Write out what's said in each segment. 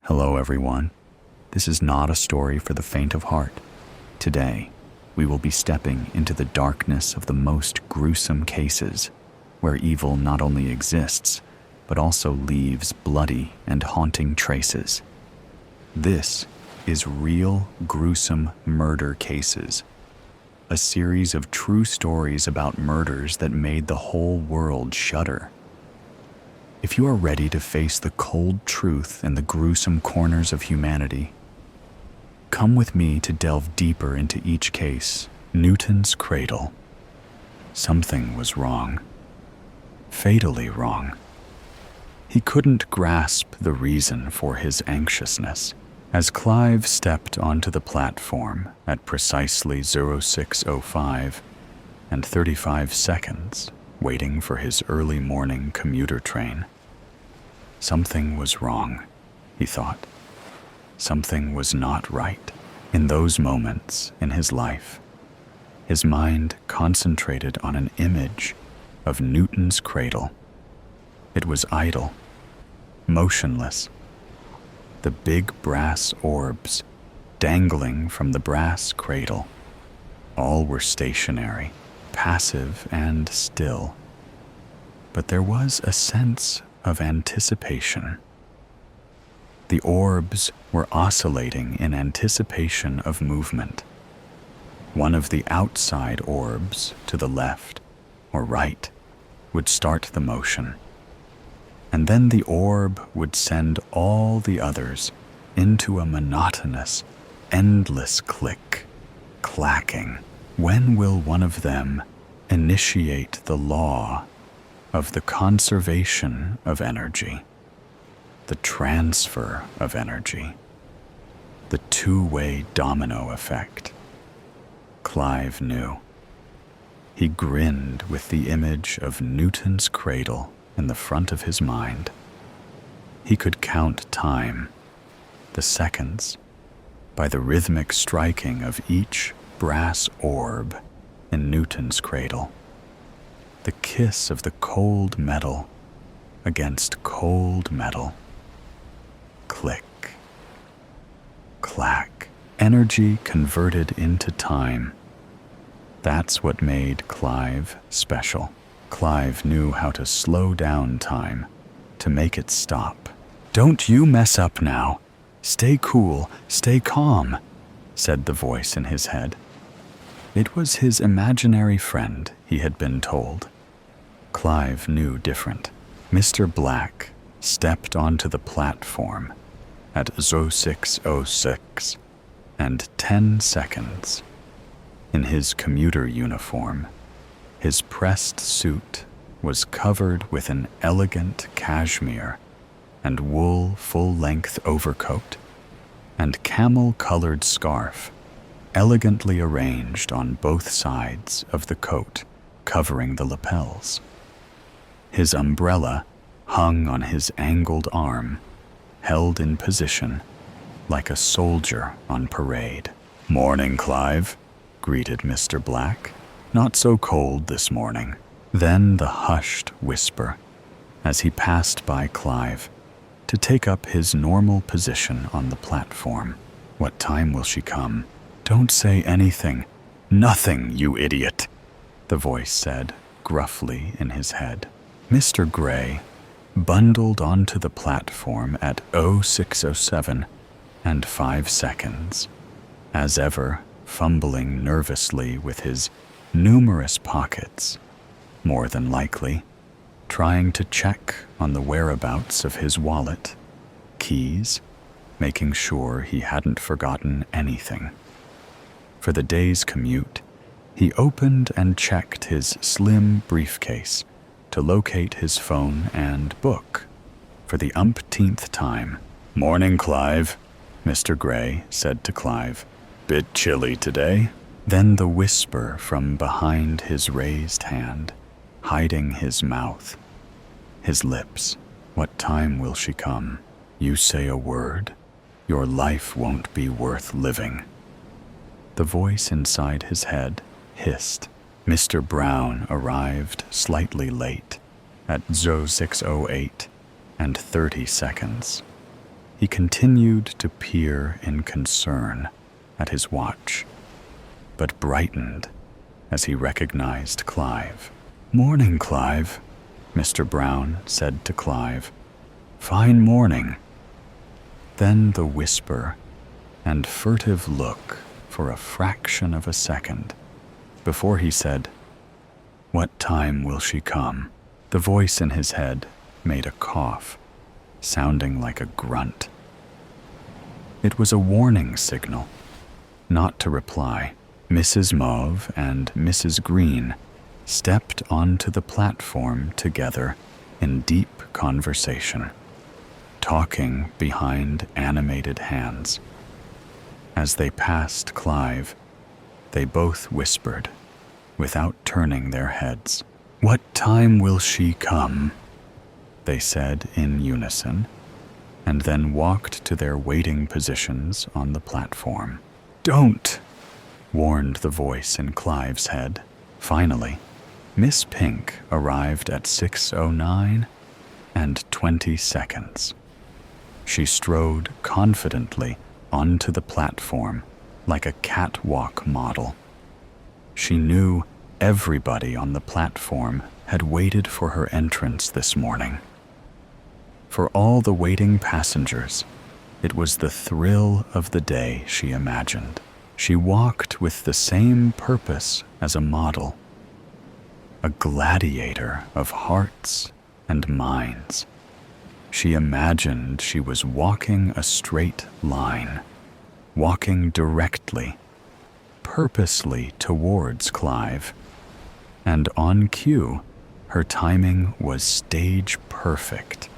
Hello, everyone. This is not a story for the faint of heart. Today, we will be stepping into the darkness of the most gruesome cases, where evil not only exists, but also leaves bloody and haunting traces. This is Real Gruesome Murder Cases, a series of true stories about murders that made the whole world shudder. If you are ready to face the cold truth and the gruesome corners of humanity, come with me to delve deeper into each case. Newton's cradle. Something was wrong. Fatally wrong. He couldn't grasp the reason for his anxiousness. As Clive stepped onto the platform at precisely 06:05 and 35 seconds, waiting for his early morning commuter train, something was wrong, he thought. Something was not right. In those moments in his life, his mind concentrated on an image of Newton's cradle. It was idle, motionless. The big brass orbs dangling from the brass cradle. All were stationary, passive and still. But there was a sense of anticipation. The orbs were oscillating in anticipation of movement. One of the outside orbs to the left or right would start the motion, and then the orb would send all the others into a monotonous, endless click, clacking. When will one of them initiate the law of the conservation of energy, the transfer of energy, the two-way domino effect? Clive knew. He grinned with the image of Newton's cradle in the front of his mind. He could count time, the seconds, by the rhythmic striking of each brass orb in Newton's cradle. The kiss of the cold metal against cold metal. Click, clack, energy converted into time. That's what made Clive special. Clive knew how to slow down time, to make it stop. "Don't you mess up now. Stay cool, stay calm," said the voice in his head. It was his imaginary friend, he had been told. Clive knew different. Mr. Black stepped onto the platform at 06:06 and 10 seconds. In his commuter uniform, his pressed suit was covered with an elegant cashmere and wool full-length overcoat and camel-colored scarf elegantly arranged on both sides of the coat, covering the lapels. His umbrella hung on his angled arm, held in position like a soldier on parade. "Morning, Clive," greeted Mr. Black. "Not so cold this morning." Then the hushed whisper as he passed by Clive to take up his normal position on the platform. "What time will she come?" "Don't say anything. Nothing, you idiot," the voice said gruffly in his head. Mr. Gray bundled onto the platform at 06:07 and 5 seconds, as ever fumbling nervously with his numerous pockets, more than likely trying to check on the whereabouts of his wallet, keys, making sure he hadn't forgotten anything. For the day's commute, he opened and checked his slim briefcase to locate his phone and book for the umpteenth time. "Morning, Clive," Mr. Gray said to Clive. "Bit chilly today?" Then the whisper from behind his raised hand, hiding his mouth, his lips. "What time will she come? You say a word, your life won't be worth living." The voice inside his head hissed. Mr. Brown arrived slightly late at 06:08 and 30 seconds. He continued to peer in concern at his watch, but brightened as he recognized Clive. "Morning, Clive," Mr. Brown said to Clive. "Fine morning." Then the whisper and furtive look for a fraction of a second before he said, "What time will she come?" The voice in his head made a cough, sounding like a grunt. It was a warning signal, not to reply. Mrs. Mauve and Mrs. Green stepped onto the platform together in deep conversation, talking behind animated hands. As they passed Clive, they both whispered, without turning their heads. "What time will she come?" they said in unison, and then walked to their waiting positions on the platform. "Don't!" warned the voice in Clive's head. Finally, Miss Pink arrived at 6:09 and 20 seconds. She strode confidently onto the platform like a catwalk model. She knew everybody on the platform had waited for her entrance this morning. For all the waiting passengers, it was the thrill of the day she imagined. She walked with the same purpose as a model, a gladiator of hearts and minds. She imagined she was walking a straight line, walking directly, purposely towards Clive. And on cue, her timing was stage perfect.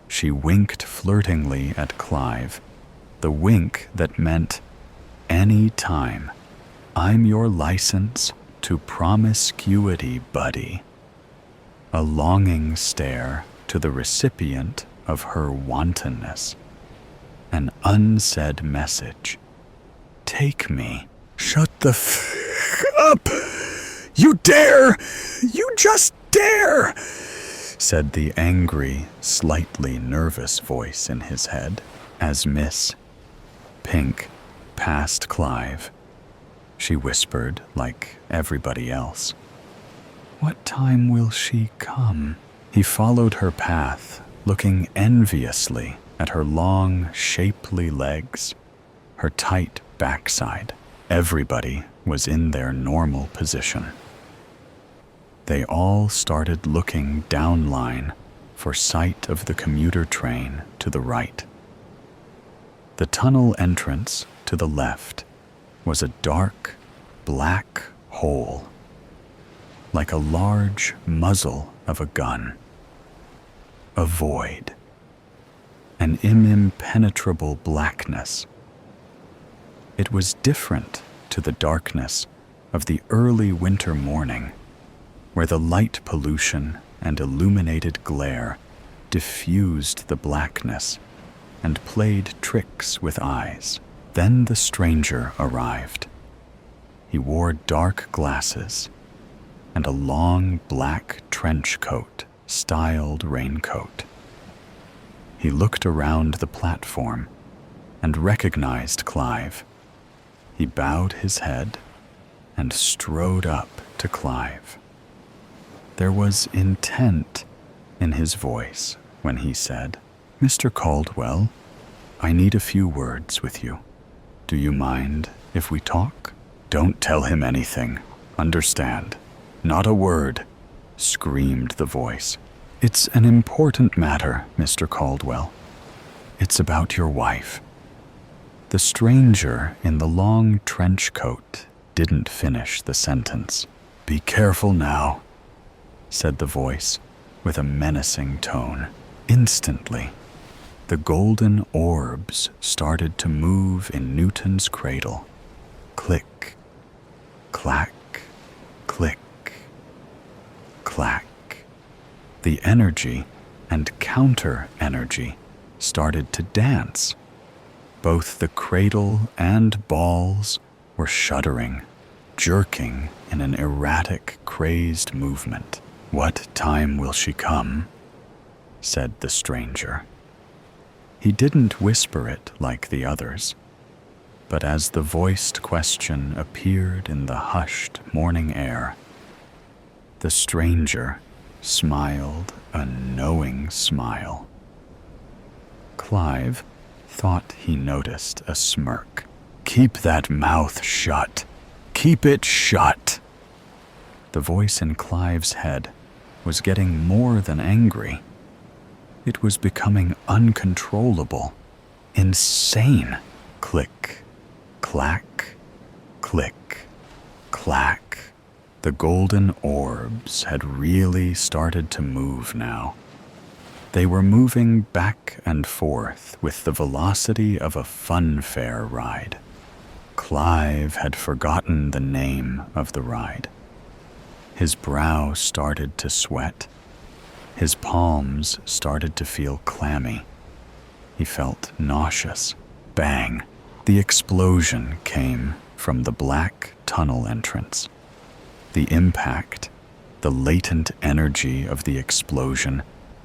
She winked flirtingly at Clive, the wink that meant, "Any time, I'm your license to promiscuity, buddy." A longing stare to the recipient of her wantonness. An unsaid message. "Take me." "Shut the up! You dare! You just dare!" said the angry, slightly nervous voice in his head as Miss Pink passed Clive. She whispered like everybody else, "What time will she come?" He followed her path, looking enviously at her long, shapely legs, her tight backside. Everybody was in their normal position. They all started looking downline for sight of the commuter train to the right. The tunnel entrance to the left was a dark, black hole, like a large muzzle of a gun. A void, an impenetrable blackness. It was different to the darkness of the early winter morning, where the light pollution and illuminated glare diffused the blackness and played tricks with eyes. Then the stranger arrived. He wore dark glasses and a long black trench coat, styled raincoat. He looked around the platform and recognized Clive. He bowed his head and strode up to Clive. There was intent in his voice when he said, "Mr. Caldwell, I need a few words with you. Do you mind if we talk?" "Don't tell him anything. Understand? Not a word," screamed the voice. "It's an important matter, Mr. Caldwell. It's about your wife." The stranger in the long trench coat didn't finish the sentence. "Be careful now," said the voice with a menacing tone. Instantly, the golden orbs started to move in Newton's cradle. Click, clack, click, clack. The energy and counter-energy started to dance. Both the cradle and balls were shuddering, jerking in an erratic, crazed movement. "What time will she come?" said the stranger. He didn't whisper it like the others, but as the voiced question appeared in the hushed morning air, the stranger smiled a knowing smile. Clive thought he noticed a smirk. "Keep that mouth shut. Keep it shut." The voice in Clive's head was getting more than angry. It was becoming uncontrollable, insane. Click, clack, click, clack. The golden orbs had really started to move now. They were moving back and forth with the velocity of a funfair ride. Clive had forgotten the name of the ride. His brow started to sweat. His palms started to feel clammy. He felt nauseous. Bang! The explosion came from the black tunnel entrance. The impact, the latent energy of the explosion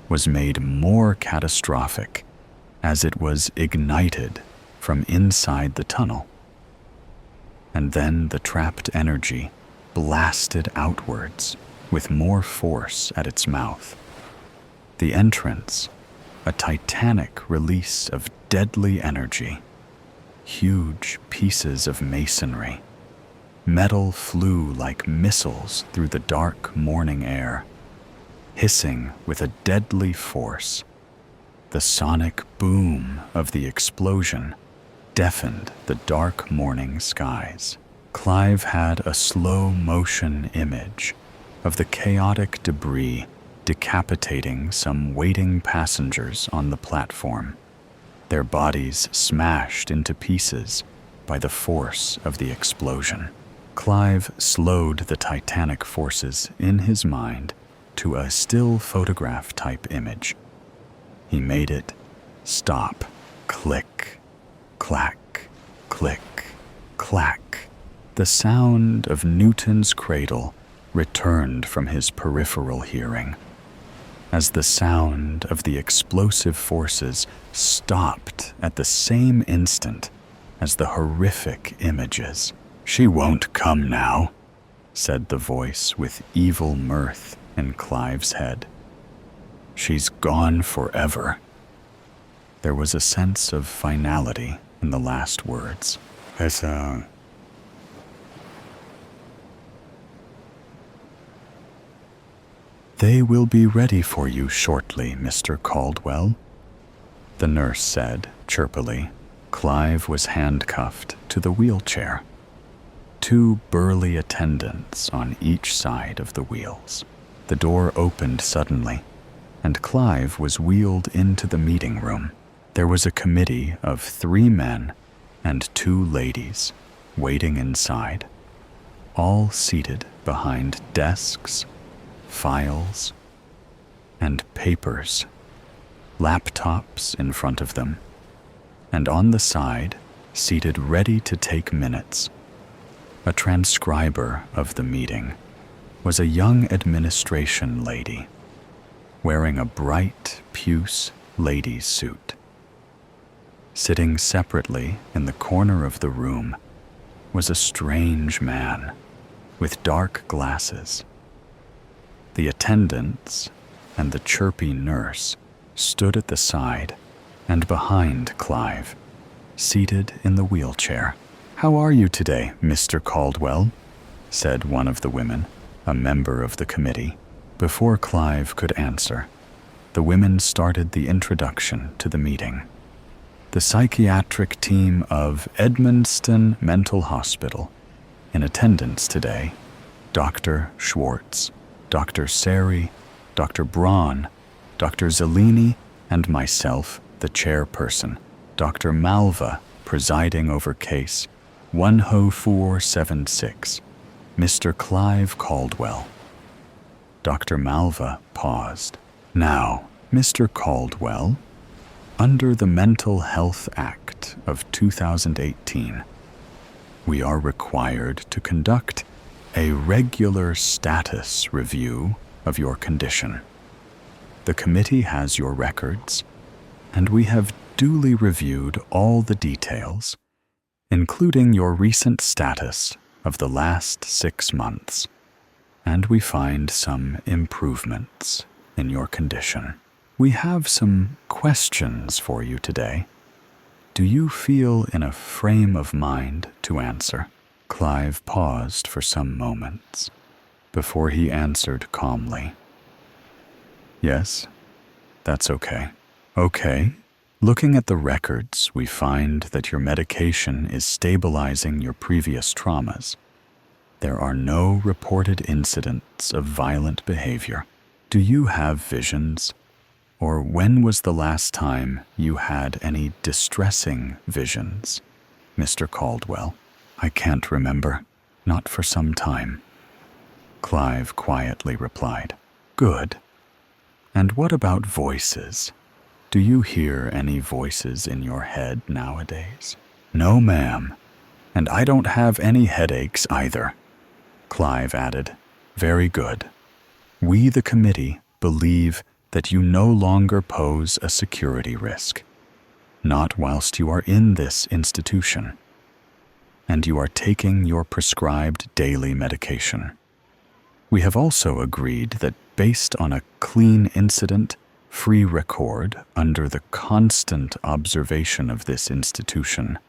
was made more catastrophic as it was ignited from inside the tunnel. And then the trapped energy blasted outwards with more force at its mouth. The entrance, a titanic release of deadly energy. Huge pieces of masonry. Metal flew like missiles through the dark morning air, hissing with a deadly force. The sonic boom of the explosion deafened the dark morning skies. Clive had a slow-motion image of the chaotic debris decapitating some waiting passengers on the platform, their bodies smashed into pieces by the force of the explosion. Clive slowed the titanic forces in his mind to a still photograph type image. He made it stop. Click, clack, click, clack. The sound of Newton's cradle returned from his peripheral hearing as the sound of the explosive forces stopped at the same instant as the horrific images. "She won't come now," said the voice with evil mirth in Clive's head. "She's gone forever." There was a sense of finality in the last words. "They will be ready for you shortly, Mr. Caldwell," the nurse said chirpily. Clive was handcuffed to the wheelchair. 2 burly attendants on each side of the wheels. The door opened suddenly, and Clive was wheeled into the meeting room. There was a committee of 3 men and 2 ladies waiting inside, all seated behind desks, files, and papers, laptops in front of them, and on the side, seated ready to take minutes. A transcriber of the meeting was a young administration lady wearing a bright puce lady's suit. Sitting separately in the corner of the room was a strange man with dark glasses. The attendants and the chirpy nurse stood at the side and behind Clive, seated in the wheelchair. "How are you today, Mr. Caldwell?" said one of the women, a member of the committee. Before Clive could answer, the women started the introduction to the meeting. The psychiatric team of Edmundston Mental Hospital in attendance today: Dr. Schwartz, Dr. Seri, Dr. Braun, Dr. Zellini, and myself, the chairperson, Dr. Malva, presiding over case 10476, Mr. Clive Caldwell. Dr. Malva paused. "Now, Mr. Caldwell, under the Mental Health Act of 2018, we are required to conduct a regular status review of your condition. The committee has your records, and we have duly reviewed all the details, including your recent status of the last 6 months, and we find some improvements in your condition. We have some questions for you today. Do you feel in a frame of mind to answer? Clive paused for some moments before he answered calmly. Yes, that's okay. Okay. Looking at the records, we find that your medication is stabilizing your previous traumas. There are no reported incidents of violent behavior. Do you have visions? Or when was the last time you had any distressing visions, Mr. Caldwell? I can't remember. Not for some time. Clive quietly replied. Good. And what about voices? Do you hear any voices in your head nowadays? No, ma'am. And I don't have any headaches either. Clive added. Very good. We, the committee, believe that you no longer pose a security risk, not whilst you are in this institution, and you are taking your prescribed daily medication. We have also agreed that based on a clean incident-free record under the constant observation of this institution,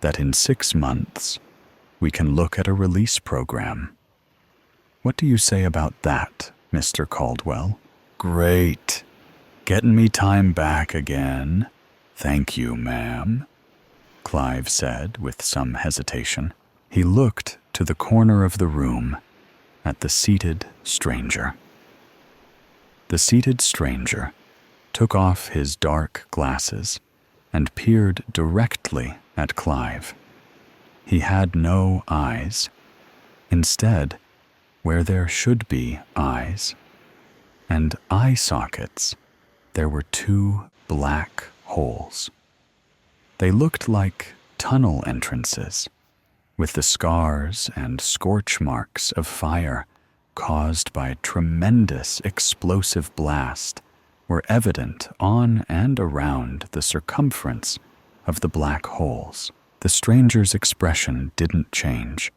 that in 6 months we can look at a release program. What do you say about that, Mr. Caldwell? Great. Getting me time back again. Thank you, ma'am, Clive said with some hesitation. He looked to the corner of the room at the seated stranger. The seated stranger took off his dark glasses and peered directly at Clive. He had no eyes. Instead, where there should be eyes and eye sockets, there were 2 black holes. They looked like tunnel entrances, with the scars and scorch marks of fire caused by a tremendous explosive blast were evident on and around the circumference of the black holes. The stranger's expression didn't change.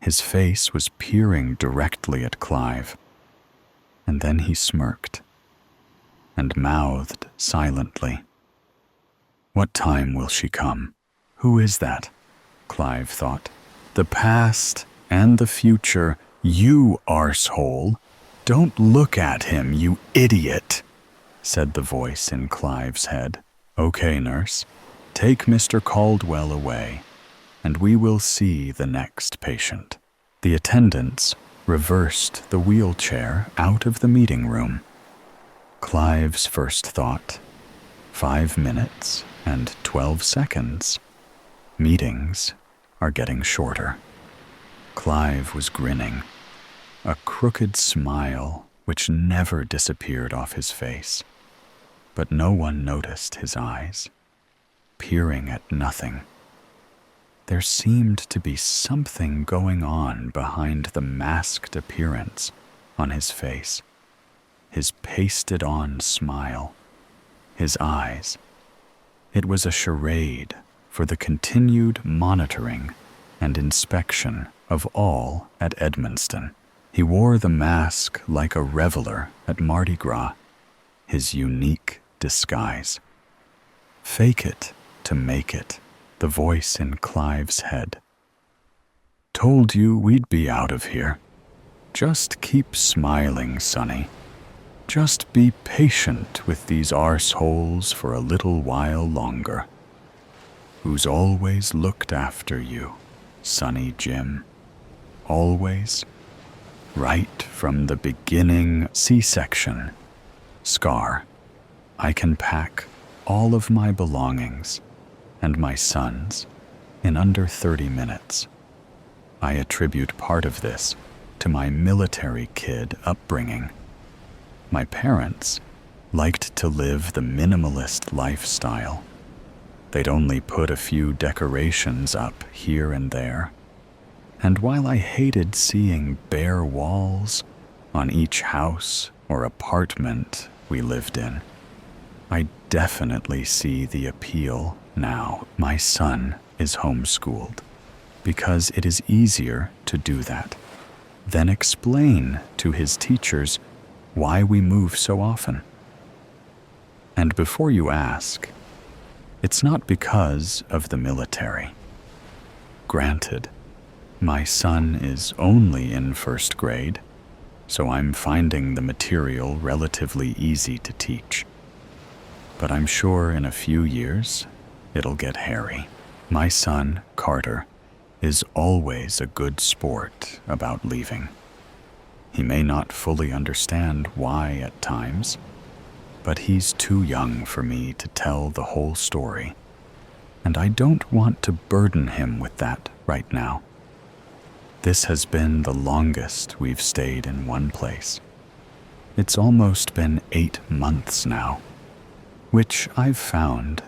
His face was peering directly at Clive, and then he smirked and mouthed silently. What time will she come? Who is that? Clive thought. The past and the future, you arsehole. Don't look at him, you idiot, said the voice in Clive's head. Okay, nurse, take Mr. Caldwell away, and we will see the next patient. The attendants reversed the wheelchair out of the meeting room. Clive's first thought, 5 minutes and 12 seconds. Meetings are getting shorter. Clive was grinning, a crooked smile which never disappeared off his face. But no one noticed his eyes, peering at nothing. There seemed to be something going on behind the masked appearance on his face, his pasted-on smile, his eyes. It was a charade for the continued monitoring and inspection of all at Edmundston. He wore the mask like a reveler at Mardi Gras, his unique disguise. Fake it to make it, the voice in Clive's head. Told you we'd be out of here. Just keep smiling, Sonny. Just be patient with these arseholes for a little while longer. Who's always looked after you, Sonny Jim. Always. Right from the beginning. C-section. Scar. I can pack all of my belongings and my son's in under 30 minutes. I attribute part of this to my military kid upbringing. My parents liked to live the minimalist lifestyle. They'd only put a few decorations up here and there. And while I hated seeing bare walls on each house or apartment we lived in, I definitely see the appeal now. My son is homeschooled because it is easier to do that. Then explain to his teachers why we move so often. And before you ask, it's not because of the military. Granted, my son is only in first grade, so I'm finding the material relatively easy to teach. But I'm sure in a few years, it'll get hairy. My son, Carter, is always a good sport about leaving. He may not fully understand why at times, but he's too young for me to tell the whole story, and I don't want to burden him with that right now. This has been the longest we've stayed in one place. It's almost been 8 months now, which I've found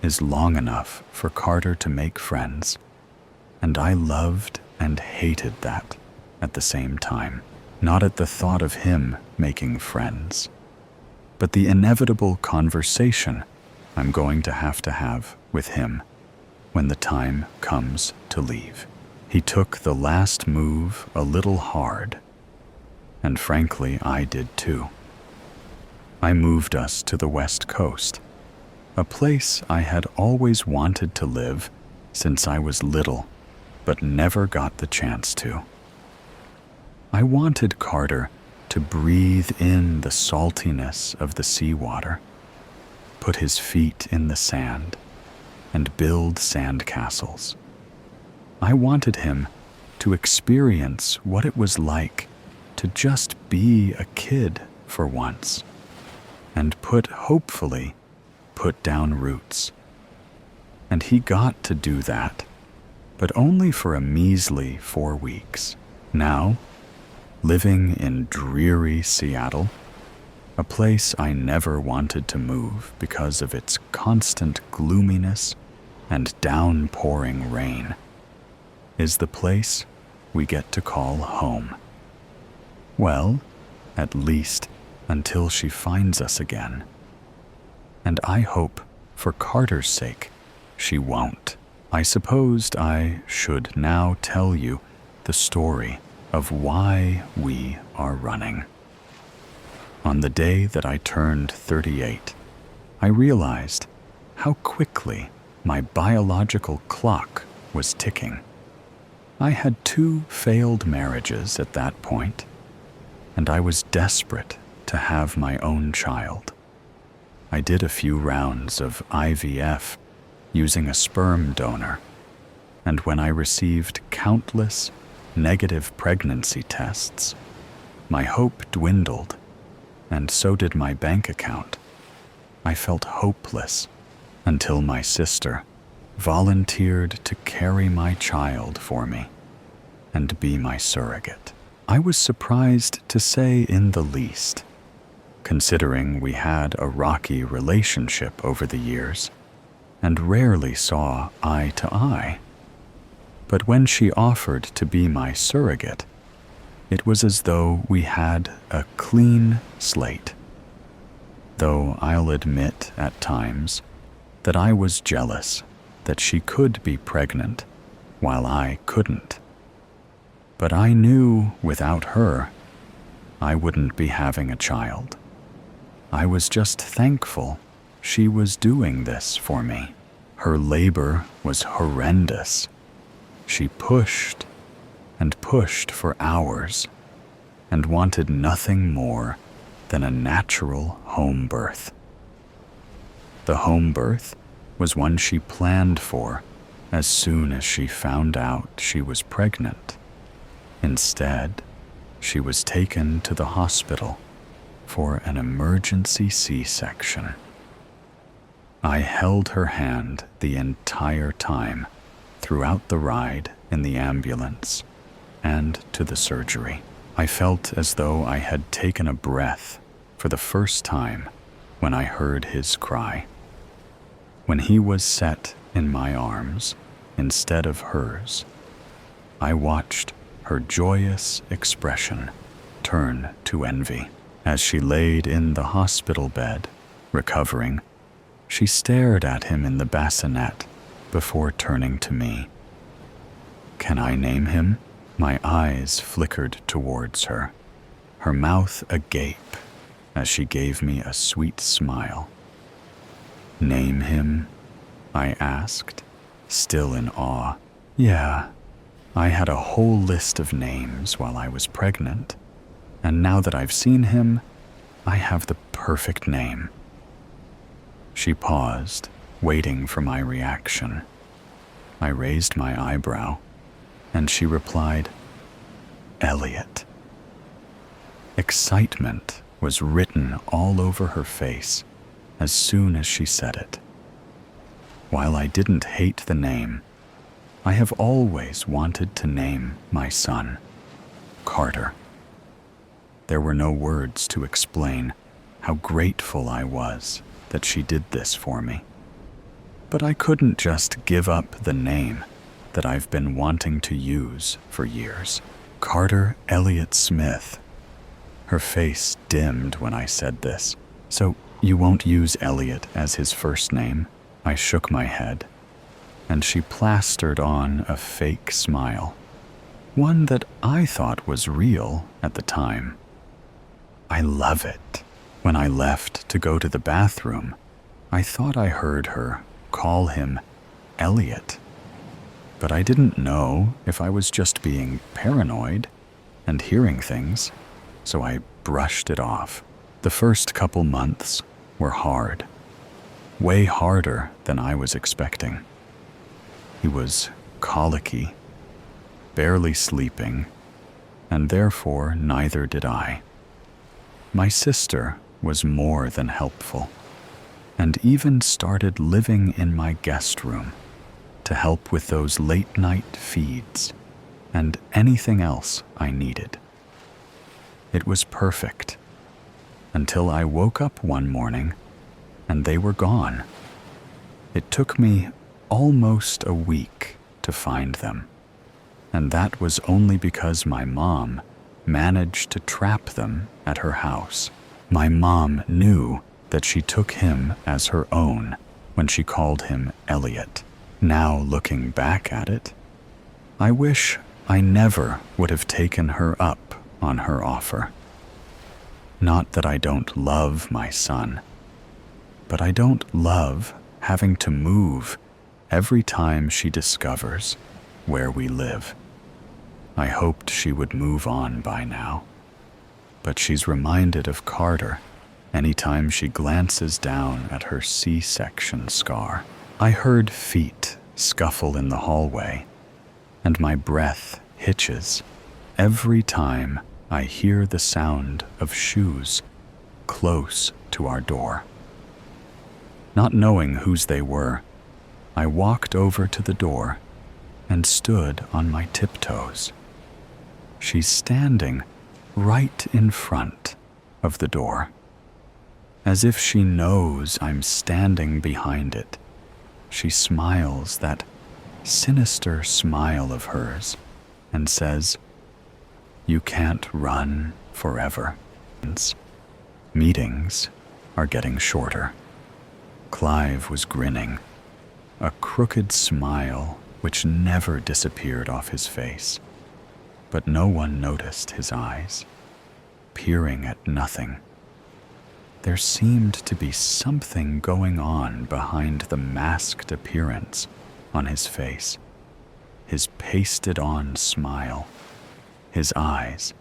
is long enough for Carter to make friends, and I loved and hated that at the same time. Not at the thought of him making friends, but the inevitable conversation I'm going to have with him when the time comes to leave. He took the last move a little hard, and frankly, I did too. I moved us to the West Coast, a place I had always wanted to live since I was little, but never got the chance to. I wanted Carter to breathe in the saltiness of the seawater, put his feet in the sand, and build sandcastles. I wanted him to experience what it was like to just be a kid for once, and hopefully put down roots. And he got to do that, but only for a measly 4 weeks. Now, living in dreary Seattle, a place I never wanted to move because of its constant gloominess and downpouring rain, is the place we get to call home. Well, at least until she finds us again. And I hope, for Carter's sake, she won't. I supposed I should now tell you the story of why we are running. On the day that I turned 38, I realized how quickly my biological clock was ticking. I had 2 failed marriages at that point, and I was desperate to have my own child. I did a few rounds of IVF using a sperm donor, and when I received countless negative pregnancy tests, my hope dwindled, and so did my bank account. I felt hopeless until my sister volunteered to carry my child for me and be my surrogate. I was surprised to say in the least, considering we had a rocky relationship over the years and rarely saw eye to eye. But when she offered to be my surrogate, it was as though we had a clean slate. Though I'll admit at times that I was jealous that she could be pregnant while I couldn't. But I knew without her, I wouldn't be having a child. I was just thankful she was doing this for me. Her labor was horrendous. She pushed and pushed for hours and wanted nothing more than a natural home birth. The home birth was one she planned for as soon as she found out she was pregnant. Instead, she was taken to the hospital for an emergency C-section. I held her hand the entire time throughout the ride in the ambulance and to the surgery. I felt as though I had taken a breath for the first time when I heard his cry. When he was set in my arms instead of hers, I watched her joyous expression turn to envy. As she laid in the hospital bed, recovering, She stared at him in the bassinet before turning to me. Can I name him? My eyes flickered towards her, her mouth agape as she gave me a sweet smile. Name him? I asked, still in awe. Yeah, I had a whole list of names while I was pregnant, and now that I've seen him, I have the perfect name. She paused, waiting for my reaction. I raised my eyebrow, and she replied, Elliot. Excitement was written all over her face as soon as she said it. While I didn't hate the name, I have always wanted to name my son Carter. There were no words to explain how grateful I was that she did this for me. But I couldn't just give up the name that I've been wanting to use for years. Carter Elliott Smith. Her face dimmed when I said this. So you won't use Elliot as his first name? I shook my head, and she plastered on a fake smile, one that I thought was real at the time. I love it. When I left to go to the bathroom, I thought I heard her call him Elliot, but I didn't know if I was just being paranoid and hearing things, so I brushed it off. The first couple months were hard, way harder than I was expecting. He was colicky, barely sleeping, and therefore neither did I. My sister was more than helpful, and even started living in my guest room to help with those late-night feeds and anything else I needed. It was perfect, until I woke up one morning and they were gone. It took me almost a week to find them, and that was only because my mom managed to trap them at her house. My mom knew that she took him as her own when she called him Elliot. Now, looking back at it, I wish I never would have taken her up on her offer. Not that I don't love my son, but I don't love having to move every time she discovers where we live. I hoped she would move on by now, but she's reminded of Carter anytime she glances down at her C-section scar. I heard feet scuffle in the hallway, and my breath hitches every time I hear the sound of shoes close to our door. Not knowing whose they were, I walked over to the door and stood on my tiptoes. She's standing right in front of the door, as if she knows I'm standing behind it. She smiles that sinister smile of hers and says, "You can't run forever." Meetings are getting shorter. Clive was grinning, a crooked smile which never disappeared off his face. But no one noticed his eyes, peering at nothing. There seemed to be something going on behind the masked appearance on his face, his pasted-on smile, his eyes.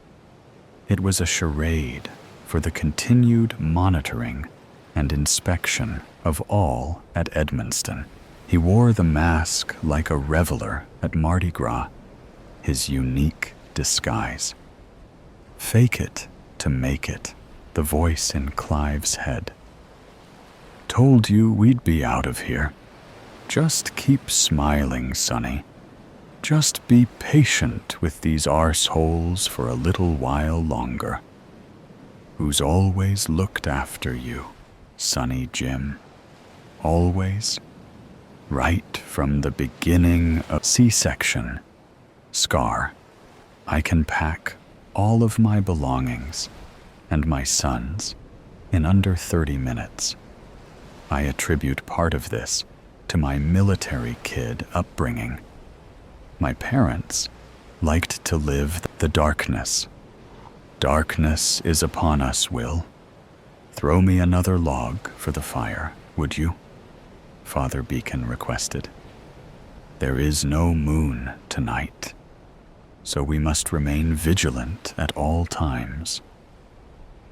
It was a charade for the continued monitoring and inspection of all at Edmonston. He wore the mask like a reveler at Mardi Gras, his unique disguise. Fake it to make it, the voice in Clive's head. Told you we'd be out of here. Just keep smiling, Sonny. Just be patient with these arseholes for a little while longer. Who's always looked after you, Sonny Jim. Always. Right from the beginning of C-section. Scar. I can pack all of my belongings and my son's in under 30 minutes. I attribute part of this to my military kid upbringing. My parents liked to live the darkness. Darkness is upon us, Will. Throw me another log for the fire, would you? Father Beacon requested. There is no moon tonight, so we must remain vigilant at all times.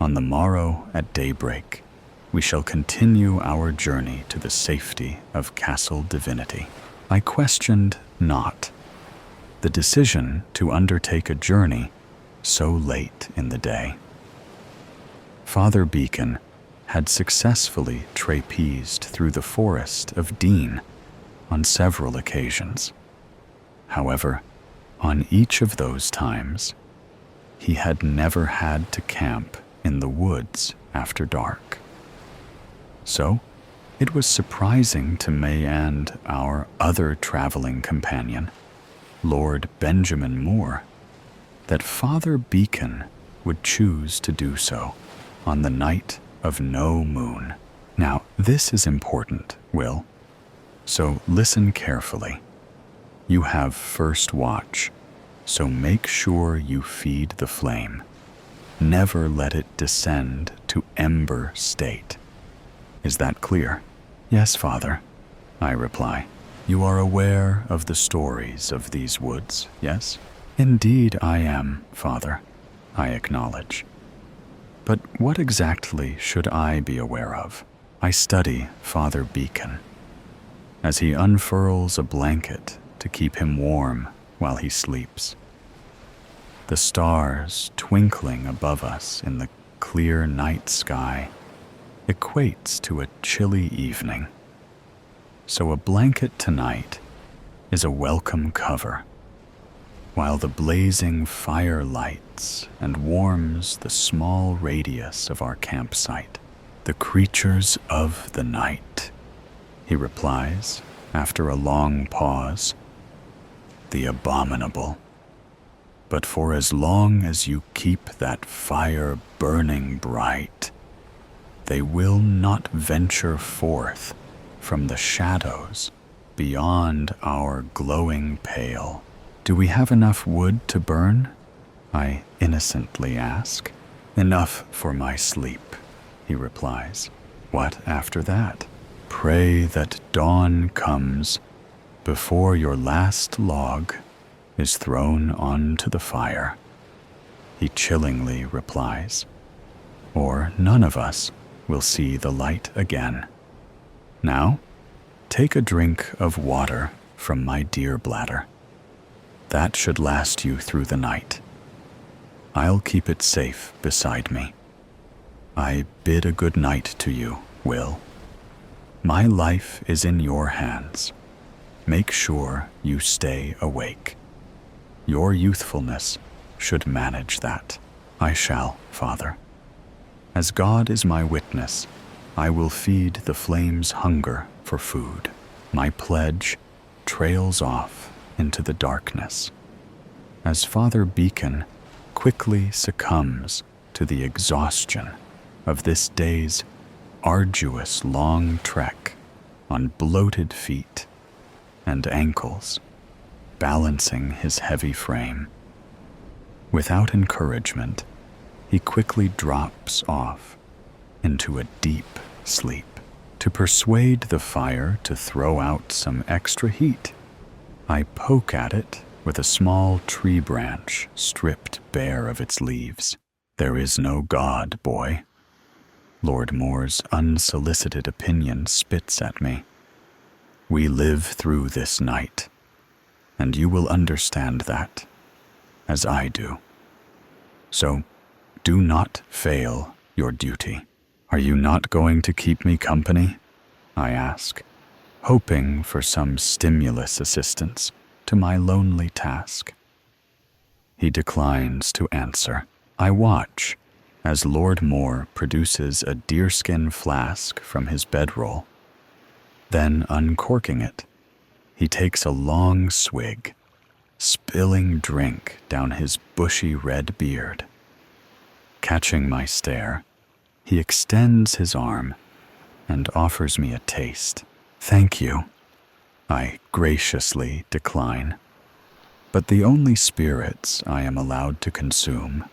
On the morrow at daybreak, we shall continue our journey to the safety of Castle Divinity. I questioned not the decision to undertake a journey so late in the day. Father Beacon had successfully trapezed through the forest of Dean on several occasions. However, on each of those times, he had never had to camp in the woods after dark. So, it was surprising to me and our other traveling companion, Lord Benjamin Moore, that Father Beacon would choose to do so on the night of no moon. Now, this is important, Will, so listen carefully. You have first watch, so make sure you feed the flame. Never let it descend to ember state. Is that clear? Yes, Father, I reply. You are aware of the stories of these woods, yes? Indeed I am, Father, I acknowledge. But what exactly should I be aware of? I study Father Beacon as he unfurls a blanket to keep him warm while he sleeps. The stars twinkling above us in the clear night sky equates to a chilly evening. So a blanket tonight is a welcome cover, while the blazing fire lights and warms the small radius of our campsite. The creatures of the night, he replies after a long pause. The abominable. But for as long as you keep that fire burning bright, they will not venture forth from the shadows beyond our glowing pale. Do we have enough wood to burn? I innocently ask. Enough for my sleep, he replies. What after that? Pray that dawn comes before your last log is thrown onto the fire, he chillingly replies, or none of us will see the light again. Now, take a drink of water from my deer bladder. That should last you through the night. I'll keep it safe beside me. I bid a good night to you, Will. My life is in your hands. Make sure you stay awake. Your youthfulness should manage that. I shall, Father. As God is my witness, I will feed the flame's hunger for food. My pledge trails off into the darkness, as Father Beacon quickly succumbs to the exhaustion of this day's arduous long trek on bloated feet and ankles, balancing his heavy frame. Without encouragement, he quickly drops off into a deep sleep. To persuade the fire to throw out some extra heat, I poke at it with a small tree branch stripped bare of its leaves. There is no God, boy. Lord Moore's unsolicited opinion spits at me. We live through this night, and you will understand that, as I do. So, do not fail your duty. Are you not going to keep me company? I ask, hoping for some stimulus assistance to my lonely task. He declines to answer. I watch as Lord Moore produces a deerskin flask from his bedroll. Then, uncorking it, he takes a long swig, spilling drink down his bushy red beard. Catching my stare, he extends his arm and offers me a taste. "Thank you," I graciously decline. But the only spirits I am allowed to consume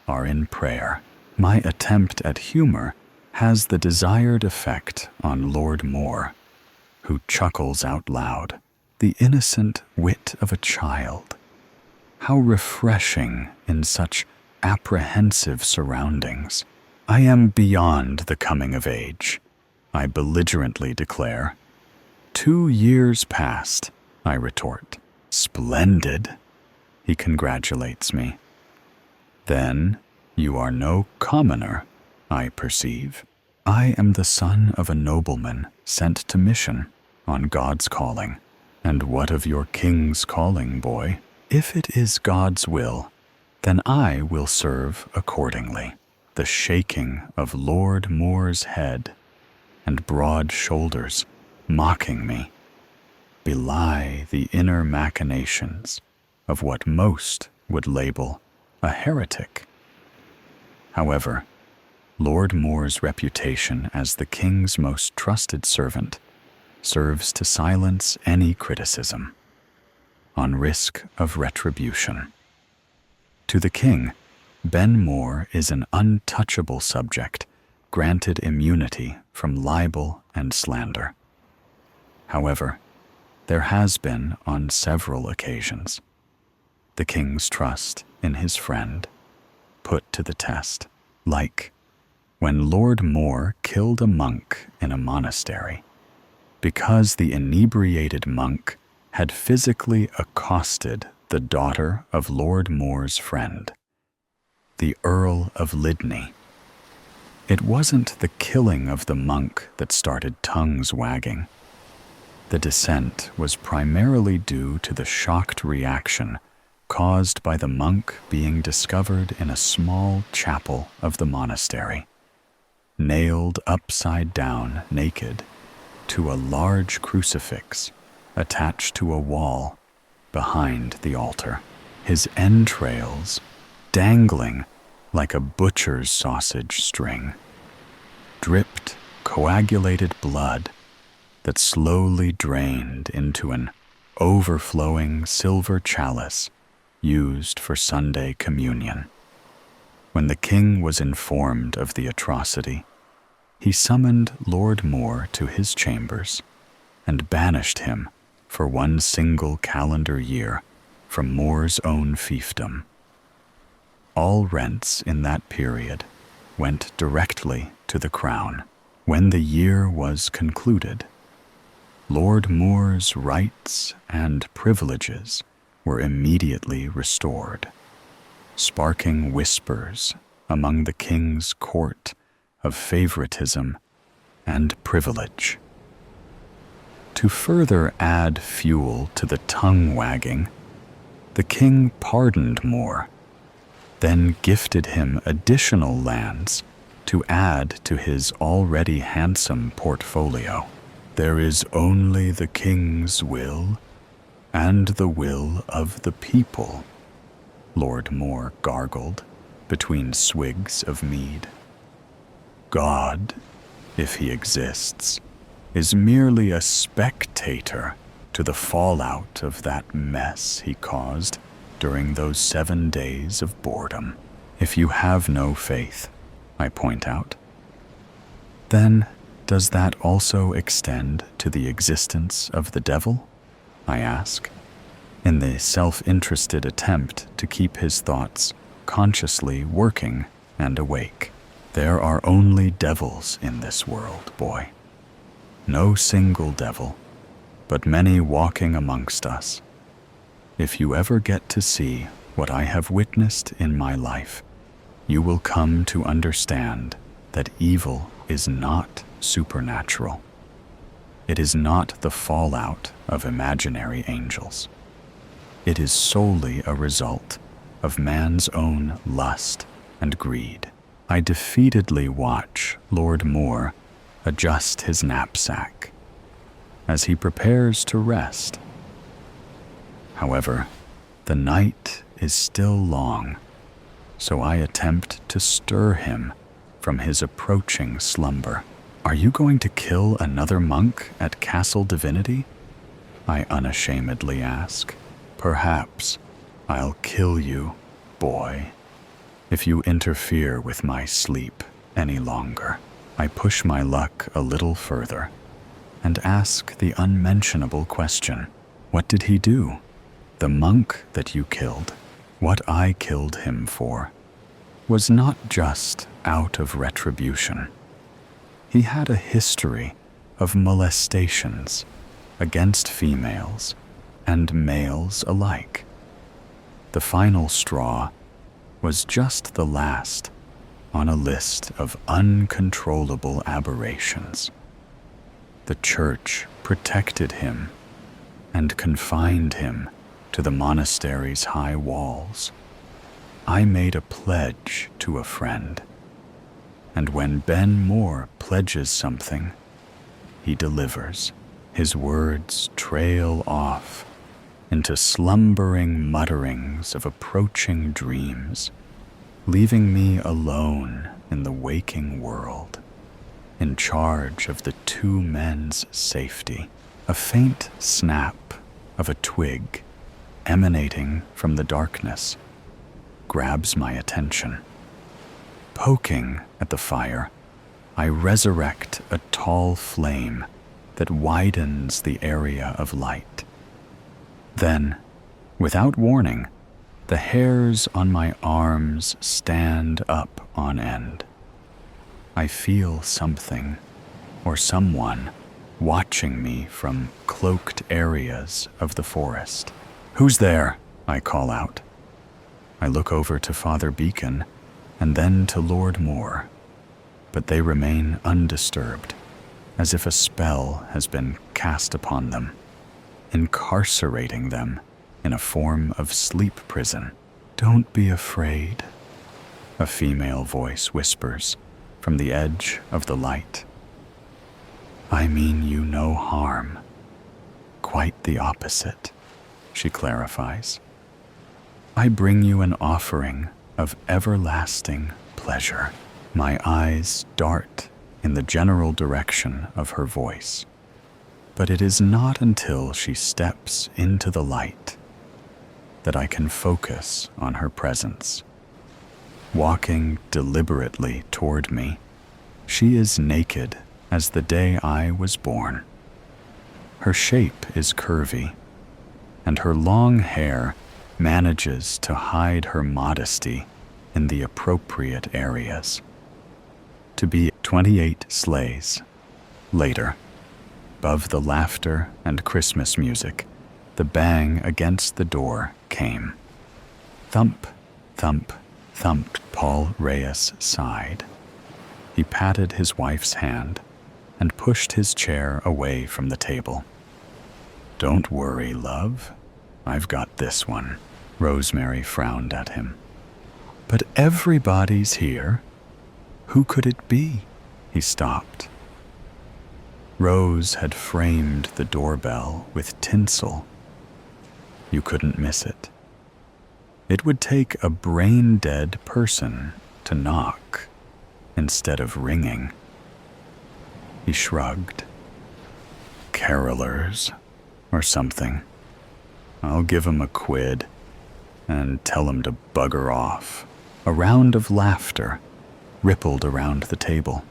are in prayer. My attempt at humor has the desired effect on Lord Moore, who chuckles out loud, the innocent wit of a child. How refreshing in such apprehensive surroundings. "I am beyond the coming of age," I belligerently declare. "2 years past," I retort. "Splendid," he congratulates me. "Then you are no commoner, I perceive. I am the son of a nobleman sent to mission on God's calling. And what of your king's calling, boy? If it is God's will, then I will serve accordingly." The shaking of Lord Moore's head and broad shoulders, mocking me, belie the inner machinations of what most would label a heretic. However, Lord Moore's reputation as the king's most trusted servant serves to silence any criticism, on risk of retribution. To the king, Ben Moore is an untouchable subject, granted immunity from libel and slander. However, there has been, on several occasions, the king's trust in his friend put to the test, like when Lord Moore killed a monk in a monastery because the inebriated monk had physically accosted the daughter of Lord Moore's friend, the Earl of Lydney. It wasn't the killing of the monk that started tongues wagging. The dissent was primarily due to the shocked reaction caused by the monk being discovered in a small chapel of the monastery, nailed upside down naked to a large crucifix attached to a wall behind the altar, his entrails dangling like a butcher's sausage string, dripped coagulated blood that slowly drained into an overflowing silver chalice used for Sunday communion. When the king was informed of the atrocity, he summoned Lord Moore to his chambers and banished him for 1 single calendar year from Moore's own fiefdom. All rents in that period went directly to the crown. When the year was concluded, Lord Moore's rights and privileges were immediately restored, sparking whispers among the king's court of favoritism and privilege. To further add fuel to the tongue-wagging, the king pardoned Moore, then gifted him additional lands to add to his already handsome portfolio. "There is only the king's will and the will of the people," Lord Moore gargled between swigs of mead. "God, if he exists, is merely a spectator to the fallout of that mess he caused during those 7 days of boredom." "If you have no faith," I point out, "then does that also extend to the existence of the devil?" I ask, in the self-interested attempt to keep his thoughts consciously working and awake. "There are only devils in this world, boy. No single devil, but many walking amongst us. If you ever get to see what I have witnessed in my life, you will come to understand that evil is not supernatural. It is not the fallout of imaginary angels. It is solely a result of man's own lust and greed." I defeatedly watch Lord Moore adjust his knapsack as he prepares to rest. However, the night is still long, so I attempt to stir him from his approaching slumber. Are you going to kill another monk at Castle Divinity? I unashamedly ask. Perhaps I'll kill you, boy, if you interfere with my sleep any longer. I push my luck a little further and ask the unmentionable question. What did he do? The monk that you killed, what I killed him for, was not just out of retribution. He had a history of molestations against females and males alike. The final straw was just the last on a list of uncontrollable aberrations. The church protected him and confined him to the monastery's high walls. I made a pledge to a friend, and when Ben Moore pledges something, he delivers. His words trail off into slumbering mutterings of approaching dreams, leaving me alone in the waking world, in charge of the two men's safety. A faint snap of a twig emanating from the darkness grabs my attention. Poking at the fire, I resurrect a tall flame that widens the area of light. Then, without warning, the hairs on my arms stand up on end. I feel something or someone watching me from cloaked areas of the forest. "Who's there?" I call out. I look over to Father Beacon and then to Lord Moore, but they remain undisturbed, as if a spell has been cast upon them, incarcerating them in a form of sleep prison. "Don't be afraid," a female voice whispers from the edge of the light. "I mean you no harm. Quite the opposite," she clarifies. "I bring you an offering of everlasting pleasure." My eyes dart in the general direction of her voice, but it is not until she steps into the light that I can focus on her presence. Walking deliberately toward me, she is naked as the day I was born. Her shape is curvy, and her long hair manages to hide her modesty in the appropriate areas. To be 28 sleighs later, above the laughter and Christmas music, the bang against the door came. Thump, thump, thumped. Paul Reyes sighed. He patted his wife's hand and pushed his chair away from the table. "Don't worry, love. I've got this one." Rosemary frowned at him. "But everybody's here. Who could it be?" He stopped. Rose had framed the doorbell with tinsel. You couldn't miss it. It would take a brain-dead person to knock instead of ringing. He shrugged. "Carolers, or something. I'll give 'em a quid and tell 'em to bugger off." A round of laughter rippled around the table.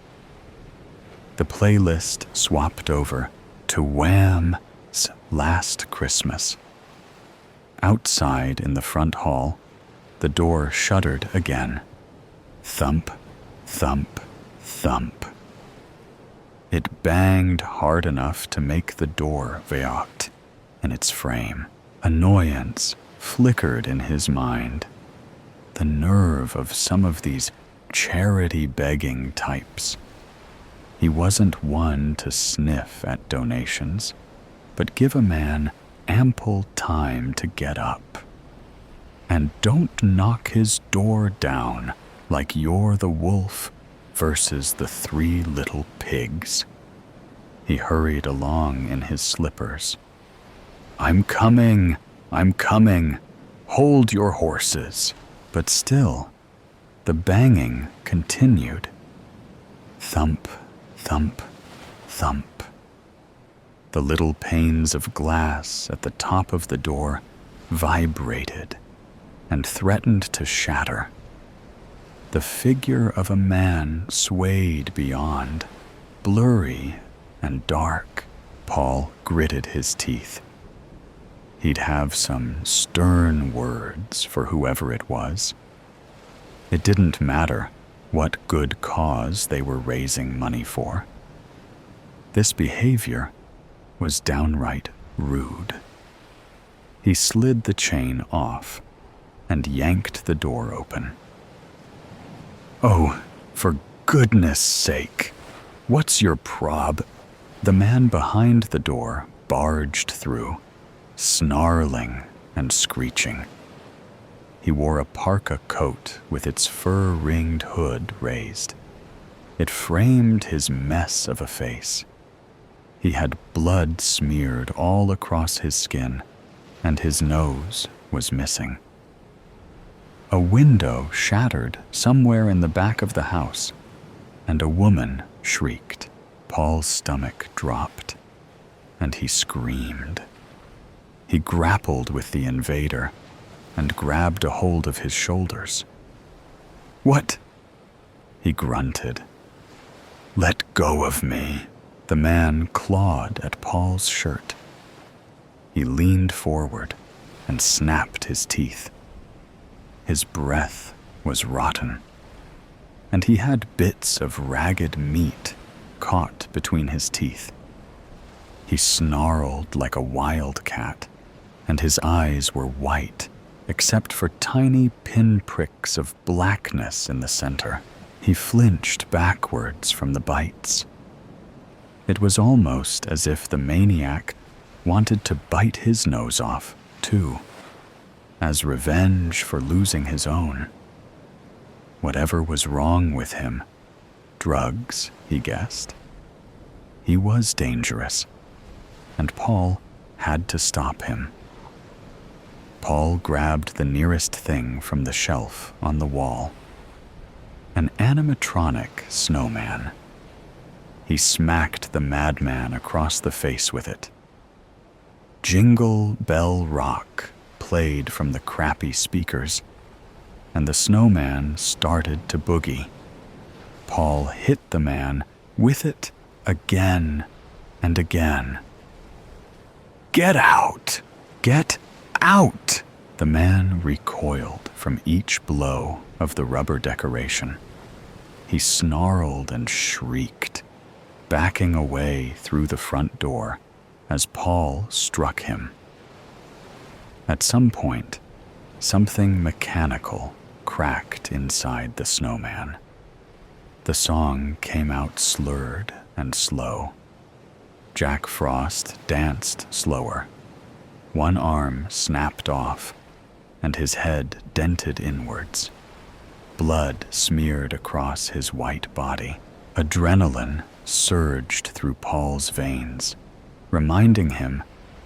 The playlist swapped over to Wham's Last Christmas. Outside in the front hall, the door shuddered again. Thump, thump, thump. It banged hard enough to make the door vibrate in its frame. Annoyance flickered in his mind. The nerve of some of these charity-begging types. He wasn't one to sniff at donations, but give a man ample time to get up. And don't knock his door down like you're the wolf versus the three little pigs. He hurried along in his slippers. I'm coming! Hold your horses!" But still, the banging continued. Thump, Thump, thump. The little panes of glass at the top of the door vibrated and threatened to shatter. The figure of a man swayed beyond, blurry and dark. Paul gritted his teeth. He'd have some stern words for whoever it was. It didn't matter what good cause they were raising money for. This behavior was downright rude. He slid the chain off and yanked the door open. "Oh, for goodness sake, what's your prob?" The man behind the door barged through, snarling and screeching. He wore a parka coat with its fur-ringed hood raised. It framed his mess of a face. He had blood smeared all across his skin, and his nose was missing. A window shattered somewhere in the back of the house, and a woman shrieked. Paul's stomach dropped, and he screamed. He grappled with the invader and grabbed a hold of his shoulders. "What?" he grunted. "Let go of me." The man clawed at Paul's shirt. He leaned forward and snapped his teeth. His breath was rotten, and he had bits of ragged meat caught between his teeth. He snarled like a wildcat, and his eyes were white, except for tiny pinpricks of blackness in the center. He flinched backwards from the bites. It was almost as if the maniac wanted to bite his nose off, too, as revenge for losing his own. Whatever was wrong with him, drugs, he guessed. He was dangerous, and Paul had to stop him. Paul grabbed the nearest thing from the shelf on the wall. An animatronic snowman. He smacked the madman across the face with it. Jingle Bell Rock played from the crappy speakers, and the snowman started to boogie. Paul hit the man with it again and again. "Get out! Get out!" The man recoiled from each blow of the rubber decoration. He snarled and shrieked, backing away through the front door as Paul struck him. At some point, something mechanical cracked inside the snowman. The song came out slurred and slow. Jack Frost danced slower. One arm snapped off, and his head dented inwards. Blood smeared across his white body. Adrenaline surged through Paul's veins, reminding him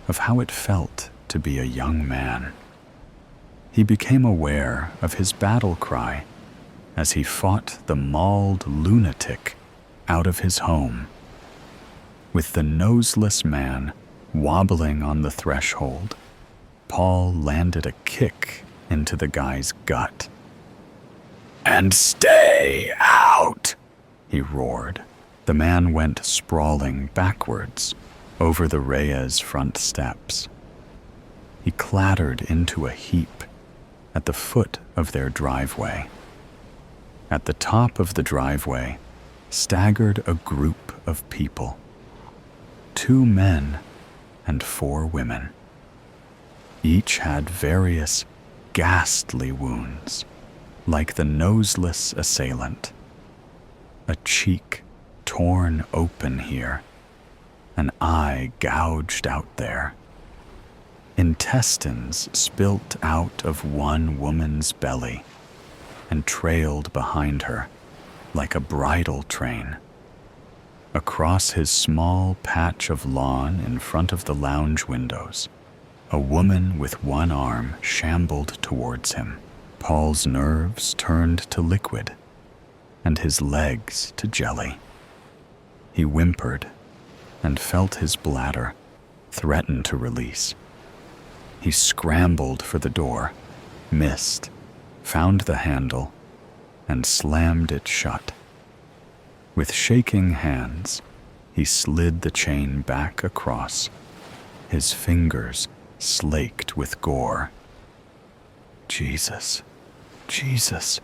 of how it felt to be a young man. He became aware of his battle cry as he fought the mauled lunatic out of his home. With the noseless man wobbling on the threshold, Paul landed a kick into the guy's gut. "And stay out!" he roared. The man went sprawling backwards over the Reyes' front steps. He clattered into a heap at the foot of their driveway. At the top of the driveway staggered a group of people. 2 men and 4 women. Each had various ghastly wounds, like the noseless assailant. A cheek torn open here, an eye gouged out there. Intestines spilt out of one woman's belly and trailed behind her like a bridal train. Across his small patch of lawn in front of the lounge windows, a woman with one arm shambled towards him. Paul's nerves turned to liquid, and his legs to jelly. He whimpered and felt his bladder threaten to release. He scrambled for the door, missed, found the handle, and slammed it shut. With shaking hands, he slid the chain back across, his fingers slaked with gore. Jesus, Jesus,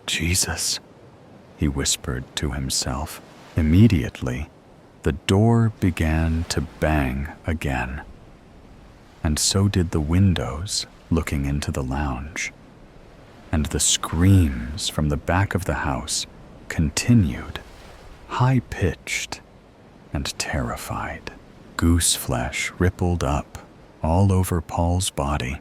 Jesus, he whispered to himself. Immediately, the door began to bang again, and so did the windows looking into the lounge, and the screams from the back of the house continued, high-pitched and terrified. Goose flesh rippled up all over Paul's body.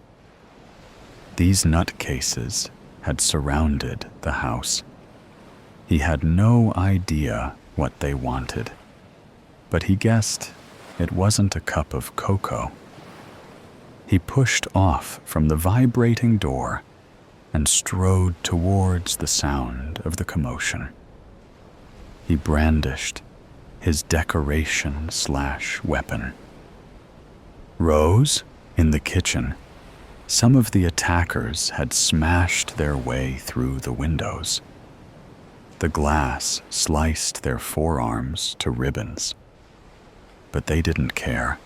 These nutcases had surrounded the house. He had no idea what they wanted, but he guessed it wasn't a cup of cocoa. He pushed off from the vibrating door and strode towards the sound of the commotion. He brandished his decoration/weapon. Rose, in the kitchen, some of the attackers had smashed their way through the windows. The glass sliced their forearms to ribbons. But they didn't care.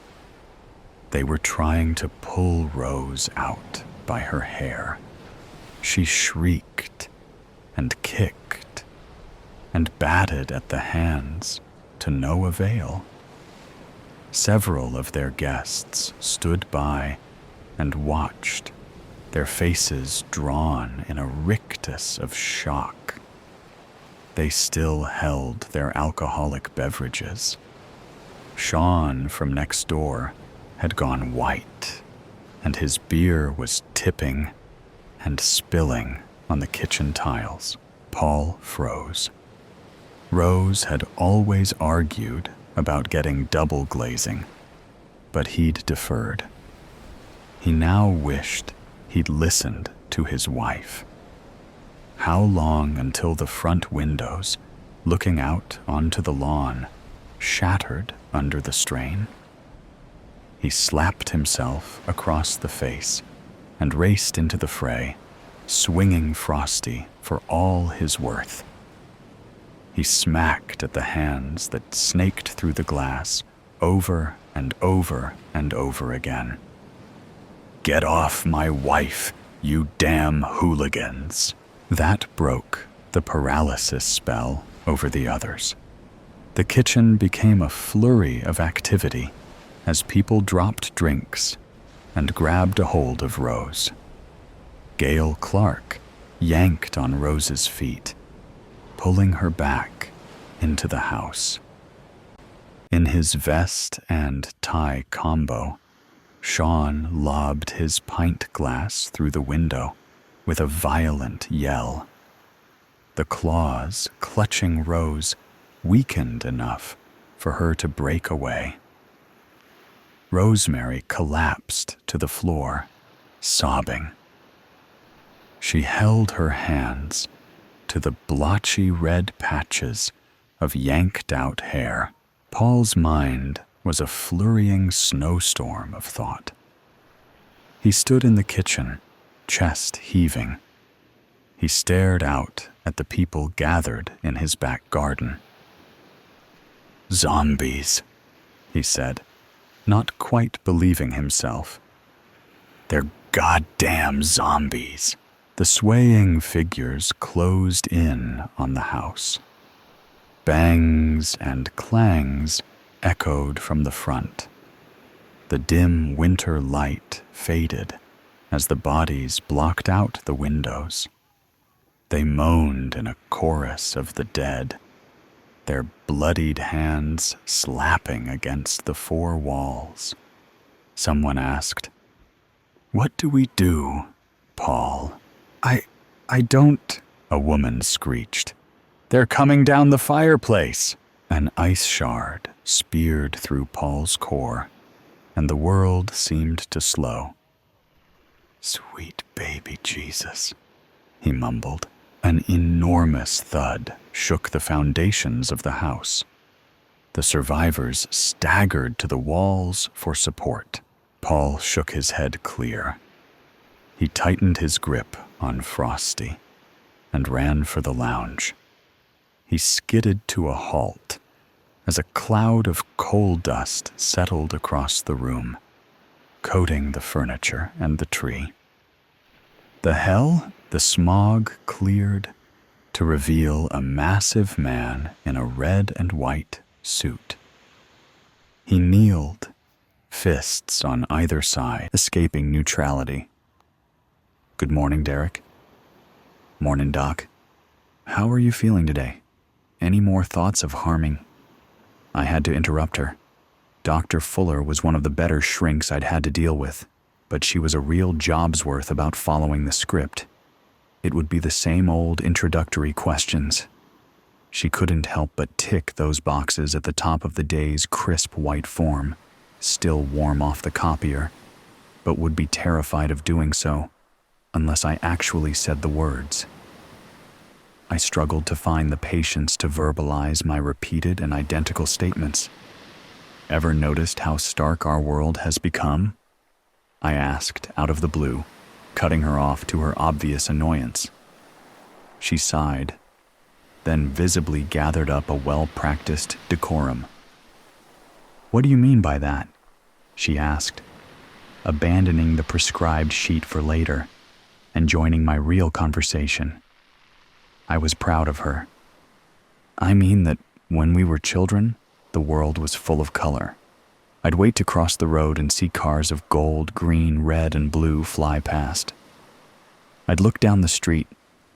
They were trying to pull Rose out by her hair. She shrieked and kicked and batted at the hands to no avail. Several of their guests stood by and watched, their faces drawn in a rictus of shock. They still held their alcoholic beverages. Sean from next door had gone white, and his beer was tipping and spilling on the kitchen tiles. Paul froze. Rose had always argued about getting double glazing, but he'd deferred. He now wished he'd listened to his wife. How long until the front windows, looking out onto the lawn, shattered under the strain? He slapped himself across the face and raced into the fray, swinging Frosty for all his worth. He smacked at the hands that snaked through the glass over and over and over again. "Get off my wife, you damn hooligans!" That broke the paralysis spell over the others. The kitchen became a flurry of activity as people dropped drinks and grabbed a hold of Rose. Gail Clark yanked on Rose's feet, pulling her back into the house. In his vest and tie combo, Sean lobbed his pint glass through the window with a violent yell. The claws clutching Rose weakened enough for her to break away. Rosemary collapsed to the floor, sobbing. She held her hands to the blotchy red patches of yanked-out hair. Paul's mind was a flurrying snowstorm of thought. He stood in the kitchen, chest heaving. He stared out at the people gathered in his back garden. "Zombies," he said, not quite believing himself. "They're goddamn zombies." The swaying figures closed in on the house. Bangs and clangs echoed from the front. The dim winter light faded as the bodies blocked out the windows. They moaned in a chorus of the dead, their bloodied hands slapping against the four walls. Someone asked, "What do we do, Paul?" I don't," a woman screeched. "They're coming down the fireplace." An ice shard speared through Paul's core, and the world seemed to slow. "Sweet baby Jesus," he mumbled. An enormous thud shook the foundations of the house. The survivors staggered to the walls for support. Paul shook his head clear. He tightened his grip on Frosty and ran for the lounge. He skidded to a halt as a cloud of coal dust settled across the room, coating the furniture and the tree. The hell? The smog cleared to reveal a massive man in a red and white suit. He kneeled, fists on either side, escaping neutrality. "Good morning, Derek." "Morning, Doc. How are you feeling today? Any more thoughts of harming?" I had to interrupt her. Dr. Fuller was one of the better shrinks I'd had to deal with, but she was a real job's worth about following the script. It would be the same old introductory questions. She couldn't help but tick those boxes at the top of the day's crisp white form, still warm off the copier, but would be terrified of doing so unless I actually said the words. I struggled to find the patience to verbalize my repeated and identical statements. "Ever noticed how stark our world has become?" I asked out of the blue, cutting her off to her obvious annoyance. She sighed, then visibly gathered up a well-practiced decorum. "What do you mean by that?" she asked, abandoning the prescribed sheet for later and joining my real conversation. I was proud of her. "I mean that when we were children, the world was full of color. I'd wait to cross the road and see cars of gold, green, red, and blue fly past. I'd look down the street,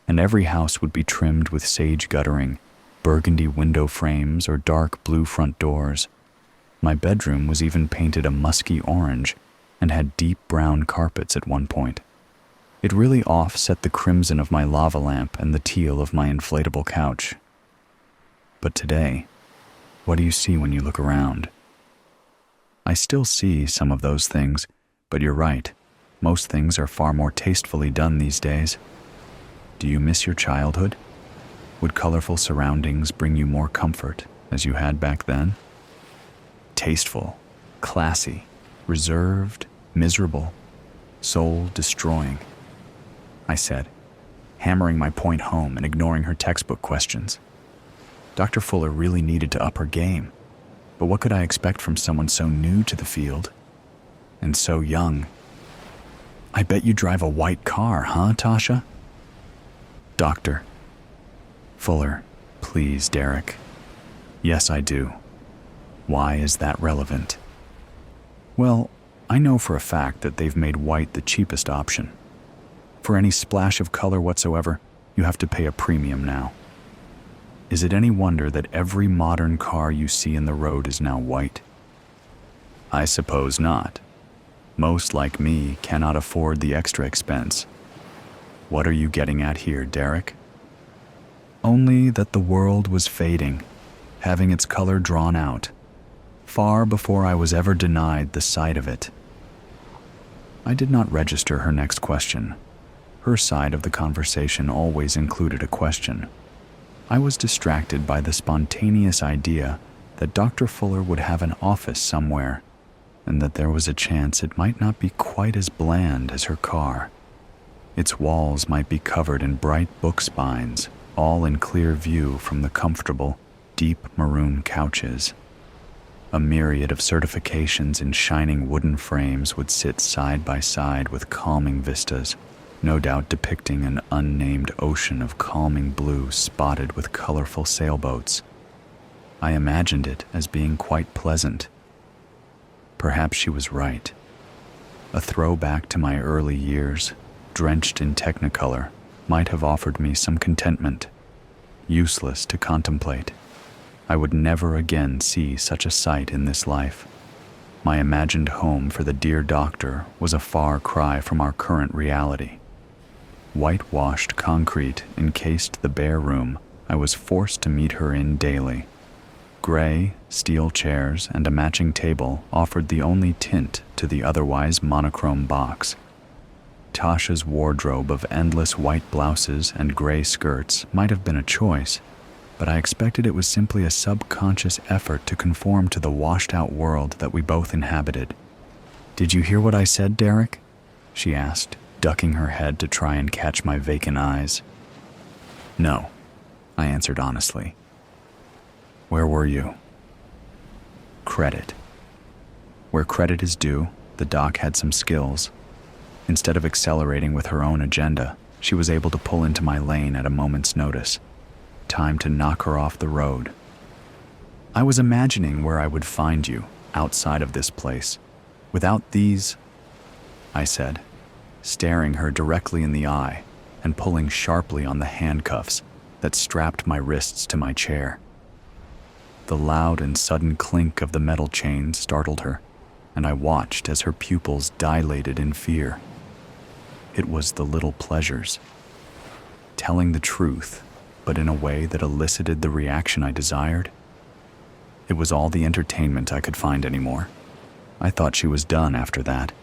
and every house would be trimmed with sage guttering, burgundy window frames, or dark blue front doors. My bedroom was even painted a musky orange and had deep brown carpets at one point. It really offset the crimson of my lava lamp and the teal of my inflatable couch. But today, what do you see when you look around?" I still see some of those things, but you're right. Most things are far more tastefully done these days. Do you miss your childhood? Would colorful surroundings bring you more comfort as you had back then? Tasteful, classy, reserved, miserable, soul-destroying, I said, hammering my point home and ignoring her textbook questions. Dr. Fuller really needed to up her game. But what could I expect from someone so new to the field and so young? "I bet you drive a white car, huh, Tasha?" "Dr. Fuller, please, Derek. Yes, I do. Why is that relevant?" "Well, I know for a fact that they've made white the cheapest option. For any splash of color whatsoever, you have to pay a premium now. Is it any wonder that every modern car you see in the road is now white?" "I suppose not. Most like me cannot afford the extra expense. What are you getting at here, Derek?" "Only that the world was fading, having its color drawn out, far before I was ever denied the sight of it." I did not register her next question. Her side of the conversation always included a question. I was distracted by the spontaneous idea that Dr. Fuller would have an office somewhere, and that there was a chance it might not be quite as bland as her car. Its walls might be covered in bright book spines, all in clear view from the comfortable, deep maroon couches. A myriad of certifications in shining wooden frames would sit side by side with calming vistas, no doubt depicting an unnamed ocean of calming blue spotted with colorful sailboats. I imagined it as being quite pleasant. Perhaps she was right. A throwback to my early years, drenched in technicolor, might have offered me some contentment, useless to contemplate. I would never again see such a sight in this life. My imagined home for the dear doctor was a far cry from our current reality. Whitewashed concrete encased the bare room I was forced to meet her in daily. Gray, steel chairs and a matching table offered the only tint to the otherwise monochrome box. Tasha's wardrobe of endless white blouses and gray skirts might have been a choice, but I expected it was simply a subconscious effort to conform to the washed-out world that we both inhabited. "Did you hear what I said, Derek?" she asked, ducking her head to try and catch my vacant eyes. "No," I answered honestly. "Where were you?" Credit. Where credit is due, the doc had some skills. Instead of accelerating with her own agenda, she was able to pull into my lane at a moment's notice. Time to knock her off the road. "I was imagining where I would find you, outside of this place. Without these," I said, staring her directly in the eye and pulling sharply on the handcuffs that strapped my wrists to my chair. The loud and sudden clink of the metal chain startled her, and I watched as her pupils dilated in fear. It was the little pleasures. Telling the truth, but in a way that elicited the reaction I desired. It was all the entertainment I could find anymore. I thought she was done after that.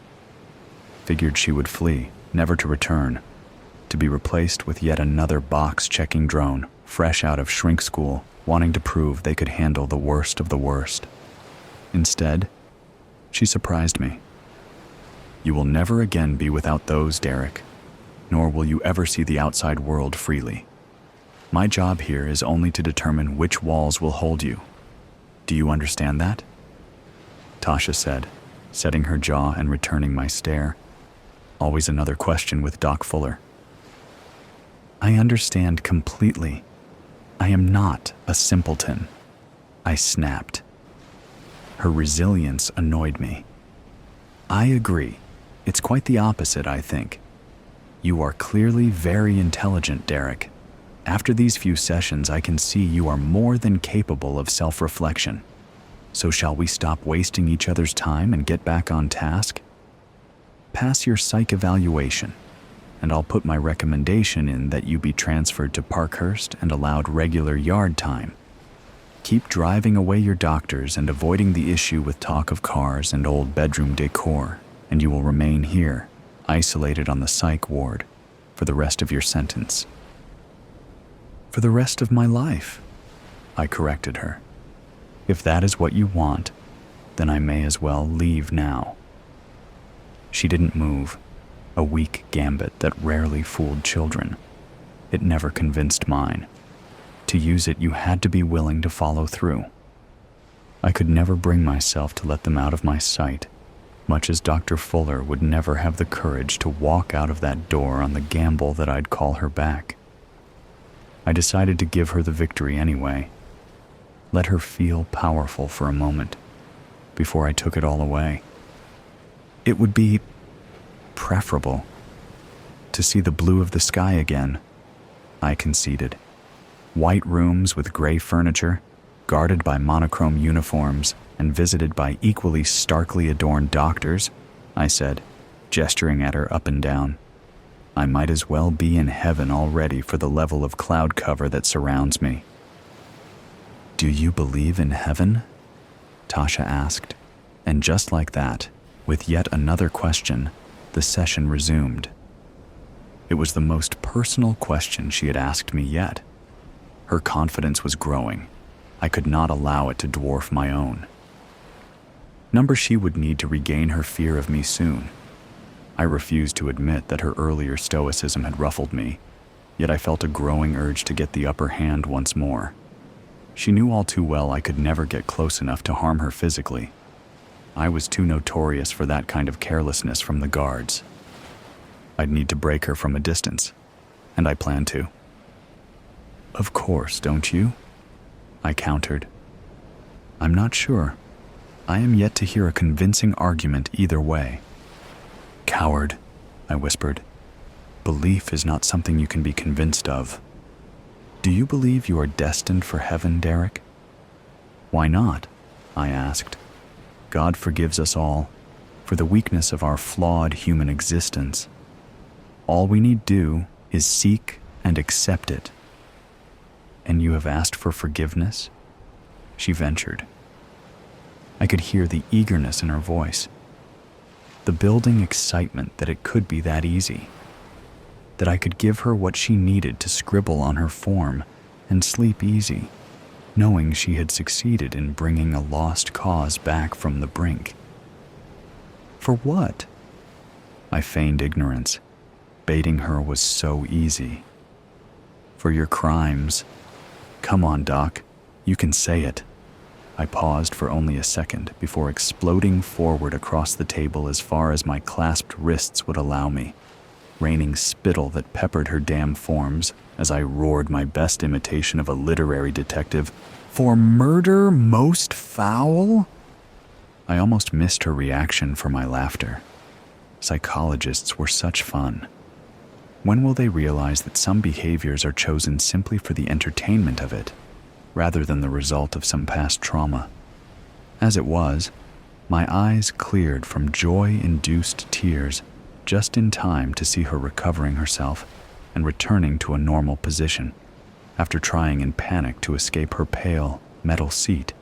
Figured she would flee, never to return, to be replaced with yet another box-checking drone, fresh out of shrink school, wanting to prove they could handle the worst of the worst. Instead, she surprised me. "You will never again be without those, Derek, nor will you ever see the outside world freely. My job here is only to determine which walls will hold you. Do you understand that?" Tasha said, setting her jaw and returning my stare. Always another question with Doc Fuller. "I understand completely. I am not a simpleton," I snapped. Her resilience annoyed me. "I agree. It's quite the opposite, I think. You are clearly very intelligent, Derek. After these few sessions, I can see you are more than capable of self-reflection. So shall we stop wasting each other's time and get back on task? Pass your psych evaluation, and I'll put my recommendation in that you be transferred to Parkhurst and allowed regular yard time. Keep driving away your doctors and avoiding the issue with talk of cars and old bedroom decor, and you will remain here, isolated on the psych ward, for the rest of your sentence." "For the rest of my life," I corrected her. "If that is what you want, then I may as well leave now." She didn't move, a weak gambit that rarely fooled children. It never convinced mine. To use it, you had to be willing to follow through. I could never bring myself to let them out of my sight, much as Dr. Fuller would never have the courage to walk out of that door on the gamble that I'd call her back. I decided to give her the victory anyway. Let her feel powerful for a moment, before I took it all away. It would be preferable to see the blue of the sky again, I conceded. White rooms with gray furniture, guarded by monochrome uniforms, and visited by equally starkly adorned doctors, I said, gesturing at her up and down. I might as well be in heaven already for the level of cloud cover that surrounds me. "Do you believe in heaven?" Tasha asked, and just like that, with yet another question, the session resumed. It was the most personal question she had asked me yet. Her confidence was growing. I could not allow it to dwarf my own. Number she would need to regain her fear of me soon. I refused to admit that her earlier stoicism had ruffled me, yet I felt a growing urge to get the upper hand once more. She knew all too well I could never get close enough to harm her physically. I was too notorious for that kind of carelessness from the guards. I'd need to break her from a distance, and I planned to. "Of course, don't you?" I countered. "I'm not sure. I am yet to hear a convincing argument either way." "Coward," I whispered. "Belief is not something you can be convinced of. Do you believe you are destined for heaven, Derek?" "Why not?" I asked. "God forgives us all for the weakness of our flawed human existence. All we need do is seek and accept it." "And you have asked for forgiveness?" she ventured. I could hear the eagerness in her voice, the building excitement that it could be that easy, that I could give her what she needed to scribble on her form and sleep easy, knowing she had succeeded in bringing a lost cause back from the brink. For what? I feigned ignorance. Baiting her was so easy. For your crimes. Come on, Doc. You can say it. I paused for only a second before exploding forward across the table as far as my clasped wrists would allow me, raining spittle that peppered her damn forms as I roared my best imitation of a literary detective. For murder most foul? I almost missed her reaction for my laughter. Psychologists were such fun. When will they realize that some behaviors are chosen simply for the entertainment of it, rather than the result of some past trauma? As it was, my eyes cleared from joy-induced tears just in time to see her recovering herself and returning to a normal position after trying in panic to escape her pale, metal seat.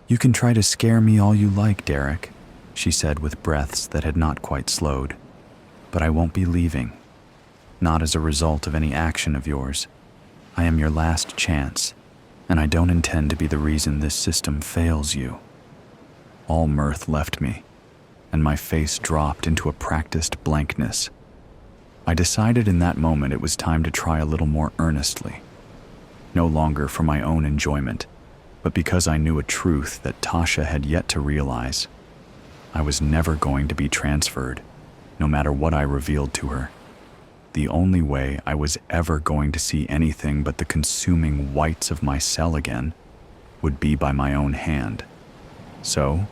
"You can try to scare me all you like, Derek," she said with breaths that had not quite slowed, "but I won't be leaving. Not as a result of any action of yours. I am your last chance, and I don't intend to be the reason this system fails you." All mirth left me, and my face dropped into a practiced blankness. I decided in that moment it was time to try a little more earnestly, no longer for my own enjoyment, but because I knew a truth that Tasha had yet to realize. I was never going to be transferred, no matter what I revealed to her. The only way I was ever going to see anything but the consuming whites of my cell again would be by my own hand. So,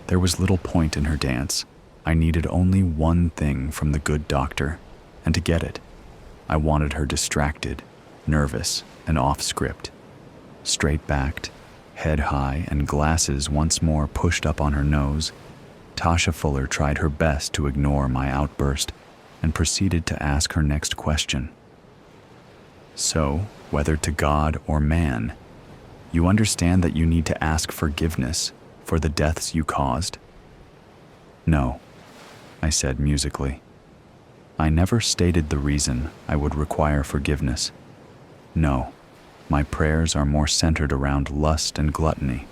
there was little point in her dance. I needed only one thing from the good doctor, and to get it, I wanted her distracted, nervous, and off-script. Straight-backed, head high, and glasses once more pushed up on her nose, Tasha Fuller tried her best to ignore my outburst and proceeded to ask her next question. "So, whether to God or man, you understand that you need to ask forgiveness for the deaths you caused?" "No," I said musically. "I never stated the reason I would require forgiveness. No, my prayers are more centered around lust and gluttony.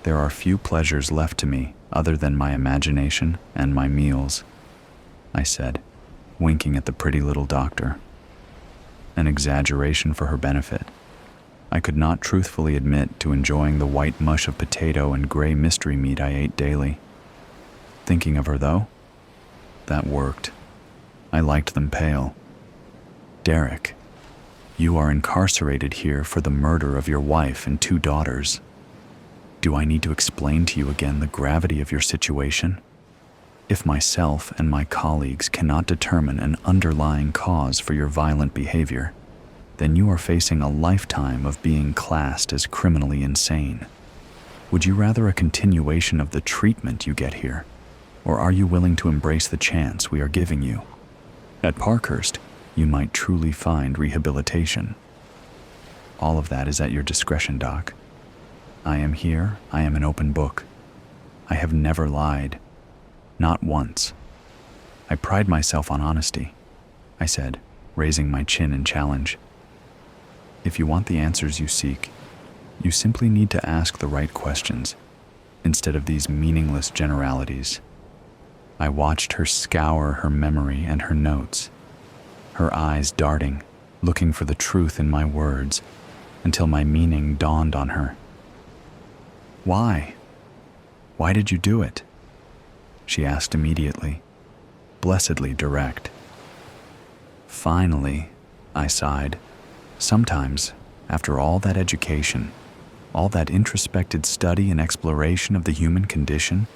There are few pleasures left to me other than my imagination and my meals," I said, winking at the pretty little doctor. An exaggeration for her benefit. I could not truthfully admit to enjoying the white mush of potato and gray mystery meat I ate daily. Thinking of her, though, that worked. I liked them pale. "Derek, you are incarcerated here for the murder of your wife and 2 daughters. Do I need to explain to you again the gravity of your situation? If myself and my colleagues cannot determine an underlying cause for your violent behavior, then you are facing a lifetime of being classed as criminally insane. Would you rather a continuation of the treatment you get here, or are you willing to embrace the chance we are giving you? At Parkhurst, you might truly find rehabilitation. All of that is at your discretion, Doc. I am here, I am an open book. I have never lied. Not once. I pride myself on honesty," I said, raising my chin in challenge. "If you want the answers you seek, you simply need to ask the right questions, instead of these meaningless generalities." I watched her scour her memory and her notes, her eyes darting, looking for the truth in my words, until my meaning dawned on her. "Why? Why did you do it?" she asked immediately, blessedly direct. "Finally," I sighed. "Sometimes, after all that education, all that introspected study and exploration of the human condition,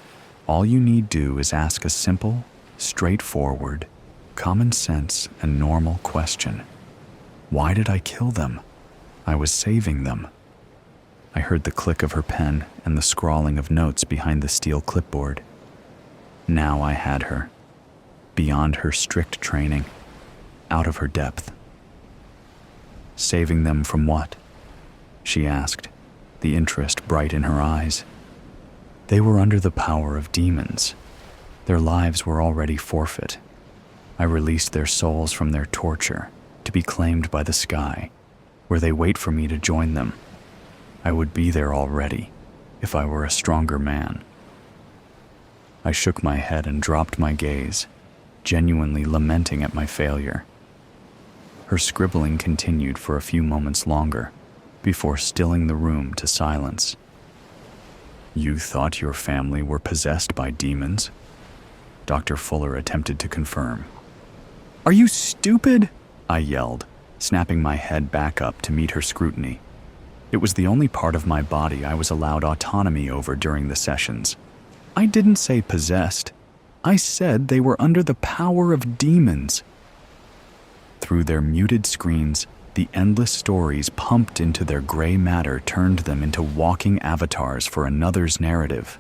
all you need do is ask a simple, straightforward, common sense and normal question. Why did I kill them? I was saving them." I heard the click of her pen and the scrawling of notes behind the steel clipboard. Now I had her, beyond her strict training, out of her depth. "Saving them from what?" she asked, the interest bright in her eyes. "They were under the power of demons. Their lives were already forfeit. I released their souls from their torture to be claimed by the sky, where they wait for me to join them. I would be there already, if I were a stronger man. I shook my head and dropped my gaze, genuinely lamenting at my failure. Her scribbling continued for a few moments longer, before stilling the room to silence. You thought your family were possessed by demons? Dr. Fuller attempted to confirm. Are you stupid? I yelled, snapping my head back up to meet her scrutiny. It was the only part of my body I was allowed autonomy over during the sessions. I didn't say possessed. I said they were under the power of demons. Through their muted screens, the endless stories pumped into their gray matter turned them into walking avatars for another's narrative.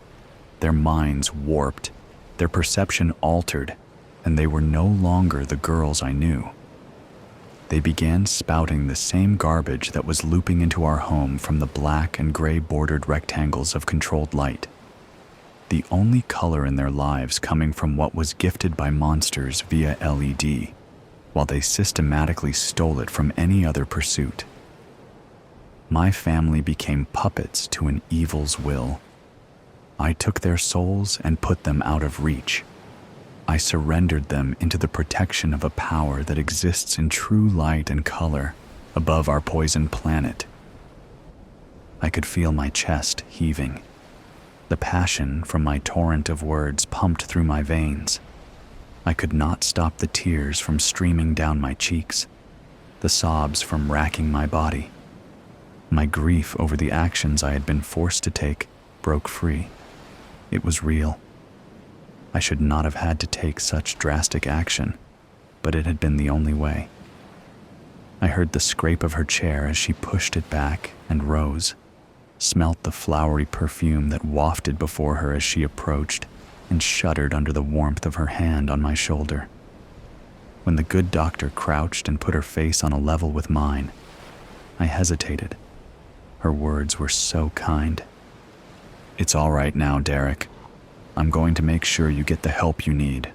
Their minds warped, their perception altered, and they were no longer the girls I knew. They began spouting the same garbage that was looping into our home from the black and gray bordered rectangles of controlled light. The only color in their lives coming from what was gifted by monsters via LED, while they systematically stole it from any other pursuit. My family became puppets to an evil's will. I took their souls and put them out of reach. I surrendered them into the protection of a power that exists in true light and color above our poisoned planet. I could feel my chest heaving. The passion from my torrent of words pumped through my veins. I could not stop the tears from streaming down my cheeks, the sobs from racking my body. My grief over the actions I had been forced to take broke free. It was real. I should not have had to take such drastic action, but it had been the only way. I heard the scrape of her chair as she pushed it back and rose, smelt the flowery perfume that wafted before her as she approached, and shuddered under the warmth of her hand on my shoulder. When the good doctor crouched and put her face on a level with mine, I hesitated. Her words were so kind. It's all right now, Derek. I'm going to make sure you get the help you need.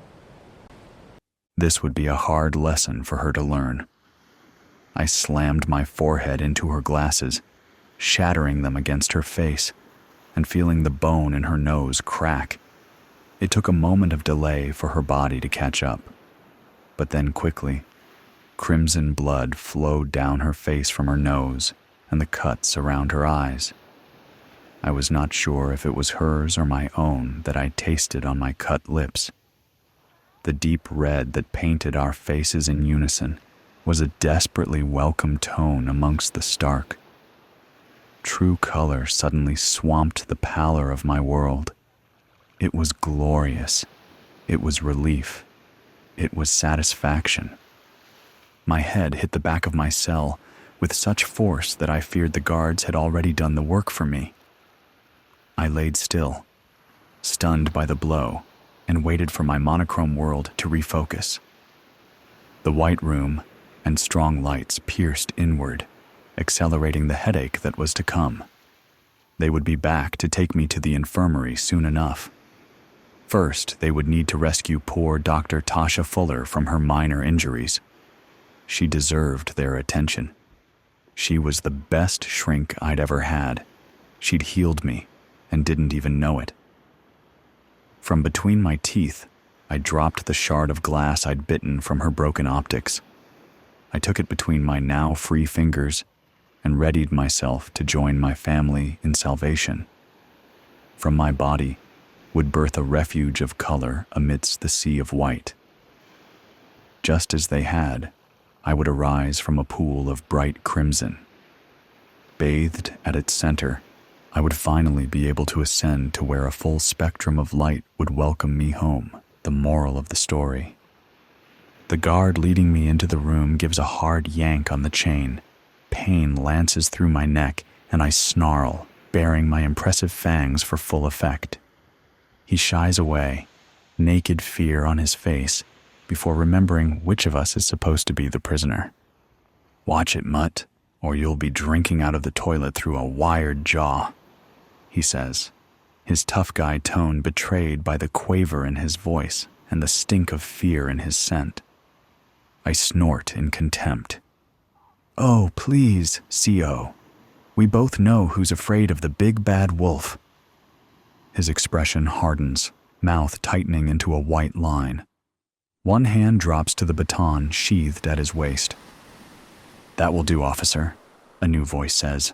This would be a hard lesson for her to learn. I slammed my forehead into her glasses, shattering them against her face, and feeling the bone in her nose crack. It took a moment of delay for her body to catch up, but then quickly, crimson blood flowed down her face from her nose and the cuts around her eyes. I was not sure if it was hers or my own that I tasted on my cut lips. The deep red that painted our faces in unison was a desperately welcome tone amongst the stark. True color suddenly swamped the pallor of my world. It was glorious. It was relief. It was satisfaction. My head hit the back of my cell with such force that I feared the guards had already done the work for me. I laid still, stunned by the blow, and waited for my monochrome world to refocus. The white room and strong lights pierced inward, accelerating the headache that was to come. They would be back to take me to the infirmary soon enough. First, they would need to rescue poor Dr. Tasha Fuller from her minor injuries. She deserved their attention. She was the best shrink I'd ever had. She'd healed me and didn't even know it. From between my teeth, I dropped the shard of glass I'd bitten from her broken optics. I took it between my now free fingers and readied myself to join my family in salvation. From my body would birth a refuge of color amidst the sea of white. Just as they had, I would arise from a pool of bright crimson. Bathed at its center, I would finally be able to ascend to where a full spectrum of light would welcome me home, the moral of the story. The guard leading me into the room gives a hard yank on the chain. Pain lances through my neck, and I snarl, baring my impressive fangs for full effect. He shies away, naked fear on his face, before remembering which of us is supposed to be the prisoner. Watch it, Mutt, or you'll be drinking out of the toilet through a wired jaw, he says, his tough guy tone betrayed by the quaver in his voice and the stink of fear in his scent. I snort in contempt. Oh, please, CO. We both know who's afraid of the big bad wolf. His expression hardens, mouth tightening into a white line. One hand drops to the baton sheathed at his waist. That will do, officer, a new voice says.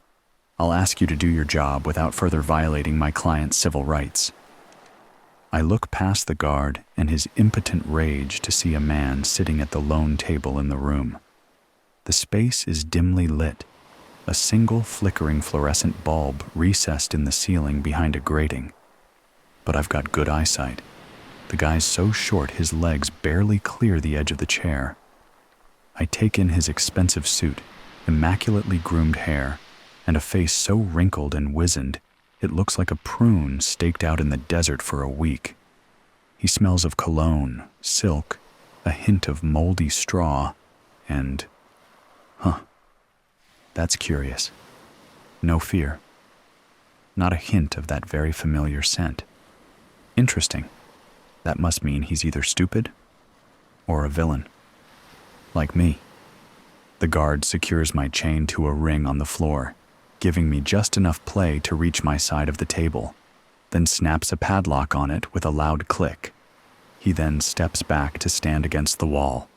I'll ask you to do your job without further violating my client's civil rights. I look past the guard and his impotent rage to see a man sitting at the lone table in the room. The space is dimly lit, a single flickering fluorescent bulb recessed in the ceiling behind a grating. But I've got good eyesight. The guy's so short his legs barely clear the edge of the chair. I take in his expensive suit, immaculately groomed hair, and a face so wrinkled and wizened it looks like a prune staked out in the desert for a week. He smells of cologne, silk, a hint of moldy straw, and... That's curious. No fear. Not a hint of that very familiar scent. Interesting. That must mean he's either stupid or a villain. Like me. The guard secures my chain to a ring on the floor, giving me just enough play to reach my side of the table, then snaps a padlock on it with a loud click. He then steps back to stand against the wall.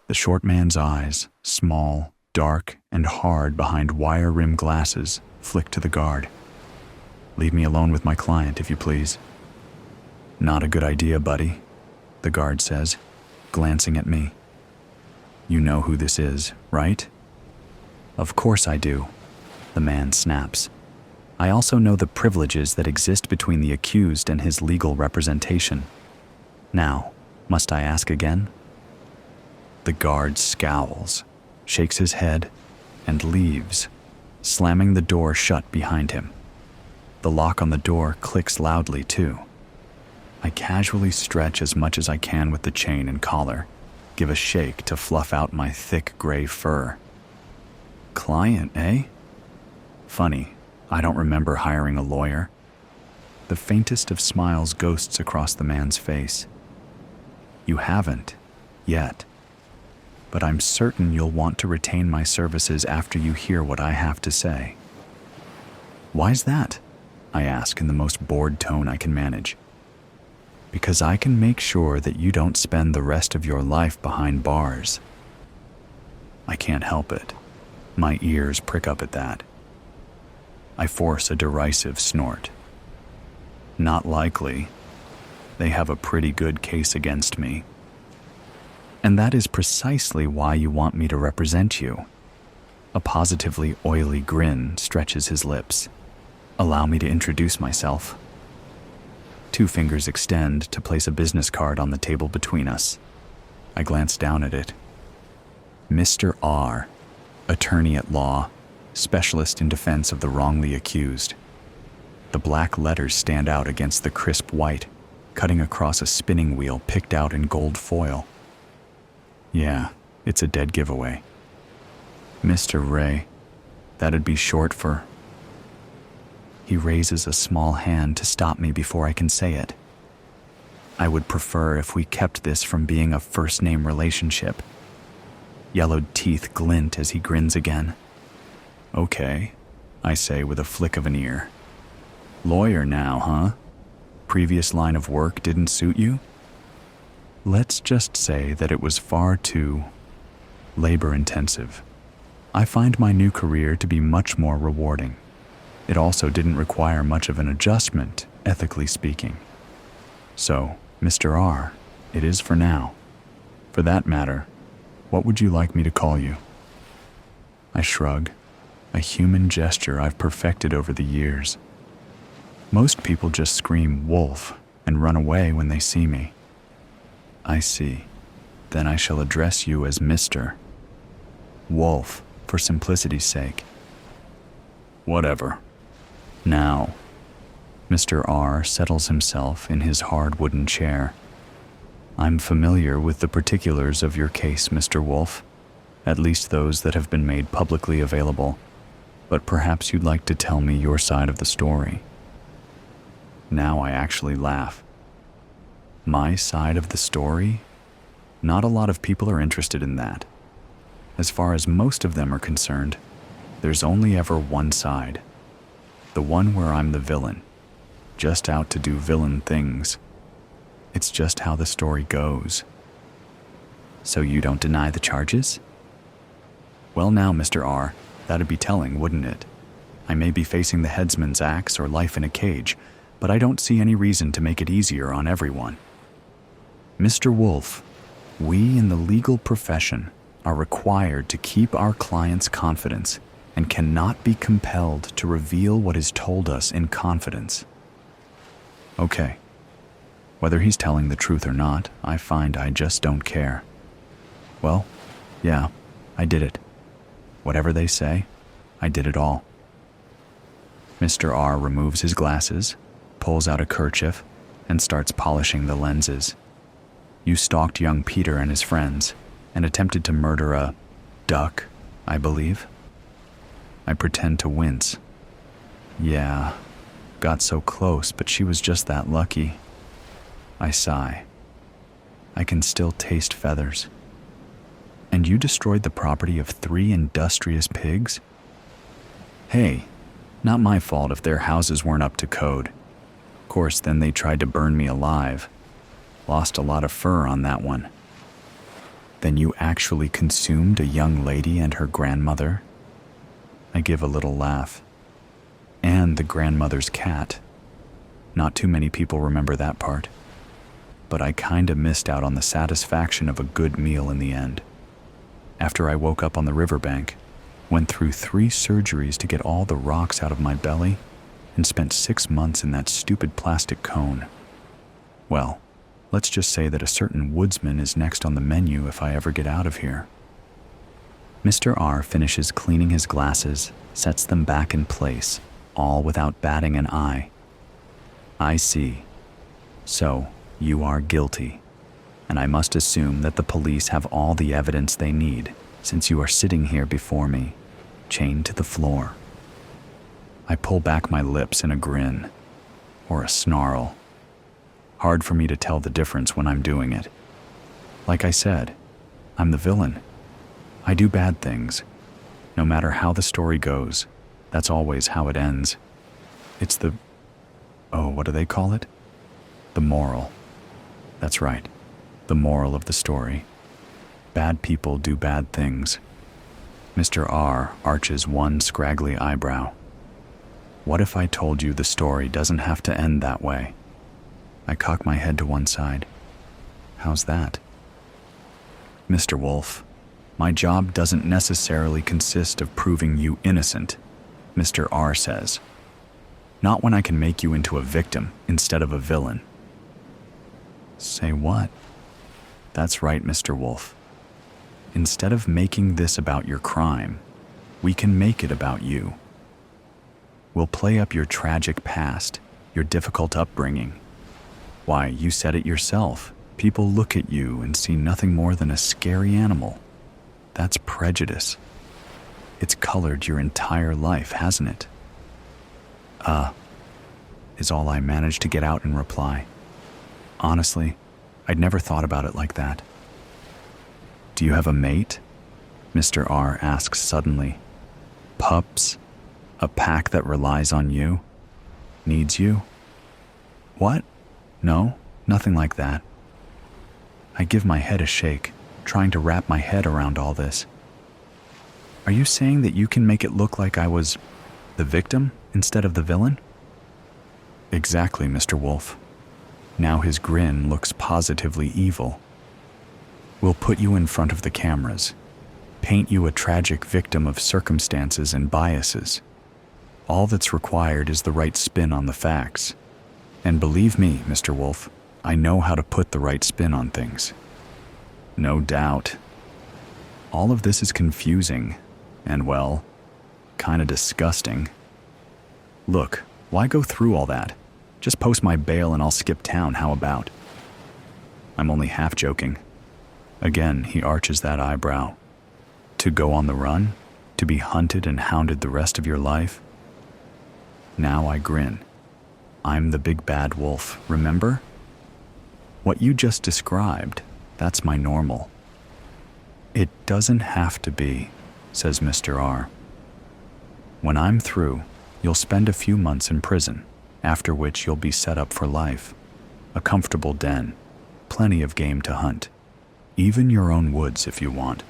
The short man's eyes, small, dark, and hard behind wire-rimmed glasses, flick to the guard. Leave me alone with my client, if you please. Not a good idea, buddy, the guard says, glancing at me. You know who this is, right? Of course I do, the man snaps. I also know the privileges that exist between the accused and his legal representation. Now, must I ask again? The guard scowls, shakes his head, and leaves, slamming the door shut behind him. The lock on the door clicks loudly, too. I casually stretch as much as I can with the chain and collar, give a shake to fluff out my thick gray fur. Client, eh? Funny, I don't remember hiring a lawyer. The faintest of smiles ghosts across the man's face. You haven't, yet. But I'm certain you'll want to retain my services after you hear what I have to say. Why's that? I ask in the most bored tone I can manage. Because I can make sure that you don't spend the rest of your life behind bars. I can't help it. My ears prick up at that. I force a derisive snort. Not likely. They have a pretty good case against me. And that is precisely why you want me to represent you. A positively oily grin stretches his lips. Allow me to introduce myself. 2 fingers extend to place a business card on the table between us. I glance down at it. Mr. R, attorney at law, specialist in defense of the wrongly accused. The black letters stand out against the crisp white, cutting across a spinning wheel picked out in gold foil. Yeah, it's a dead giveaway. Mr. Ray, that'd be short for... He raises a small hand to stop me before I can say it. I would prefer if we kept this from being a first-name relationship. Yellowed teeth glint as he grins again. Okay, I say with a flick of an ear. Lawyer now, huh? Previous line of work didn't suit you? Let's just say that it was far too labor-intensive. I find my new career to be much more rewarding. It also didn't require much of an adjustment, ethically speaking. So, Mr. R, it is for now. For that matter, what would you like me to call you? I shrug, a human gesture I've perfected over the years. Most people just scream wolf and run away when they see me. I see. Then I shall address you as Mr. Wolf, for simplicity's sake. Whatever. Now, Mr. R settles himself in his hard wooden chair. I'm familiar with the particulars of your case, Mr. Wolf, at least those that have been made publicly available, but perhaps you'd like to tell me your side of the story. Now I actually laugh. My side of the story? Not a lot of people are interested in that. As far as most of them are concerned, there's only ever one side. The one where I'm the villain, just out to do villain things. It's just how the story goes. So you don't deny the charges? Well now, Mr. R, that'd be telling, wouldn't it? I may be facing the headsman's axe or life in a cage, but I don't see any reason to make it easier on everyone. Mr. Wolf, we in the legal profession are required to keep our clients' confidence and cannot be compelled to reveal what is told us in confidence. Okay. Whether he's telling the truth or not, I find I just don't care. Well, yeah, I did it. Whatever they say, I did it all. Mr. R removes his glasses, pulls out a kerchief, and starts polishing the lenses. You stalked young Peter and his friends and attempted to murder a duck, I believe. I pretend to wince. Yeah, got so close, but she was just that lucky. I sigh. I can still taste feathers. And you destroyed the property of 3 industrious pigs? Hey, not my fault if their houses weren't up to code. Of course, then they tried to burn me alive. Lost a lot of fur on that one. Then you actually consumed a young lady and her grandmother? I give a little laugh. And the grandmother's cat. Not too many people remember that part. But I kinda missed out on the satisfaction of a good meal in the end. After I woke up on the riverbank, went through 3 surgeries to get all the rocks out of my belly, and spent 6 months in that stupid plastic cone. Well, let's just say that a certain woodsman is next on the menu if I ever get out of here. Mr. R finishes cleaning his glasses, sets them back in place, all without batting an eye. I see. So, you are guilty, and I must assume that the police have all the evidence they need, since you are sitting here before me, chained to the floor. I pull back my lips in a grin, or a snarl. Hard for me to tell the difference when I'm doing it. Like I said, I'm the villain. I do bad things. No matter how the story goes, that's always how it ends. It's the... oh, what do they call it? The moral. That's right. The moral of the story. Bad people do bad things. Mr. R arches one scraggly eyebrow. What if I told you the story doesn't have to end that way? I cock my head to one side. How's that? Mr. Wolf, my job doesn't necessarily consist of proving you innocent, Mr. R says. Not when I can make you into a victim instead of a villain. Say what? That's right, Mr. Wolf. Instead of making this about your crime, we can make it about you. We'll play up your tragic past, your difficult upbringing. Why, you said it yourself. People look at you and see nothing more than a scary animal. That's prejudice. It's colored your entire life, hasn't it? Is all I managed to get out in reply. Honestly, I'd never thought about it like that. Do you have a mate? Mr. R asks suddenly. Pups? A pack that relies on you? Needs you? What? No, nothing like that. I give my head a shake, trying to wrap my head around all this. Are you saying that you can make it look like I was the victim instead of the villain? Exactly, Mr. Wolf. Now his grin looks positively evil. We'll put you in front of the cameras, paint you a tragic victim of circumstances and biases. All that's required is the right spin on the facts. And believe me, Mr. Wolf, I know how to put the right spin on things. No doubt. All of this is confusing, and well, kinda disgusting. Look, why go through all that? Just post my bail and I'll skip town, how about? I'm only half joking. Again, he arches that eyebrow. To go on the run? To be hunted and hounded the rest of your life? Now I grin. I'm the big bad wolf, remember? What you just described, that's my normal. It doesn't have to be, says Mr. R. When I'm through, you'll spend a few months in prison, after which you'll be set up for life. A comfortable den, plenty of game to hunt, even your own woods if you want.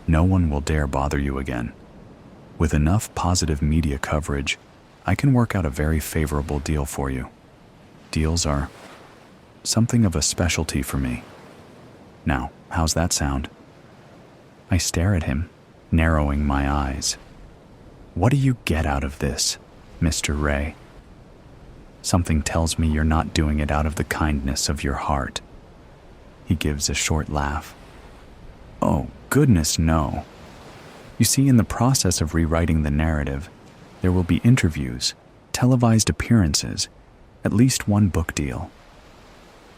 No one will dare bother you again. With enough positive media coverage, I can work out a very favorable deal for you. Deals are something of a specialty for me. Now, how's that sound? I stare at him, narrowing my eyes. What do you get out of this, Mr. Ray? Something tells me you're not doing it out of the kindness of your heart. He gives a short laugh. Oh, goodness, no. You see, in the process of rewriting the narrative, there will be interviews, televised appearances, at least one book deal.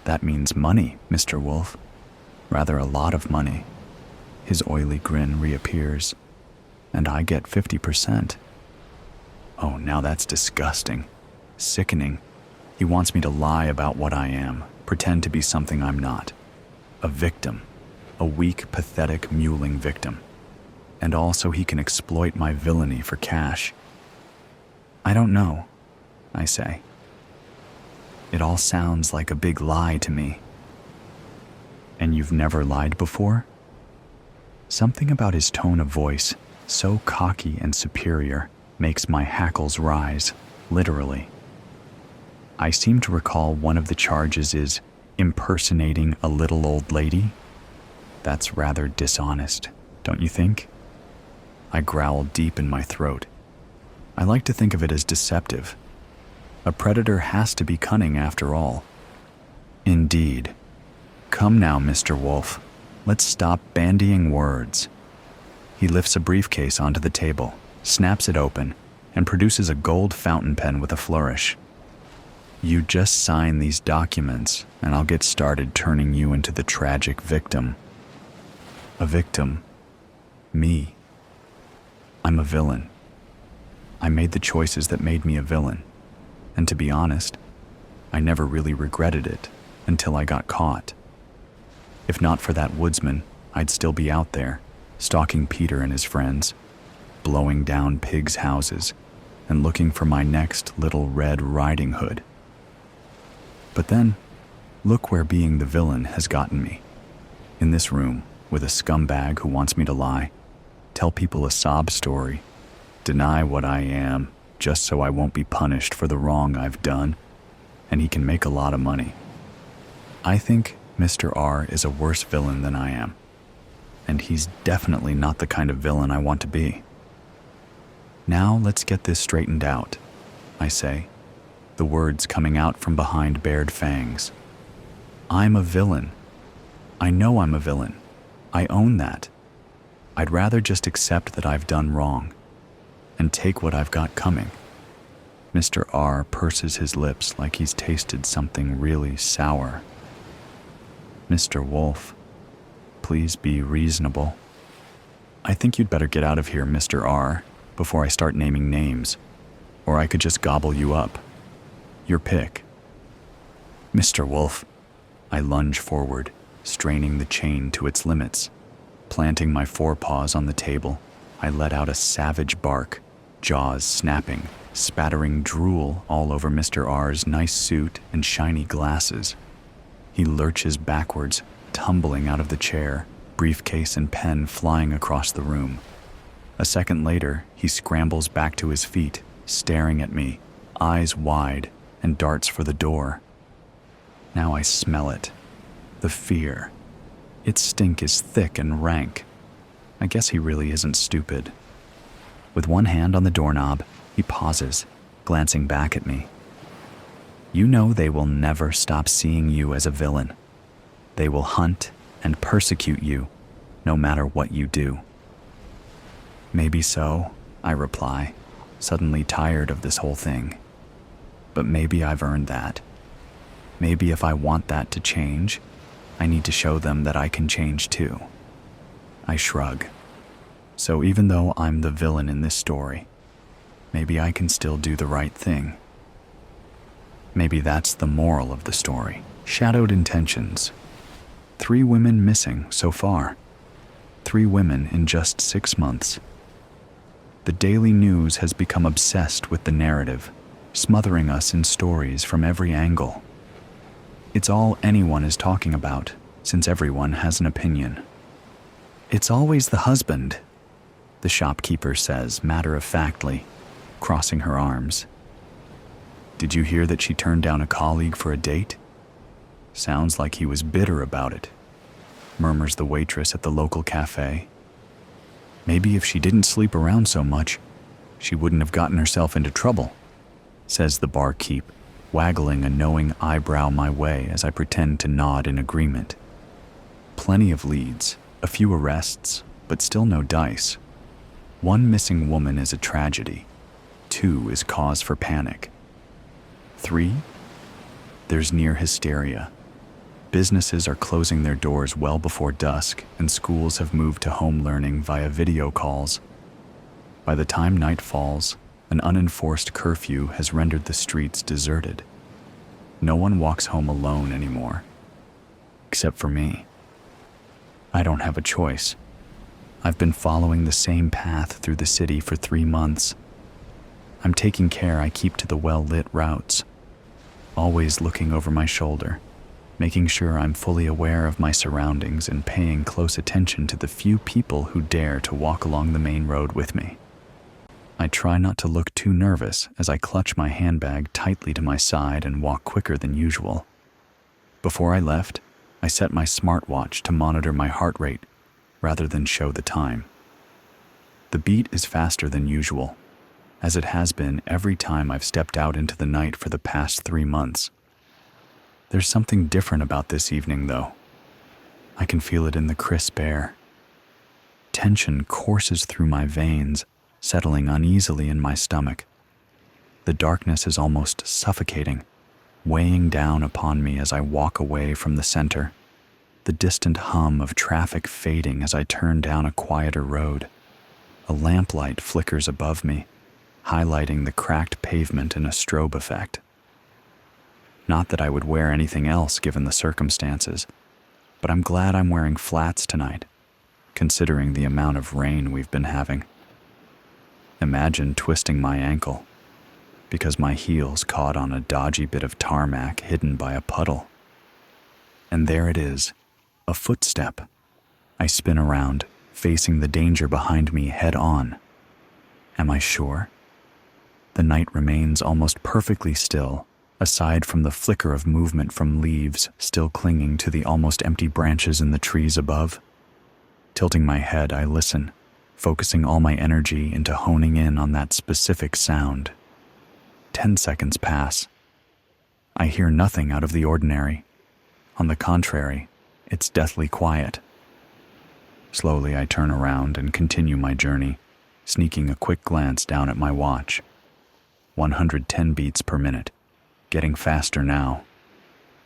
That means money, Mr. Wolf. Rather a lot of money. His oily grin reappears, and I get 50%. Oh, now that's disgusting. Sickening. He wants me to lie about what I am, pretend to be something I'm not. A victim. A weak, pathetic, mewling victim. And also he can exploit my villainy for cash. I don't know, I say. It all sounds like a big lie to me. And you've never lied before? Something about his tone of voice, so cocky and superior, makes my hackles rise, literally. I seem to recall one of the charges is impersonating a little old lady. That's rather dishonest, don't you think? I growl deep in my throat. I like to think of it as deceptive. A predator has to be cunning after all. Indeed. Come now, Mr. Wolf. Let's stop bandying words. He lifts a briefcase onto the table, snaps it open, and produces a gold fountain pen with a flourish. You just sign these documents, and I'll get started turning you into the tragic victim. A victim? Me. I'm a villain. I made the choices that made me a villain. And to be honest, I never really regretted it until I got caught. If not for that woodsman, I'd still be out there, stalking Peter and his friends, blowing down pigs' houses, and looking for my next little Red Riding Hood. But then, look where being the villain has gotten me. In this room, with a scumbag who wants me to lie, tell people a sob story, deny what I am, just so I won't be punished for the wrong I've done, and he can make a lot of money. I think Mr. R is a worse villain than I am, and he's definitely not the kind of villain I want to be. Now let's get this straightened out, I say, the words coming out from behind bared fangs. I'm a villain. I know I'm a villain. I own that. I'd rather just accept that I've done wrong and take what I've got coming. Mr. R purses his lips like he's tasted something really sour. Mr. Wolf, please be reasonable. I think you'd better get out of here, Mr. R, before I start naming names, or I could just gobble you up. Your pick. Mr. Wolf. I lunge forward, straining the chain to its limits. Planting my forepaws on the table, I let out a savage bark, jaws snapping, spattering drool all over Mr. R's nice suit and shiny glasses. He lurches backwards, tumbling out of the chair, briefcase and pen flying across the room. A second later, he scrambles back to his feet, staring at me, eyes wide, and darts for the door. Now I smell it. The fear. Its stink is thick and rank. I guess he really isn't stupid. With one hand on the doorknob, he pauses, glancing back at me. You know they will never stop seeing you as a villain. They will hunt and persecute you, no matter what you do. Maybe so, I reply, suddenly tired of this whole thing. But maybe I've earned that. Maybe if I want that to change, I need to show them that I can change too. I shrug. So even though I'm the villain in this story, maybe I can still do the right thing. Maybe that's the moral of the story. Shadowed intentions. 3 women missing so far. 3 women in just 6 months. The daily news has become obsessed with the narrative, smothering us in stories from every angle. It's all anyone is talking about, since everyone has an opinion. "It's always the husband," the shopkeeper says matter-of-factly, crossing her arms. "Did you hear that she turned down a colleague for a date? Sounds like he was bitter about it," murmurs the waitress at the local cafe. "Maybe if she didn't sleep around so much, she wouldn't have gotten herself into trouble," says the barkeep, waggling a knowing eyebrow my way as I pretend to nod in agreement. Plenty of leads, a few arrests, but still no dice. 1 missing woman is a tragedy. 2 is cause for panic. 3, there's near hysteria. Businesses are closing their doors well before dusk, and schools have moved to home learning via video calls. By the time night falls, an unenforced curfew has rendered the streets deserted. No one walks home alone anymore, except for me. I don't have a choice. I've been following the same path through the city for 3 months. I'm taking care I keep to the well-lit routes, always looking over my shoulder, making sure I'm fully aware of my surroundings and paying close attention to the few people who dare to walk along the main road with me. I try not to look too nervous as I clutch my handbag tightly to my side and walk quicker than usual. Before I left, I set my smartwatch to monitor my heart rate rather than show the time. The beat is faster than usual, as it has been every time I've stepped out into the night for the past 3 months. There's something different about this evening, though. I can feel it in the crisp air. Tension courses through my veins, settling uneasily in my stomach. The darkness is almost suffocating, weighing down upon me as I walk away from the center, the distant hum of traffic fading as I turn down a quieter road. A lamplight flickers above me, highlighting the cracked pavement in a strobe effect. Not that I would wear anything else given the circumstances, but I'm glad I'm wearing flats tonight, considering the amount of rain we've been having. Imagine twisting my ankle because my heels caught on a dodgy bit of tarmac hidden by a puddle. And there it is, a footstep. I spin around, facing the danger behind me head on. Am I sure? The night remains almost perfectly still, aside from the flicker of movement from leaves still clinging to the almost empty branches in the trees above. Tilting my head, I listen, focusing all my energy into honing in on that specific sound. 10 seconds pass. I hear nothing out of the ordinary. On the contrary, it's deathly quiet. Slowly, I turn around and continue my journey, sneaking a quick glance down at my watch. 110 beats per minute, getting faster now.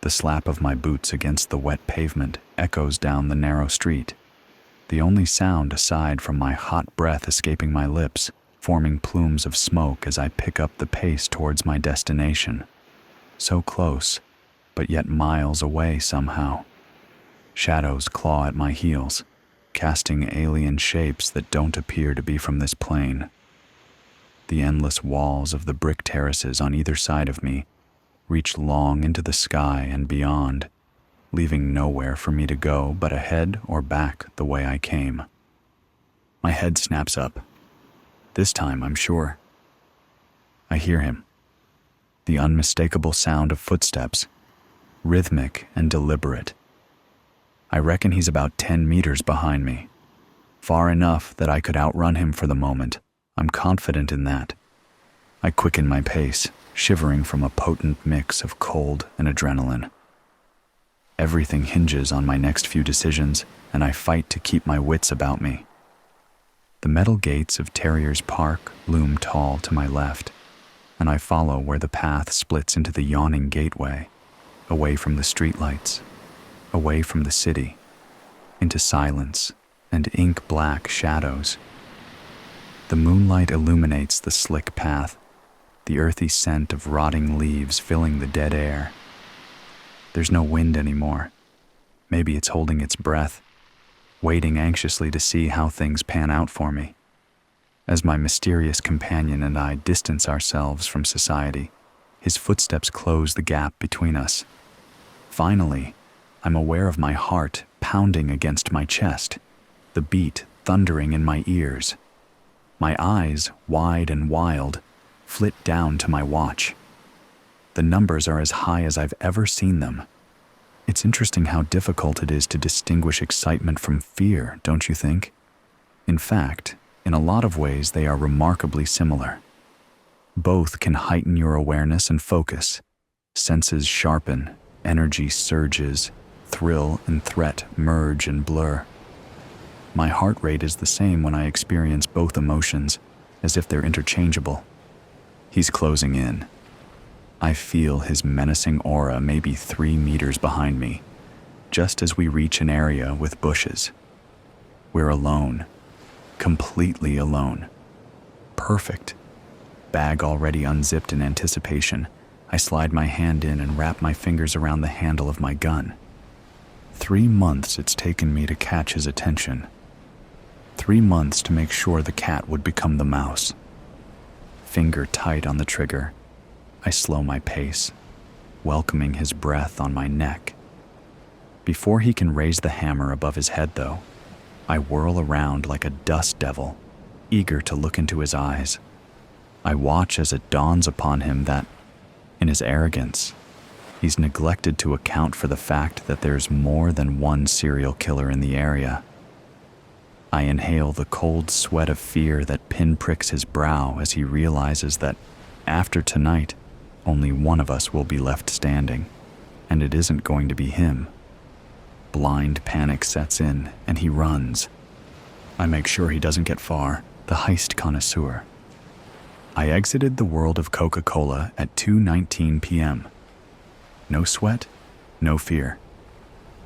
The slap of my boots against the wet pavement echoes down the narrow street, the only sound aside from my hot breath escaping my lips, forming plumes of smoke as I pick up the pace towards my destination. So close, but yet miles away somehow. Shadows claw at my heels, casting alien shapes that don't appear to be from this plane. The endless walls of the brick terraces on either side of me reach long into the sky and beyond, leaving nowhere for me to go but ahead or back the way I came. My head snaps up. This time, I'm sure. I hear him. The unmistakable sound of footsteps, rhythmic and deliberate. I reckon he's about 10 meters behind me, far enough that I could outrun him for the moment. I'm confident in that. I quicken my pace, shivering from a potent mix of cold and adrenaline. Everything hinges on my next few decisions, and I fight to keep my wits about me. The metal gates of Terrier's Park loom tall to my left, and I follow where the path splits into the yawning gateway, away from the streetlights, away from the city, into silence and ink-black shadows. The moonlight illuminates the slick path, the earthy scent of rotting leaves filling the dead air. There's no wind anymore. Maybe it's holding its breath. waiting anxiously to see how things pan out for me. As my mysterious companion and I distance ourselves from society, his footsteps close the gap between us. Finally, I'm aware of my heart pounding against my chest, the beat thundering in my ears. My eyes, wide and wild, flit down to my watch. The numbers are as high as I've ever seen them. It's interesting how difficult it is to distinguish excitement from fear, don't you think? In fact, in a lot of ways they are remarkably similar. Both can heighten your awareness and focus. Senses sharpen, energy surges, thrill and threat merge and blur. My heart rate is the same when I experience both emotions, as if they're interchangeable. He's closing in. I feel his menacing aura maybe 3 meters behind me, just as we reach an area with bushes. We're alone, completely alone. Perfect. Bag already unzipped in anticipation, I slide my hand in and wrap my fingers around the handle of my gun. 3 months it's taken me to catch his attention. 3 months to make sure the cat would become the mouse. Finger tight on the trigger, I slow my pace, welcoming his breath on my neck. Before he can raise the hammer above his head, though, I whirl around like a dust devil, eager to look into his eyes. I watch as it dawns upon him that, in his arrogance, he's neglected to account for the fact that there's more than one serial killer in the area. I inhale the cold sweat of fear that pinpricks his brow as he realizes that, after tonight, only one of us will be left standing, and it isn't going to be him. Blind panic sets in, and he runs. I make sure he doesn't get far, the heist connoisseur. I exited the world of Coca-Cola at 2:19 p.m. No sweat, no fear.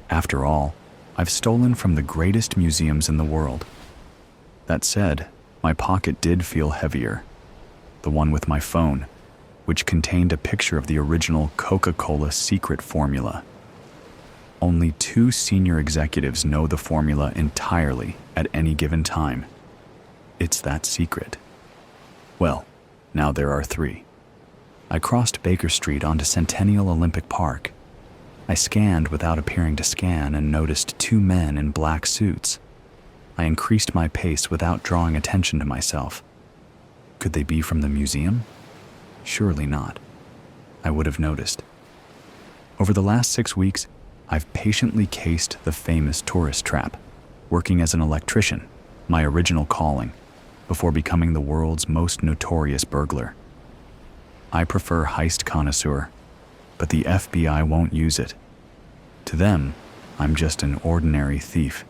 After all, I've stolen from the greatest museums in the world. That said, my pocket did feel heavier. The one with my phone, which contained a picture of the original Coca-Cola secret formula. Only 2 senior executives know the formula entirely at any given time. It's that secret. Well, now there are 3. I crossed Baker Street onto Centennial Olympic Park. I scanned without appearing to scan and noticed 2 men in black suits. I increased my pace without drawing attention to myself. Could they be from the museum? Surely not. I would have noticed. Over the last 6 weeks, I've patiently cased the famous tourist trap, working as an electrician, my original calling, before becoming the world's most notorious burglar. I prefer heist connoisseur, but the FBI won't use it. To them, I'm just an ordinary thief.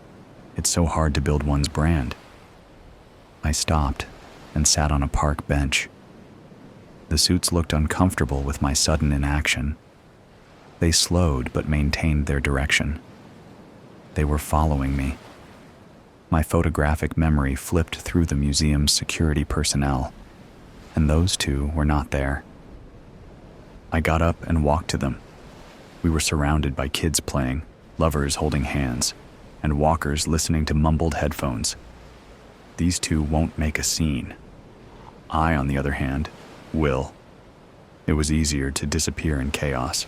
It's so hard to build one's brand. I stopped and sat on a park bench. The suits looked uncomfortable with my sudden inaction. They slowed but maintained their direction. They were following me. My photographic memory flipped through the museum's security personnel, and those 2 were not there. I got up and walked to them. We were surrounded by kids playing, lovers holding hands, and walkers listening to mumbled headphones. These 2 won't make a scene. I, on the other hand, will. It was easier to disappear in chaos.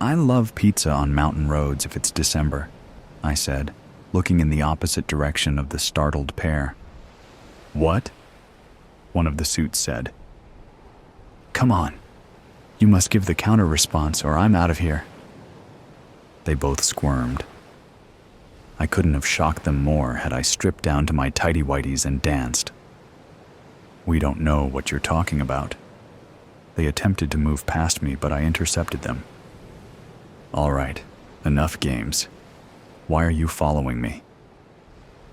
I love pizza on mountain roads if it's December, I said, looking in the opposite direction of the startled pair. What? One of the suits said. Come on. You must give the counter-response or I'm out of here. They both squirmed. I couldn't have shocked them more had I stripped down to my tighty-whities and danced. We don't know what you're talking about. They attempted to move past me, but I intercepted them. All right, enough games. Why are you following me?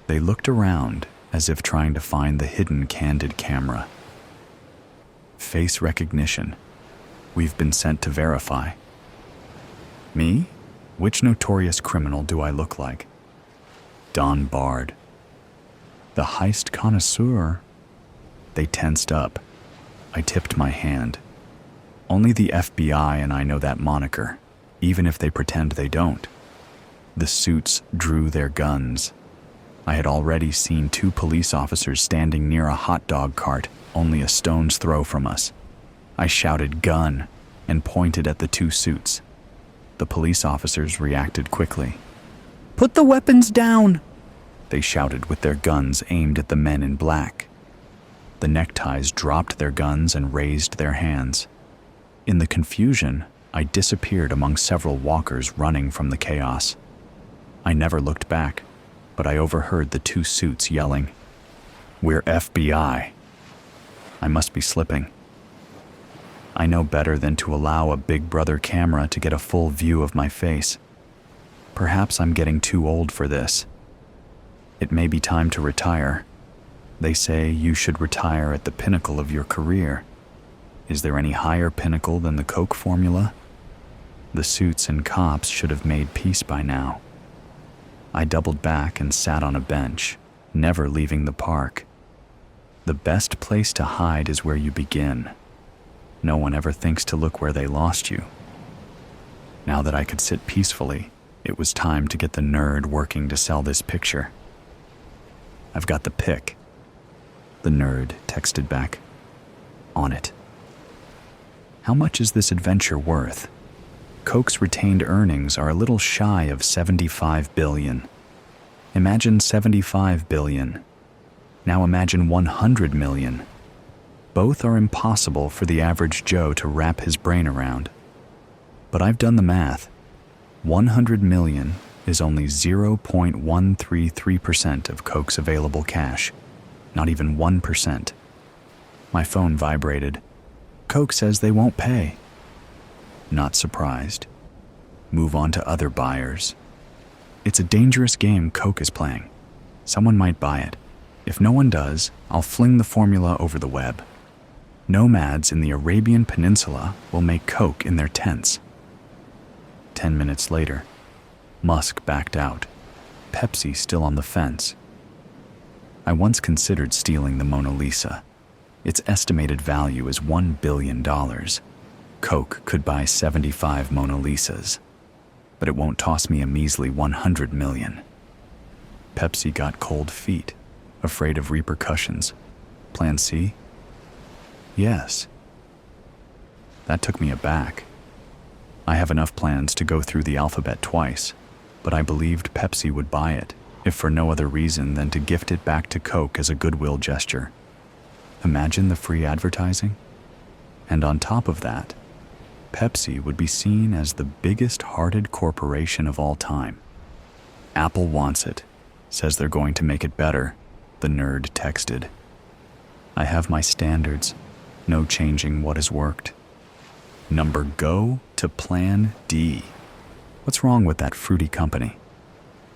They looked around as if trying to find the hidden candid camera. Face recognition. We've been sent to verify. Me? Which notorious criminal do I look like? Don Bard. The heist connoisseur. They tensed up. I tipped my hand. Only the FBI and I know that moniker, even if they pretend they don't. The suits drew their guns. I had already seen 2 police officers standing near a hot dog cart, only a stone's throw from us. I shouted "gun" and pointed at the 2 suits. The police officers reacted quickly. "Put the weapons down!" they shouted with their guns aimed at the men in black. The neckties dropped their guns and raised their hands. In the confusion, I disappeared among several walkers running from the chaos. I never looked back, but I overheard the 2 suits yelling, "We're FBI." I must be slipping. I know better than to allow a Big Brother camera to get a full view of my face. Perhaps I'm getting too old for this. It may be time to retire. They say you should retire at the pinnacle of your career. Is there any higher pinnacle than the Coke formula? The suits and cops should have made peace by now. I doubled back and sat on a bench, never leaving the park. The best place to hide is where you begin. No one ever thinks to look where they lost you. Now that I could sit peacefully, it was time to get the nerd working to sell this picture. "I've got the pic," the nerd texted back. "On it." How much is this adventure worth? Coke's retained earnings are a little shy of $75 billion. Imagine $75 billion. Now imagine $100 million. Both are impossible for the average Joe to wrap his brain around. But I've done the math. 100 million is only 0.133% of Coke's available cash. Not even 1%. My phone vibrated. Coke says they won't pay. Not surprised. Move on to other buyers. It's a dangerous game Coke is playing. Someone might buy it. If no one does, I'll fling the formula over the web. Nomads in the Arabian Peninsula will make Coke in their tents. 10 minutes later, Musk backed out. Pepsi still on the fence. I once considered stealing the Mona Lisa. Its estimated value is $1 billion. Coke could buy 75 Mona Lisas, but it won't toss me a measly 100 million. Pepsi got cold feet, afraid of repercussions. Plan C? Yes. That took me aback. I have enough plans to go through the alphabet twice, but I believed Pepsi would buy it, if for no other reason than to gift it back to Coke as a goodwill gesture. Imagine the free advertising. And on top of that, Pepsi would be seen as the biggest-hearted corporation of all time. Apple wants it, says they're going to make it better, the nerd texted. I have my standards, no changing what has worked. Number go to plan D. What's wrong with that fruity company?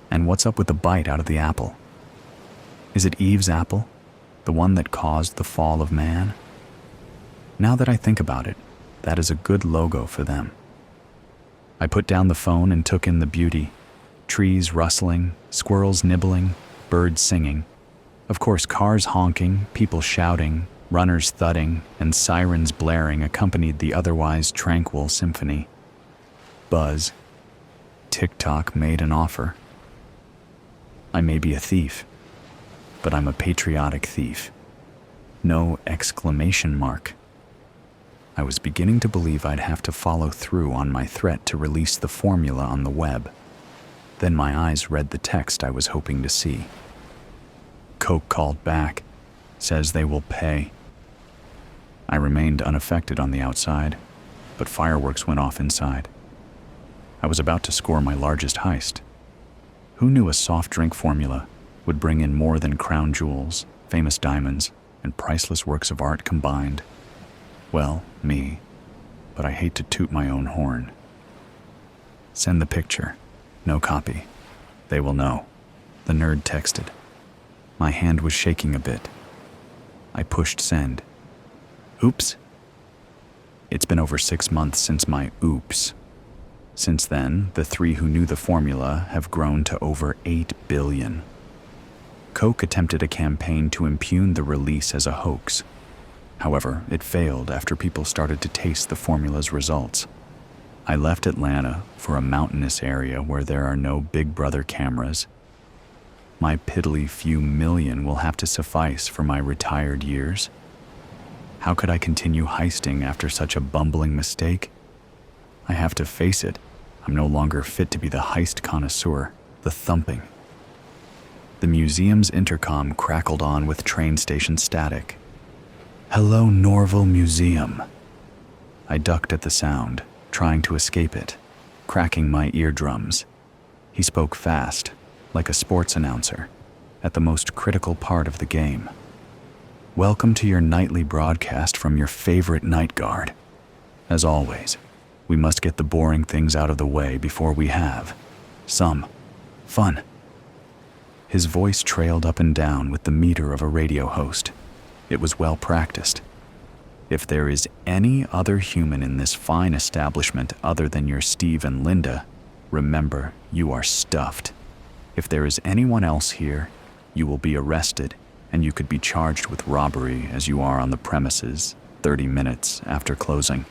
And what's up with the bite out of the apple? Is it Eve's apple, the one that caused the fall of man? Now that I think about it, that is a good logo for them. I put down the phone and took in the beauty. Trees rustling, squirrels nibbling, birds singing. Of course, cars honking, people shouting, runners thudding, and sirens blaring accompanied the otherwise tranquil symphony. Buzz. TikTok made an offer. I may be a thief, but I'm a patriotic thief. No exclamation mark. I was beginning to believe I'd have to follow through on my threat to release the formula on the web. Then my eyes read the text I was hoping to see. Coke called back, says they will pay. I remained unaffected on the outside, but fireworks went off inside. I was about to score my largest heist. Who knew a soft drink formula would bring in more than crown jewels, famous diamonds, and priceless works of art combined? Well, me, but I hate to toot my own horn. Send the picture. No copy. They will know. The nerd texted. My hand was shaking a bit. I pushed send. Oops. It's been over 6 months since my oops. Since then, the 3 who knew the formula have grown to over 8 billion. Coke attempted a campaign to impugn the release as a hoax. However, it failed after people started to taste the formula's results. I left Atlanta for a mountainous area where there are no Big Brother cameras. My piddly few million will have to suffice for my retired years. How could I continue heisting after such a bumbling mistake? I have to face it. I'm no longer fit to be the heist connoisseur, the thumping. The museum's intercom crackled on with train station static. "Hello, Norville Museum." I ducked at the sound, trying to escape it, cracking my eardrums. He spoke fast, like a sports announcer, at the most critical part of the game. "Welcome to your nightly broadcast from your favorite night guard. As always, we must get the boring things out of the way before we have some fun." His voice trailed up and down with the meter of a radio host. It was well practiced. If there is any other human in this fine establishment other than your Steve and Linda, remember, you are stuffed. If there is anyone else here, you will be arrested, and you could be charged with robbery as you are on the premises 30 minutes after closing.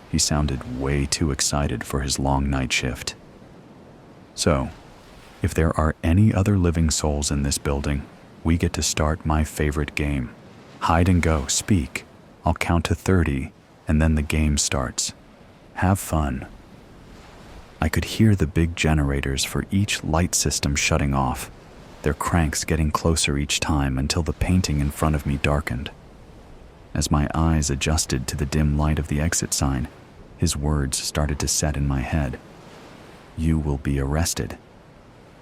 He sounded way too excited for his long night shift. So, if there are any other living souls in this building, we get to start my favorite game. Hide and go, speak. I'll count to 30, and then the game starts. Have fun. I could hear the big generators for each light system shutting off, their cranks getting closer each time until the painting in front of me darkened. As my eyes adjusted to the dim light of the exit sign, his words started to set in my head. "You will be arrested."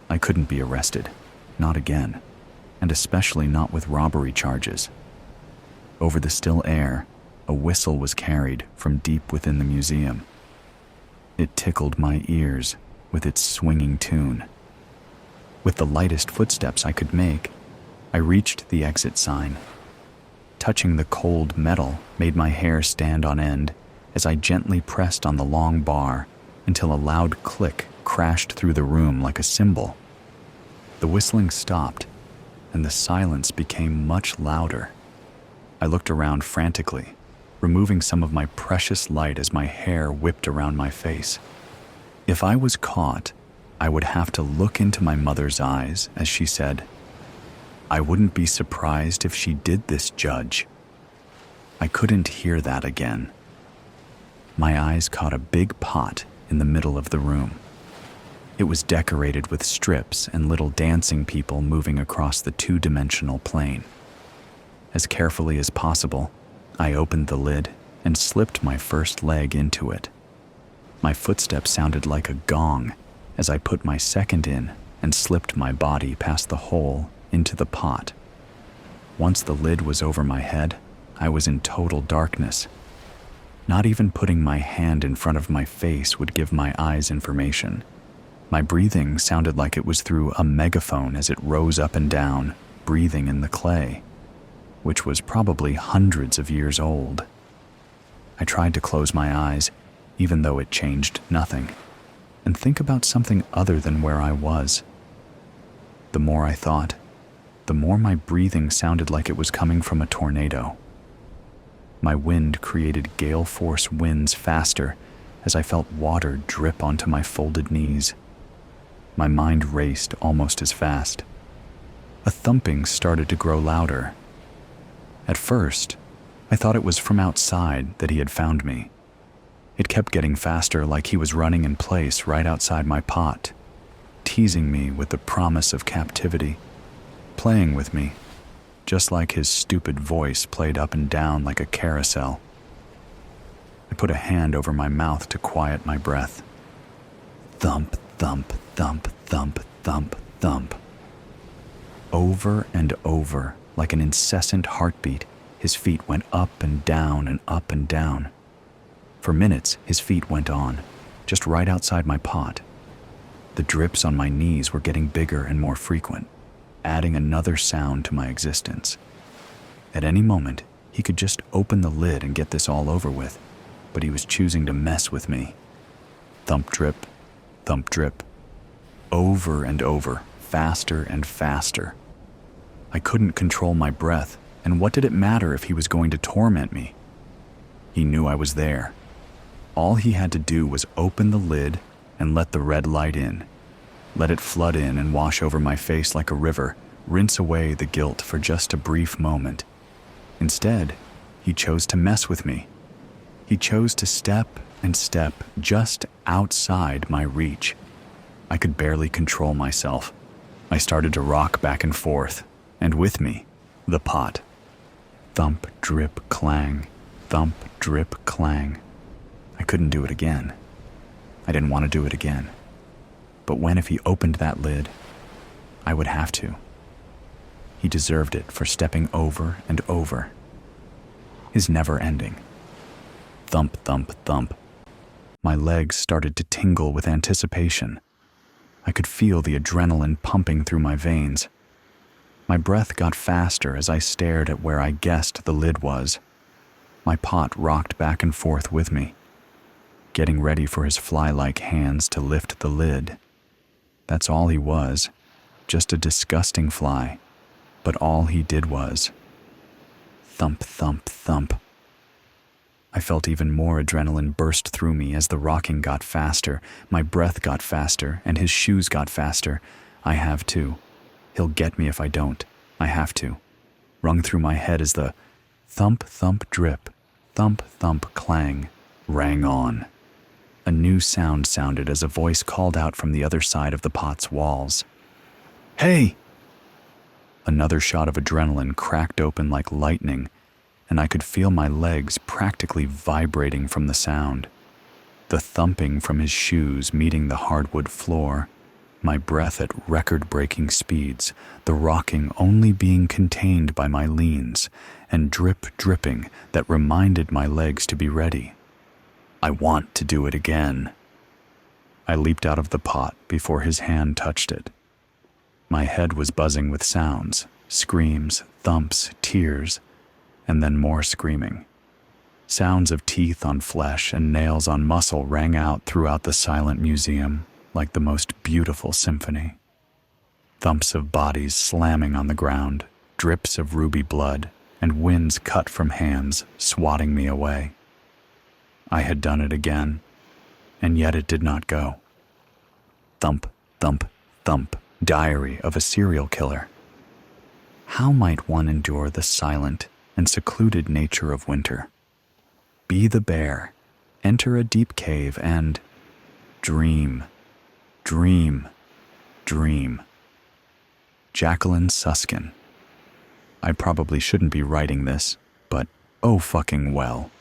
I couldn't be arrested, not again, and especially not with robbery charges. Over the still air, a whistle was carried from deep within the museum. It tickled my ears with its swinging tune. With the lightest footsteps I could make, I reached the exit sign. Touching the cold metal made my hair stand on end as I gently pressed on the long bar until a loud click crashed through the room like a cymbal. The whistling stopped, and the silence became much louder. I looked around frantically, removing some of my precious light as my hair whipped around my face. If I was caught, I would have to look into my mother's eyes as she said, "I wouldn't be surprised if she did this, Judge." I couldn't hear that again. My eyes caught a big pot in the middle of the room. It was decorated with strips and little dancing people moving across the two-dimensional plane. As carefully as possible, I opened the lid and slipped my first leg into it. My footsteps sounded like a gong as I put my second in and slipped my body past the hole into the pot. Once the lid was over my head, I was in total darkness. Not even putting my hand in front of my face would give my eyes information. My breathing sounded like it was through a megaphone as it rose up and down, breathing in the clay, which was probably hundreds of years old. I tried to close my eyes, even though it changed nothing, and think about something other than where I was. The more I thought, the more my breathing sounded like it was coming from a tornado. My wind created gale force winds faster as I felt water drip onto my folded knees. My mind raced almost as fast. A thumping started to grow louder. At first, I thought it was from outside that he had found me. It kept getting faster, like he was running in place right outside my pot, teasing me with the promise of captivity, playing with me, just like his stupid voice played up and down like a carousel. I put a hand over my mouth to quiet my breath. Thump, thump, thump, thump, thump, thump. Over and over, like an incessant heartbeat, his feet went up and down and up and down. For minutes, his feet went on, just right outside my pot. The drips on my knees were getting bigger and more frequent, adding another sound to my existence. At any moment, he could just open the lid and get this all over with, but he was choosing to mess with me. Thump drip, thump drip. Over and over, faster and faster. I couldn't control my breath, and what did it matter if he was going to torment me? He knew I was there. All he had to do was open the lid and let the red light in. Let it flood in and wash over my face like a river, rinse away the guilt for just a brief moment. Instead, he chose to mess with me. He chose to step and step just outside my reach. I could barely control myself. I started to rock back and forth, and with me, the pot. Thump, drip, clang. Thump, drip, clang. I couldn't do it again. I didn't want to do it again. But when if he opened that lid, I would have to. He deserved it for stepping over and over. His never ending. Thump, thump, thump. My legs started to tingle with anticipation. I could feel the adrenaline pumping through my veins. My breath got faster as I stared at where I guessed the lid was. My pot rocked back and forth with me, getting ready for his fly-like hands to lift the lid. That's all he was, just a disgusting fly, but all he did was thump, thump, thump. I felt even more adrenaline burst through me as the rocking got faster, my breath got faster, and his shoes got faster. I have to. He'll get me if I don't. I have to. Rung through my head as the thump, thump, drip, thump, thump, clang rang on. A new sound sounded as a voice called out from the other side of the pot's walls. "Hey!" Another shot of adrenaline cracked open like lightning, and I could feel my legs practically vibrating from the sound. The thumping from his shoes meeting the hardwood floor, my breath at record-breaking speeds, the rocking only being contained by my leans, and drip dripping that reminded my legs to be ready. I want to do it again. I leaped out of the pot before his hand touched it. My head was buzzing with sounds, screams, thumps, tears, and then more screaming. Sounds of teeth on flesh and nails on muscle rang out throughout the silent museum like the most beautiful symphony. Thumps of bodies slamming on the ground, drips of ruby blood, and winds cut from hands swatting me away. I had done it again, and yet it did not go. Thump, thump, thump, diary of a serial killer. How might one endure the silent and secluded nature of winter? Be the bear, enter a deep cave, and dream, dream, dream. Jacqueline Suskin. I probably shouldn't be writing this, but oh fucking well.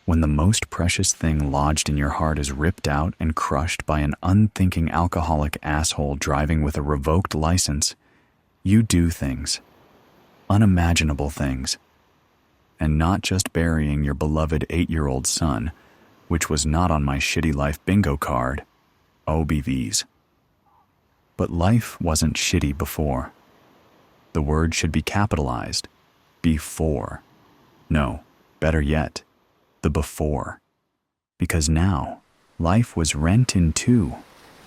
When the most precious thing lodged in your heart is ripped out and crushed by an unthinking alcoholic asshole driving with a revoked license, you do things. Unimaginable things. And not just burying your beloved 8-year-old son, which was not on my shitty life bingo card, OBVs. But life wasn't shitty before. The word should be capitalized. Before. No, better yet, the before. Because now, life was rent in two,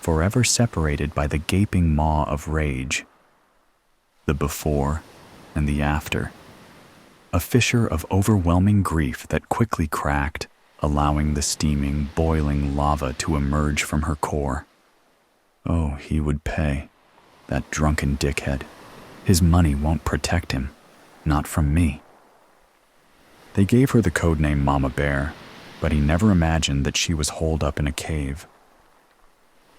forever separated by the gaping maw of rage. The before and the after. A fissure of overwhelming grief that quickly cracked, allowing the steaming, boiling lava to emerge from her core. Oh, he would pay. That drunken dickhead. His money won't protect him. Not from me. They gave her the codename Mama Bear, but he never imagined that she was holed up in a cave.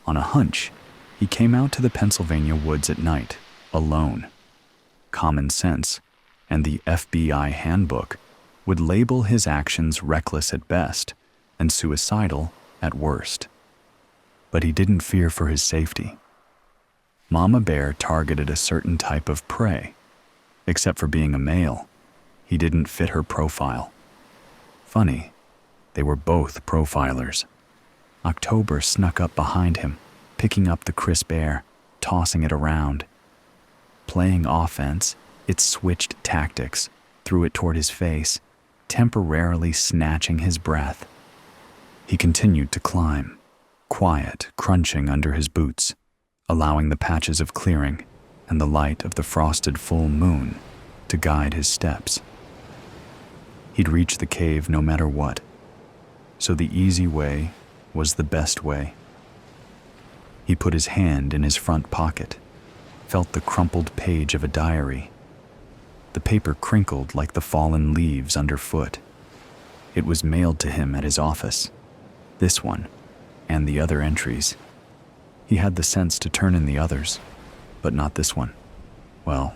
On a hunch, he came out to the Pennsylvania woods at night, alone. Common sense, and the FBI handbook, would label his actions reckless at best and suicidal at worst. But he didn't fear for his safety. Mama Bear targeted a certain type of prey. Except for being a male, he didn't fit her profile. Funny, they were both profilers. October snuck up behind him, picking up the crisp air, tossing it around. Playing offense, it switched tactics, threw it toward his face, temporarily snatching his breath. He continued to climb, quiet, crunching under his boots, allowing the patches of clearing and the light of the frosted full moon to guide his steps. He'd reach the cave no matter what. so the easy way was the best way. He put his hand in his front pocket, felt the crumpled page of a diary. The paper crinkled like the fallen leaves underfoot. It was mailed to him at his office. This one, and the other entries. He had the sense to turn in the others, but not this one. Well,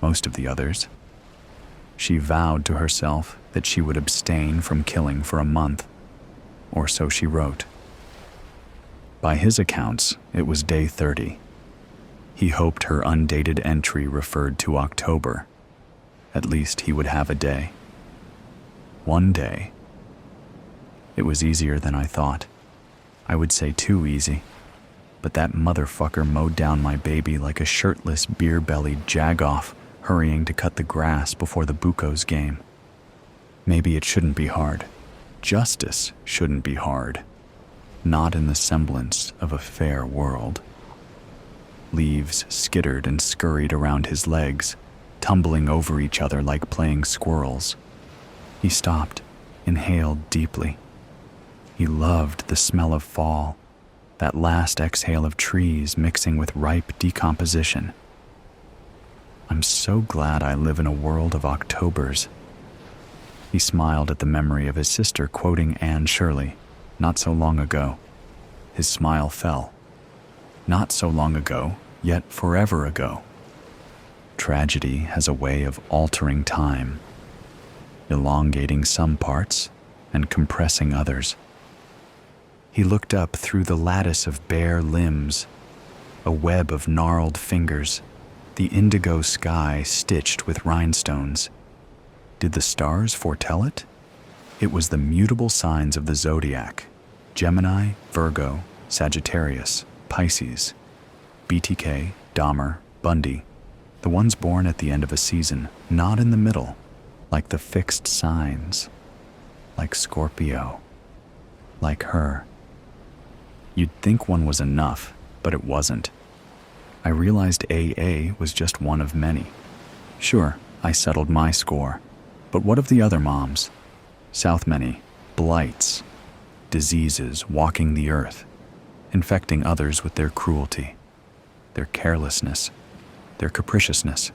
most of the others. She vowed to herself that she would abstain from killing for a month, or so she wrote. By his accounts, it was day 30. He hoped her undated entry referred to October. At least he would have a day. One day. It was easier than I thought. I would say too easy. But that motherfucker mowed down my baby like a shirtless, beer-bellied jagoff hurrying to cut the grass before the Buccos game. Maybe it shouldn't be hard. Justice shouldn't be hard. Not in the semblance of a fair world. Leaves skittered and scurried around his legs, tumbling over each other like playing squirrels. He stopped, inhaled deeply. He loved the smell of fall, that last exhale of trees mixing with ripe decomposition. I'm so glad I live in a world of Octobers. He smiled at the memory of his sister quoting Anne Shirley, not so long ago. His smile fell. Not so long ago, yet forever ago. Tragedy has a way of altering time, elongating some parts and compressing others. He looked up through the lattice of bare limbs, a web of gnarled fingers, the indigo sky stitched with rhinestones. Did the stars foretell it? It was the mutable signs of the zodiac: Gemini, Virgo, Sagittarius, Pisces, BTK, Dahmer, Bundy, the ones born at the end of a season, not in the middle, like the fixed signs, like Scorpio, like her. You'd think one was enough, but it wasn't. I realized AA was just one of many. Sure, I settled my score, but what of the other moms? South many, blights, diseases walking the earth, infecting others with their cruelty, their carelessness, their capriciousness.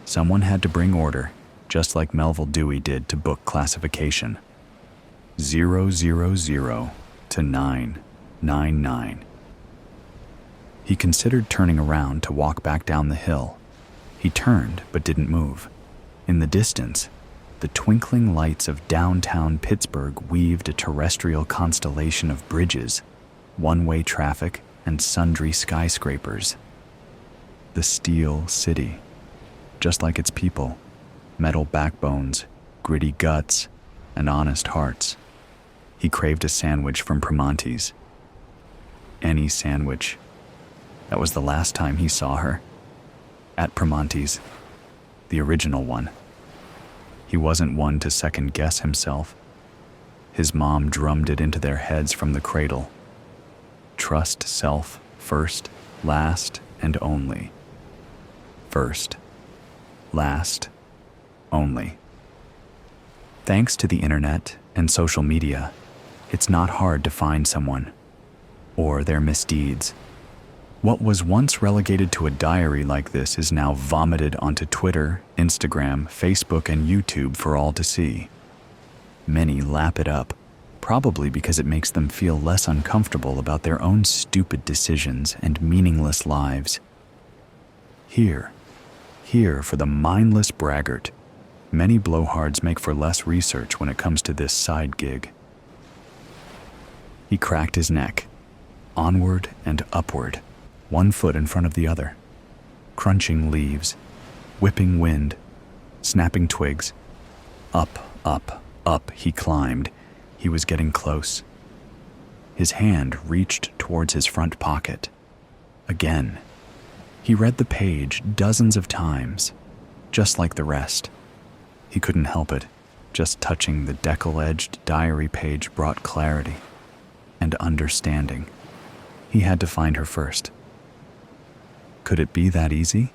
Someone had to bring order, just like Melville Dewey did to book classification. 000 to 999. He considered turning around to walk back down the hill. He turned but didn't move. In the distance, the twinkling lights of downtown Pittsburgh weaved a terrestrial constellation of bridges, one-way traffic, and sundry skyscrapers. The Steel City, just like its people, metal backbones, gritty guts, and honest hearts. He craved a sandwich from Primanti's. Any sandwich. That was the last time he saw her. At Primanti's. The original one. He wasn't one to second-guess himself. His mom drummed it into their heads from the cradle. Trust self first, last, and only. First, last, only. Thanks to the internet and social media, it's not hard to find someone, or their misdeeds. What was once relegated to a diary like this is now vomited onto Twitter, Instagram, Facebook, and YouTube for all to see. Many lap it up, probably because it makes them feel less uncomfortable about their own stupid decisions and meaningless lives. Here for the mindless braggart, many blowhards make for less research when it comes to this side gig. He cracked his neck, onward and upward, one foot in front of the other, crunching leaves, whipping wind, snapping twigs. Up, up, up he climbed. He was getting close. His hand reached towards his front pocket. Again. He read the page dozens of times, just like the rest. He couldn't help it. Just touching the decal-edged diary page brought clarity and understanding. He had to find her first. Could it be that easy?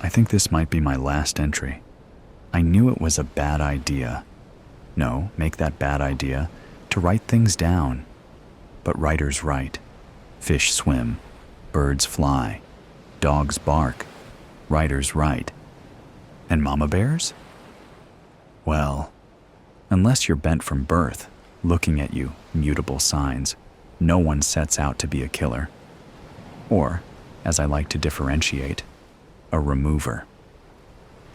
I think this might be my last entry. I knew it was a bad idea, No, make that bad idea, to write things down. But writers write. Fish swim. Birds fly. Dogs bark. Writers write. And mama bears? Well, unless you're bent from birth, looking at you, mutable signs, no one sets out to be a killer. Or, as I like to differentiate, a remover.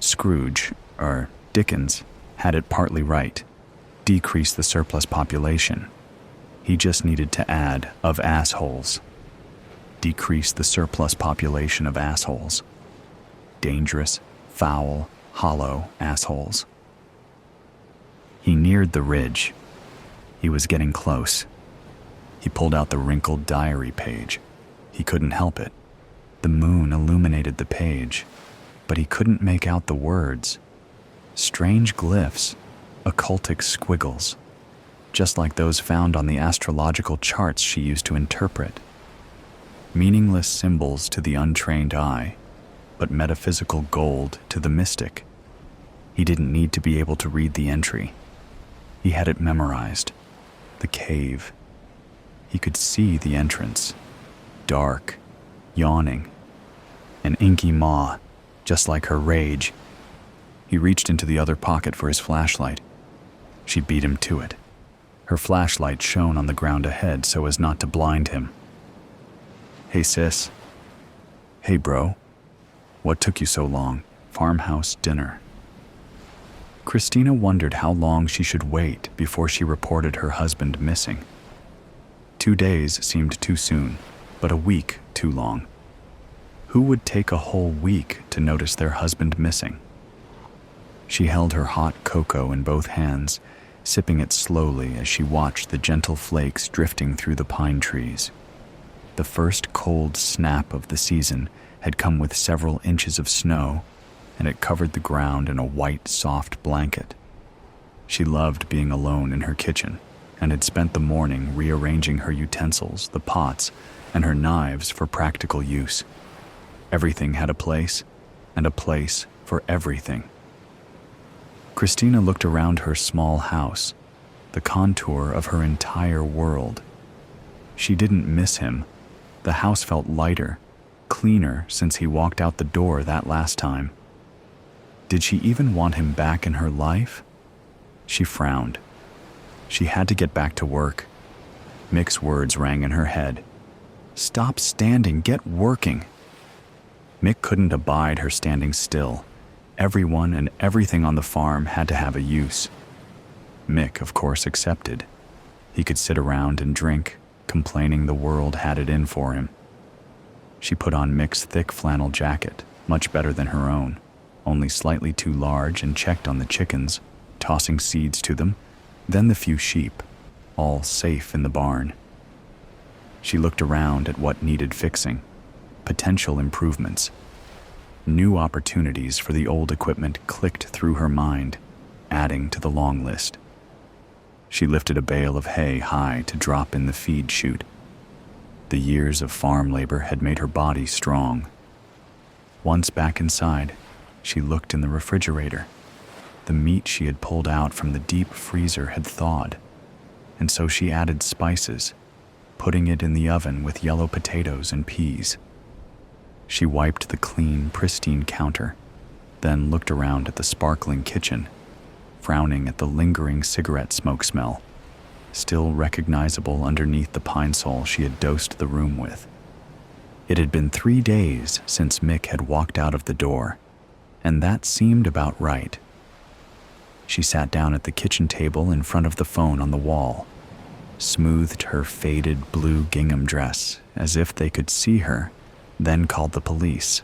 Scrooge, or Dickens, had it partly right. Decrease the surplus population. He just needed to add of assholes. Decrease the surplus population of assholes. Dangerous, foul, hollow assholes. He neared the ridge. He was getting close. He pulled out the wrinkled diary page. He couldn't help it. The moon illuminated the page, but he couldn't make out the words. Strange glyphs, occultic squiggles, just like those found on the astrological charts she used to interpret. Meaningless symbols to the untrained eye, but metaphysical gold to the mystic. He didn't need to be able to read the entry. He had it memorized. The cave. He could see the entrance. Dark, yawning. An inky maw, just like her rage. He reached into the other pocket for his flashlight. She beat him to it. Her flashlight shone on the ground ahead so as not to blind him. Hey, sis. Hey, bro. What took you so long? Farmhouse dinner. Christina wondered how long she should wait before she reported her husband missing. 2 days seemed too soon, but a week too long. Who would take a whole week to notice their husband missing? She held her hot cocoa in both hands, sipping it slowly as she watched the gentle flakes drifting through the pine trees. The first cold snap of the season had come with several inches of snow, and it covered the ground in a white, soft blanket. She loved being alone in her kitchen, and had spent the morning rearranging her utensils, the pots, and her knives for practical use. Everything had a place, and a place for everything. Christina looked around her small house, the contour of her entire world. She didn't miss him. The house felt lighter, cleaner since he walked out the door that last time. Did she even want him back in her life? She frowned. She had to get back to work. Mick's words rang in her head. Stop standing, get working. Mick couldn't abide her standing still. Everyone and everything on the farm had to have a use. Mick, of course, accepted. He could sit around and drink, complaining the world had it in for him. She put on Mick's thick flannel jacket, much better than her own, only slightly too large, and checked on the chickens, tossing seeds to them, then the few sheep, all safe in the barn. She looked around at what needed fixing, potential improvements. New opportunities for the old equipment clicked through her mind, adding to the long list. She lifted a bale of hay high to drop in the feed chute. The years of farm labor had made her body strong. Once back inside, she looked in the refrigerator. The meat she had pulled out from the deep freezer had thawed, and so she added spices, putting it in the oven with yellow potatoes and peas. She wiped the clean, pristine counter, then looked around at the sparkling kitchen, frowning at the lingering cigarette smoke smell, still recognizable underneath the pine sol she had dosed the room with. It had been 3 days since Mick had walked out of the door, and that seemed about right. She sat down at the kitchen table in front of the phone on the wall, smoothed her faded blue gingham dress as if they could see her, then called the police.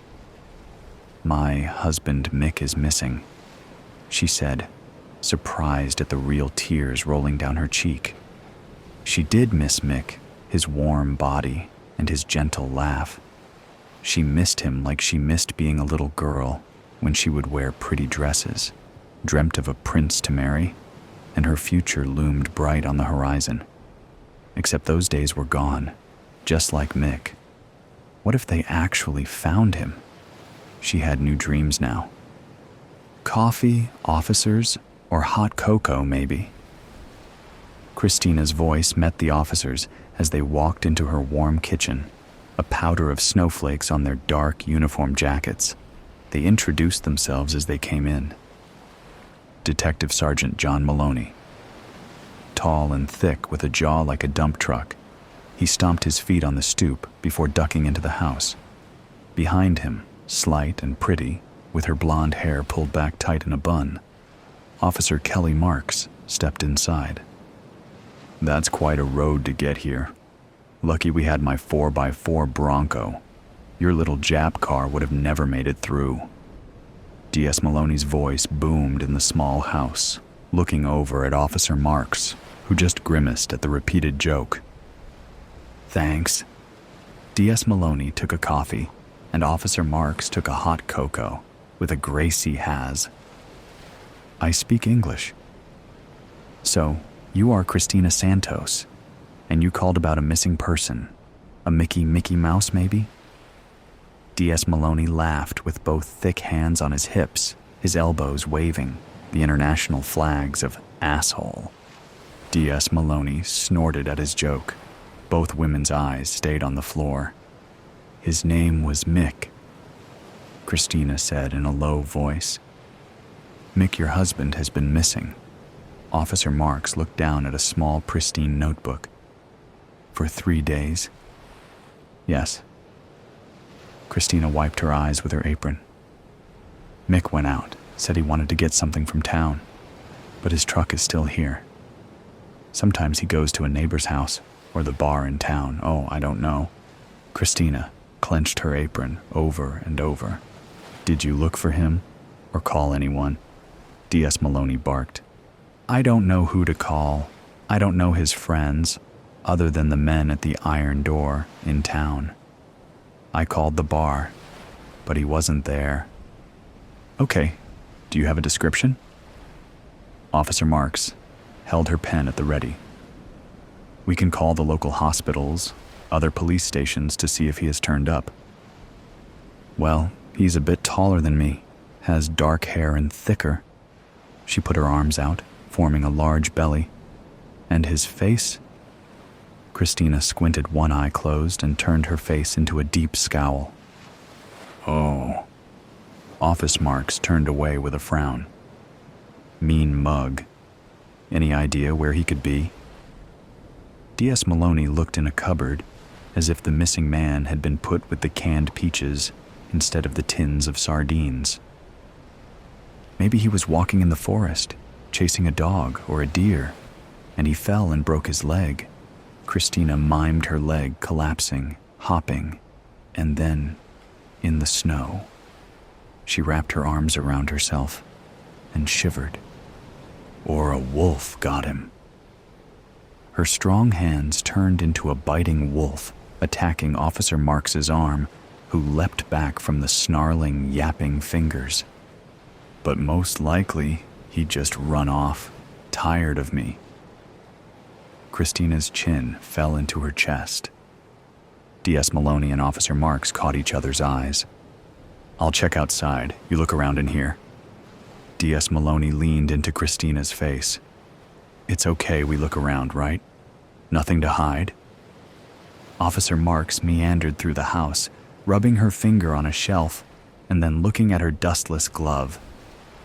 My husband Mick is missing, she said, surprised at the real tears rolling down her cheek. She did miss Mick, his warm body and his gentle laugh. She missed him like she missed being a little girl when she would wear pretty dresses, dreamt of a prince to marry, and her future loomed bright on the horizon. Except those days were gone, just like Mick. What if they actually found him? She had new dreams now. Coffee, officers, Or hot cocoa, maybe. Christina's voice met the officers as they walked into her warm kitchen, a powder of snowflakes on their dark uniform jackets. They introduced themselves as they came in. Detective Sergeant John Maloney. Tall and thick with a jaw like a dump truck, he stomped his feet on the stoop before ducking into the house. Behind him, slight and pretty, with her blonde hair pulled back tight in a bun, Officer Kelly Marks stepped inside. That's quite a road to get here. Lucky we had my 4x4 Bronco. Your little Jap car would have never made it through. D.S. Maloney's voice boomed in the small house, looking over at Officer Marks, who just grimaced at the repeated joke. Thanks. D.S. Maloney took a coffee, and Officer Marks took a hot cocoa with a Gracie has. I speak English. So, you are Christina Santos, and you called about a missing person. A Mickey Mouse, maybe? D.S. Maloney laughed with both thick hands on his hips, his elbows waving, the international flags of asshole. D.S. Maloney snorted at his joke. Both women's eyes stayed on the floor. His name was Mick, Christina said in a low voice. Mick, your husband, has been missing. Officer Marks looked down at a small, pristine notebook. For 3 days? Yes. Christina wiped her eyes with her apron. Mick went out, said he wanted to get something from town, but his truck is still here. Sometimes he goes to a neighbor's house or the bar in town. Oh, I don't know. Christina clenched her apron over and over. Did you look for him or call anyone? D.S. Maloney barked. I don't know who to call. I don't know his friends, other than the men at the Iron Door in town. I called the bar, but he wasn't there. Okay, do you have a description? Officer Marks held her pen at the ready. We can call the local hospitals, other police stations to see if he has turned up. Well, he's a bit taller than me, has dark hair and thicker. She put her arms out, forming a large belly. And his face? Christina squinted one eye closed and turned her face into a deep scowl. Oh. Office Marks turned away with a frown. Mean mug. Any idea where he could be? D.S. Maloney looked in a cupboard, as if the missing man had been put with the canned peaches instead of the tins of sardines. Maybe he was walking in the forest, chasing a dog or a deer, and he fell and broke his leg. Christina mimed her leg collapsing, hopping, and then, in the snow, she wrapped her arms around herself and shivered. Or a wolf got him. Her strong hands turned into a biting wolf, attacking Officer Marks's arm, who leapt back from the snarling, yapping fingers. But most likely, he'd just run off, tired of me. Christina's chin fell into her chest. D.S. Maloney and Officer Marks caught each other's eyes. I'll check outside. You look around in here. D.S. Maloney leaned into Christina's face. It's okay we look around, right? Nothing to hide? Officer Marks meandered through the house, rubbing her finger on a shelf and then looking at her dustless glove.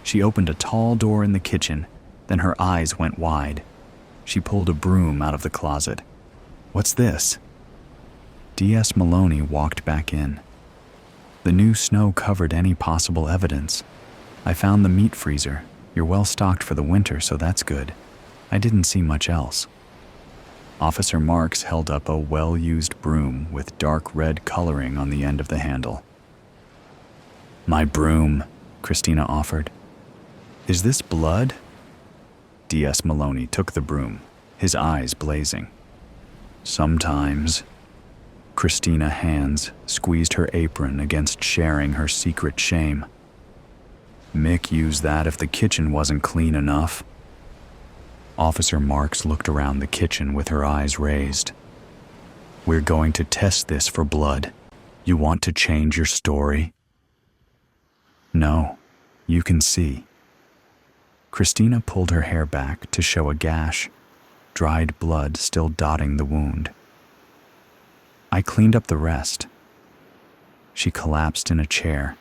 She opened a tall door in the kitchen, then her eyes went wide. She pulled a broom out of the closet. What's this? D.S. Maloney walked back in. The new snow covered any possible evidence. I found the meat freezer. You're well stocked for the winter, so that's good. I didn't see much else. Officer Marks held up a well-used broom with dark red coloring on the end of the handle. My broom, Christina offered. Is this blood? D.S. Maloney took the broom, his eyes blazing. Sometimes. Christina's hands squeezed her apron against sharing her secret shame. Mick used that if the kitchen wasn't clean enough. Officer Marks looked around the kitchen with her eyes raised. We're going to test this for blood. You want to change your story? No, you can see. Christina pulled her hair back to show a gash, dried blood still dotting the wound. I cleaned up the rest. She collapsed in a chair.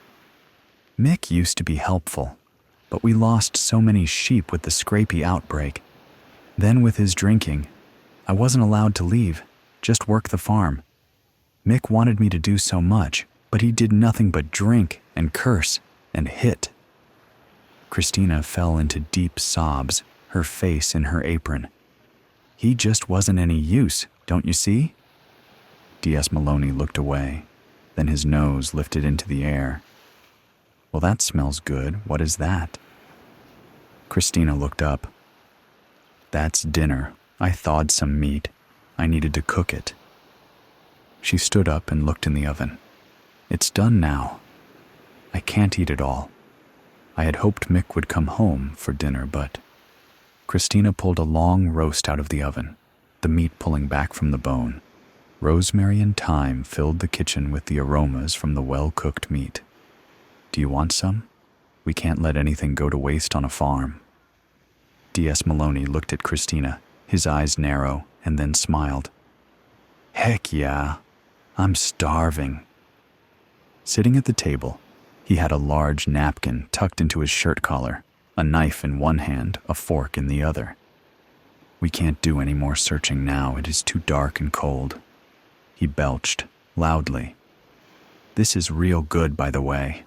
Mick used to be helpful, but we lost so many sheep with the scrapie outbreak. Then with his drinking, I wasn't allowed to leave, just work the farm. Mick wanted me to do so much, but he did nothing but drink and curse and hit. Christina fell into deep sobs, her face in her apron. He just wasn't any use, don't you see? D.S. Maloney looked away, then his nose lifted into the air. Well, that smells good. What is that? Christina looked up. That's dinner. I thawed some meat. I needed to cook it. She stood up and looked in the oven. It's done now. I can't eat it all. I had hoped Mick would come home for dinner, but... Christina pulled a long roast out of the oven, the meat pulling back from the bone. Rosemary and thyme filled the kitchen with the aromas from the well-cooked meat. Do you want some? We can't let anything go to waste on a farm. D.S. Maloney looked at Christina, his eyes narrow, and then smiled. Heck yeah, I'm starving. Sitting at the table, he had a large napkin tucked into his shirt collar, a knife in one hand, a fork in the other. We can't do any more searching now. It is too dark and cold. He belched, loudly. This is real good, by the way.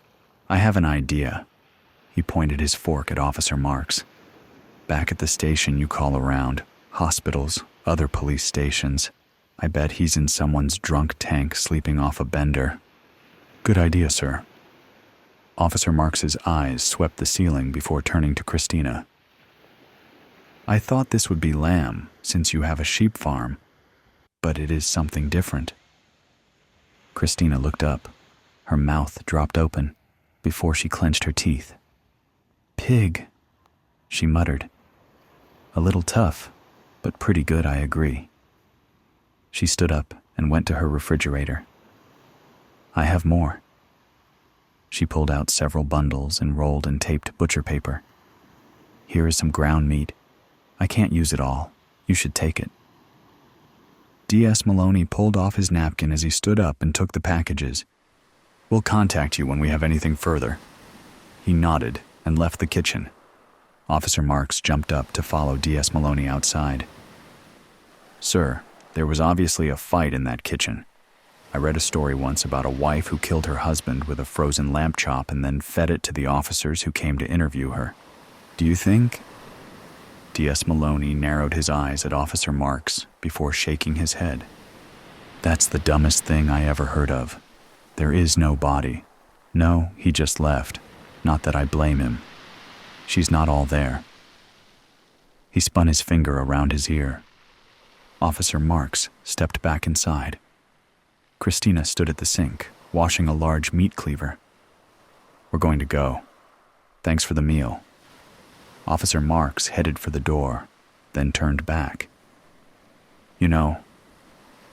I have an idea. He pointed his fork at Officer Marks. Back at the station you call around, hospitals, other police stations. I bet he's in someone's drunk tank sleeping off a bender. Good idea, sir. Officer Marks's eyes swept the ceiling before turning to Christina. I thought this would be lamb, since you have a sheep farm, but it is something different. Christina looked up. Her mouth dropped open before she clenched her teeth. Pig, she muttered. A little tough, but pretty good, I agree. She stood up and went to her refrigerator. I have more. She pulled out several bundles and rolled and taped butcher paper. Here is some ground meat. I can't use it all. You should take it. D.S. Maloney pulled off his napkin as he stood up and took the packages. We'll contact you when we have anything further. He nodded and left the kitchen. Officer Marks jumped up to follow D.S. Maloney outside. Sir, there was obviously a fight in that kitchen. I read a story once about a wife who killed her husband with a frozen lamb chop and then fed it to the officers who came to interview her. Do you think... D.S. Maloney narrowed his eyes at Officer Marks before shaking his head. That's the dumbest thing I ever heard of. There is no body. No, he just left. Not that I blame him. She's not all there. He spun his finger around his ear. Officer Marks stepped back inside. Christina stood at the sink, washing a large meat cleaver. We're going to go. Thanks for the meal. Officer Marks headed for the door, then turned back. You know,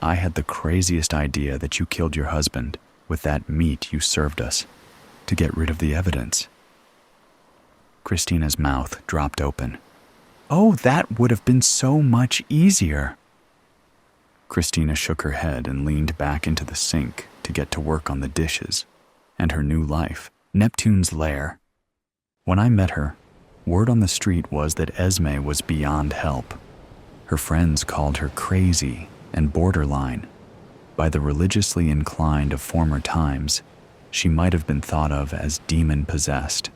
I had the craziest idea that you killed your husband with that meat you served us to get rid of the evidence. Christina's mouth dropped open. Oh, that would have been so much easier. Christina shook her head and leaned back into the sink to get to work on the dishes and her new life, Neptune's lair. When I met her, word on the street was that Esme was beyond help. Her friends called her crazy and borderline. By the religiously inclined of former times, she might have been thought of as demon-possessed.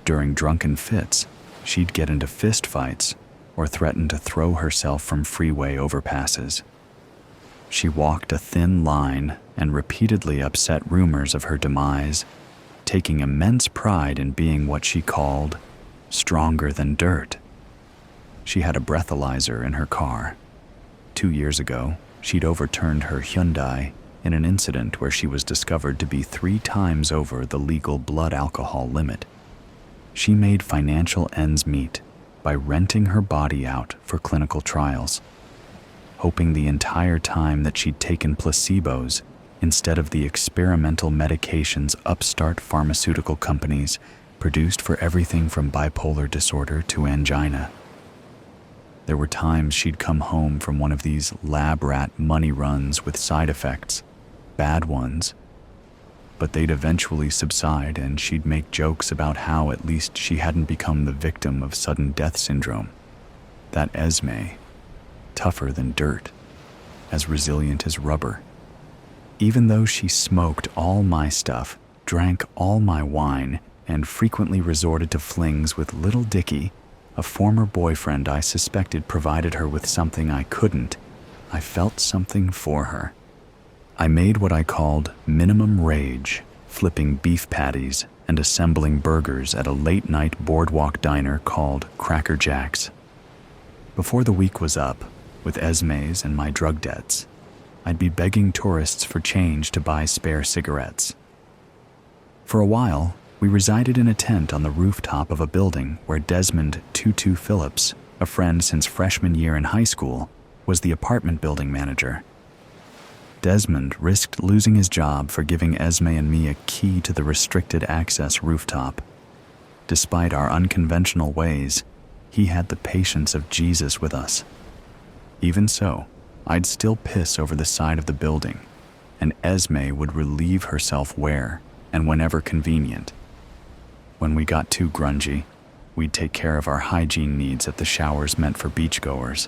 During drunken fits, she'd get into fistfights or threaten to throw herself from freeway overpasses. She walked a thin line and repeatedly upset rumors of her demise, taking immense pride in being what she called stronger than dirt. She had a breathalyzer in her car. 2 years ago, she'd overturned her Hyundai in an incident where she was discovered to be 3 times over the legal blood alcohol limit. She made financial ends meet by renting her body out for clinical trials, hoping the entire time that she'd taken placebos instead of the experimental medications upstart pharmaceutical companies produced for everything from bipolar disorder to angina. There were times she'd come home from one of these lab rat money runs with side effects, bad ones, but they'd eventually subside and she'd make jokes about how at least she hadn't become the victim of sudden death syndrome. That Esme, tougher than dirt, as resilient as rubber. Even though she smoked all my stuff, drank all my wine, and frequently resorted to flings with little Dickie, a former boyfriend I suspected provided her with something I couldn't, I felt something for her. I made what I called minimum rage, flipping beef patties and assembling burgers at a late-night boardwalk diner called Cracker Jack's. Before the week was up, with Esme's and my drug debts, I'd be begging tourists for change to buy spare cigarettes. For a while, we resided in a tent on the rooftop of a building where Desmond Tutu Phillips, a friend since freshman year in high school, was the apartment building manager. Desmond risked losing his job for giving Esme and me a key to the restricted access rooftop. Despite our unconventional ways, he had the patience of Jesus with us. Even so, I'd still piss over the side of the building, and Esme would relieve herself where and whenever convenient. When we got too grungy, we'd take care of our hygiene needs at the showers meant for beachgoers.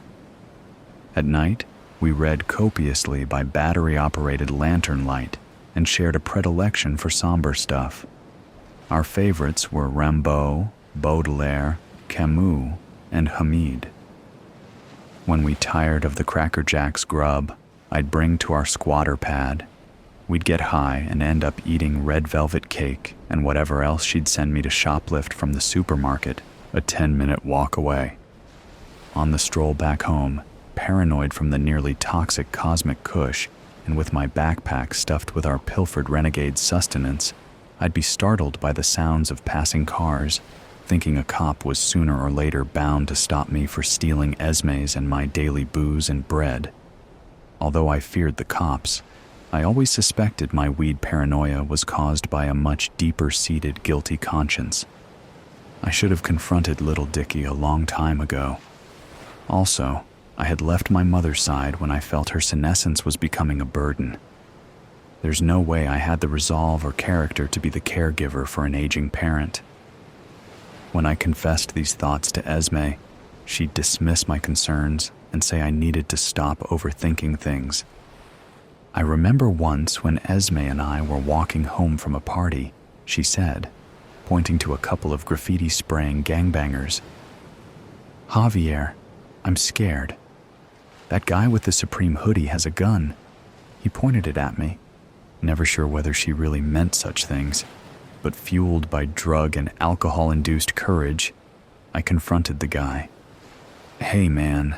At night, we read copiously by battery-operated lantern light and shared a predilection for somber stuff. Our favorites were Rimbaud, Baudelaire, Camus, and Hamid. When we tired of the Cracker Jack's grub, I'd bring to our squatter pad. We'd get high and end up eating red velvet cake and whatever else she'd send me to shoplift from the supermarket, a 10-minute walk away. On the stroll back home, paranoid from the nearly toxic cosmic kush, and with my backpack stuffed with our pilfered renegade sustenance, I'd be startled by the sounds of passing cars, thinking a cop was sooner or later bound to stop me for stealing Esme's and my daily booze and bread. Although I feared the cops, I always suspected my weed paranoia was caused by a much deeper-seated guilty conscience. I should have confronted little Dickie a long time ago. Also, I had left my mother's side when I felt her senescence was becoming a burden. There's no way I had the resolve or character to be the caregiver for an aging parent. When I confessed these thoughts to Esme, she'd dismiss my concerns and say I needed to stop overthinking things. I remember once when Esme and I were walking home from a party, she said, pointing to a couple of graffiti-spraying gangbangers, "Javier, I'm scared. That guy with the Supreme hoodie has a gun." He pointed it at me, never sure whether she really meant such things, but fueled by drug and alcohol-induced courage, I confronted the guy. "Hey man,"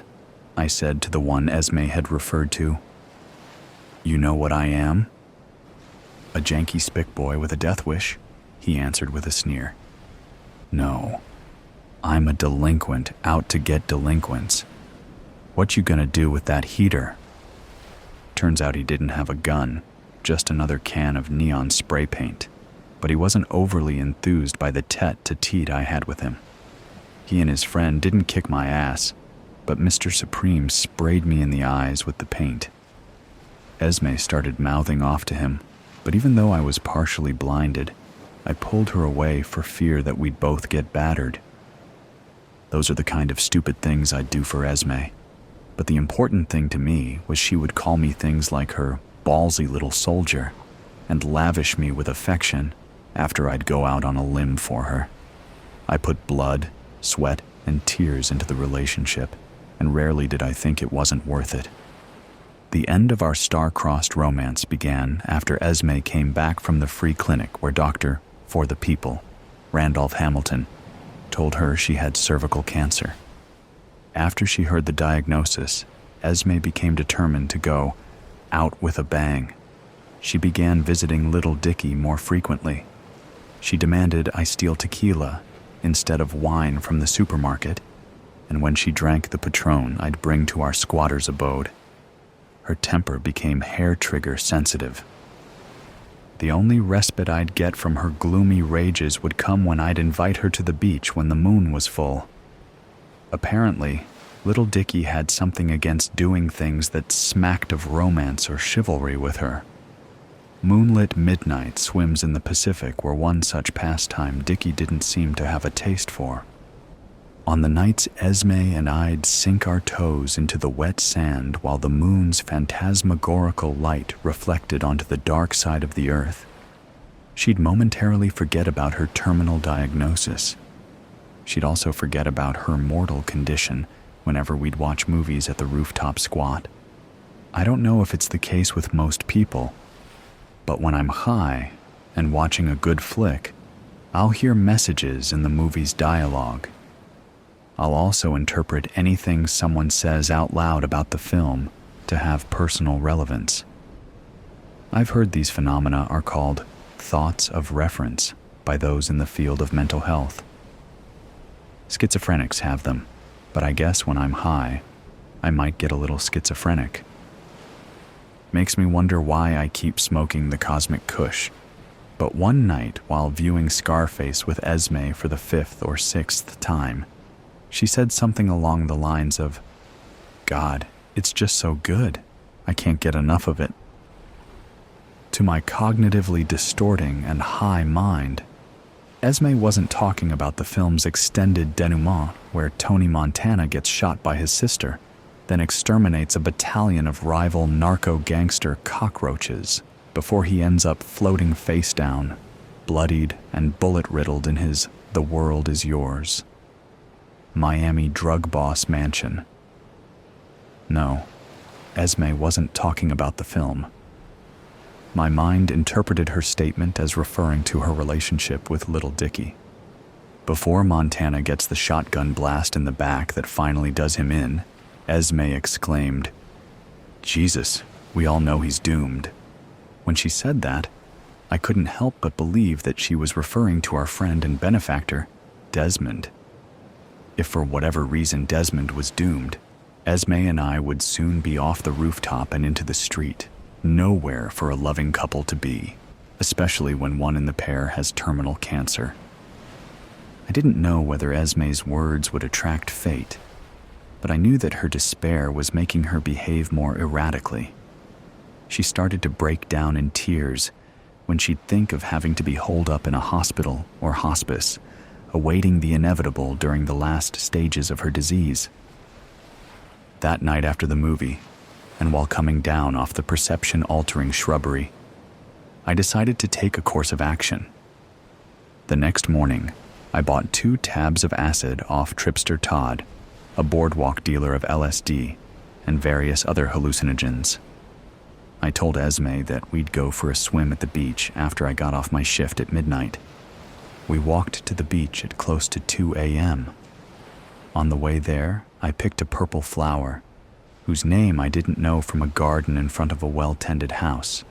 I said to the one Esme had referred to. "You know what I am?" "A janky spick boy with a death wish," he answered with a sneer. "No, I'm a delinquent out to get delinquents. What you gonna do with that heater?" Turns out he didn't have a gun, just another can of neon spray paint, but he wasn't overly enthused by the tete-to-tete I had with him. He and his friend didn't kick my ass, but Mr. Supreme sprayed me in the eyes with the paint. Esme started mouthing off to him, but even though I was partially blinded, I pulled her away for fear that we'd both get battered. Those are the kind of stupid things I'd do for Esme, but the important thing to me was she would call me things like her ballsy little soldier and lavish me with affection after I'd go out on a limb for her. I put blood, sweat, and tears into the relationship, and rarely did I think it wasn't worth it. The end of our star-crossed romance began after Esme came back from the free clinic where Dr. For the People, Randolph Hamilton, told her she had cervical cancer. After she heard the diagnosis, Esme became determined to go out with a bang. She began visiting little Dickie more frequently. She demanded I steal tequila instead of wine from the supermarket, and when she drank the Patron I'd bring to our squatter's abode. Her temper became hair-trigger sensitive. The only respite I'd get from her gloomy rages would come when I'd invite her to the beach when the moon was full. Apparently, little Dickie had something against doing things that smacked of romance or chivalry with her. Moonlit midnight swims in the Pacific were one such pastime Dickie didn't seem to have a taste for. On the nights Esme and I'd sink our toes into the wet sand while the moon's phantasmagorical light reflected onto the dark side of the earth, she'd momentarily forget about her terminal diagnosis. She'd also forget about her mortal condition whenever we'd watch movies at the rooftop squat. I don't know if it's the case with most people, but when I'm high and watching a good flick, I'll hear messages in the movie's dialogue. I'll also interpret anything someone says out loud about the film to have personal relevance. I've heard these phenomena are called thoughts of reference by those in the field of mental health. Schizophrenics have them, but I guess when I'm high, I might get a little schizophrenic. Makes me wonder why I keep smoking the cosmic kush. But one night, while viewing Scarface with Esme for the 5th or 6th time, she said something along the lines of, "God, it's just so good. I can't get enough of it." To my cognitively distorting and high mind, Esme wasn't talking about the film's extended denouement where Tony Montana gets shot by his sister, then exterminates a battalion of rival narco-gangster cockroaches before he ends up floating face down, bloodied and bullet-riddled in his "The World Is Yours" Miami drug boss mansion. No, Esme wasn't talking about the film. My mind interpreted her statement as referring to her relationship with little Dickie. Before Montana gets the shotgun blast in the back that finally does him in, Esme exclaimed, "Jesus, we all know he's doomed." When she said that, I couldn't help but believe that she was referring to our friend and benefactor, Desmond. If for whatever reason Desmond was doomed, Esme and I would soon be off the rooftop and into the street, nowhere for a loving couple to be, especially when one in the pair has terminal cancer. I didn't know whether Esme's words would attract fate, but I knew that her despair was making her behave more erratically. She started to break down in tears when she'd think of having to be holed up in a hospital or hospice, awaiting the inevitable during the last stages of her disease. That night after the movie, and while coming down off the perception-altering shrubbery, I decided to take a course of action. The next morning, I bought 2 tabs of acid off Tripster Todd, a boardwalk dealer of LSD, and various other hallucinogens. I told Esme that we'd go for a swim at the beach after I got off my shift at midnight. We walked to the beach at close to 2 a.m. On the way there, I picked a purple flower, whose name I didn't know from a garden in front of a well-tended house.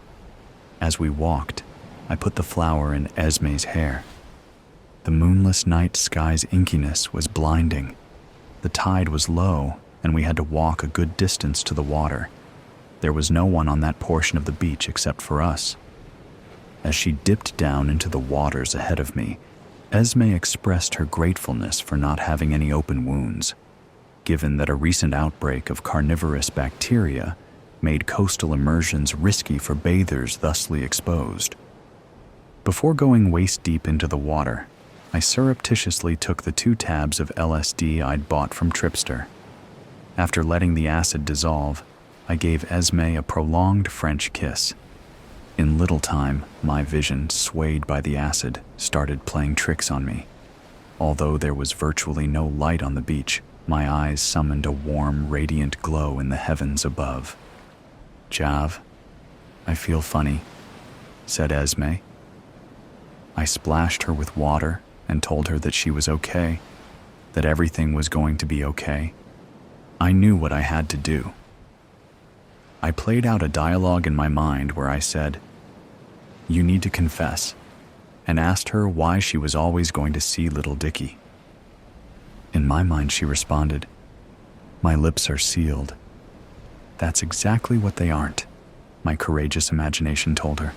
As we walked, I put the flower in Esme's hair. The moonless night sky's inkiness was blinding. The tide was low, and we had to walk a good distance to the water. There was no one on that portion of the beach except for us. As she dipped down into the waters ahead of me, Esme expressed her gratefulness for not having any open wounds, given that a recent outbreak of carnivorous bacteria made coastal immersions risky for bathers thusly exposed. Before going waist-deep into the water, I surreptitiously took the 2 tabs of LSD I'd bought from Tripster. After letting the acid dissolve, I gave Esme a prolonged French kiss. In little time, my vision, swayed by the acid, started playing tricks on me. Although there was virtually no light on the beach, my eyes summoned a warm, radiant glow in the heavens above. "Jav, I feel funny," said Esme. I splashed her with water and told her that she was okay, that everything was going to be okay. I knew what I had to do. I played out a dialogue in my mind where I said, "You need to confess," and asked her why she was always going to see little Dickie. In my mind, she responded, "My lips are sealed." "That's exactly what they aren't," my courageous imagination told her.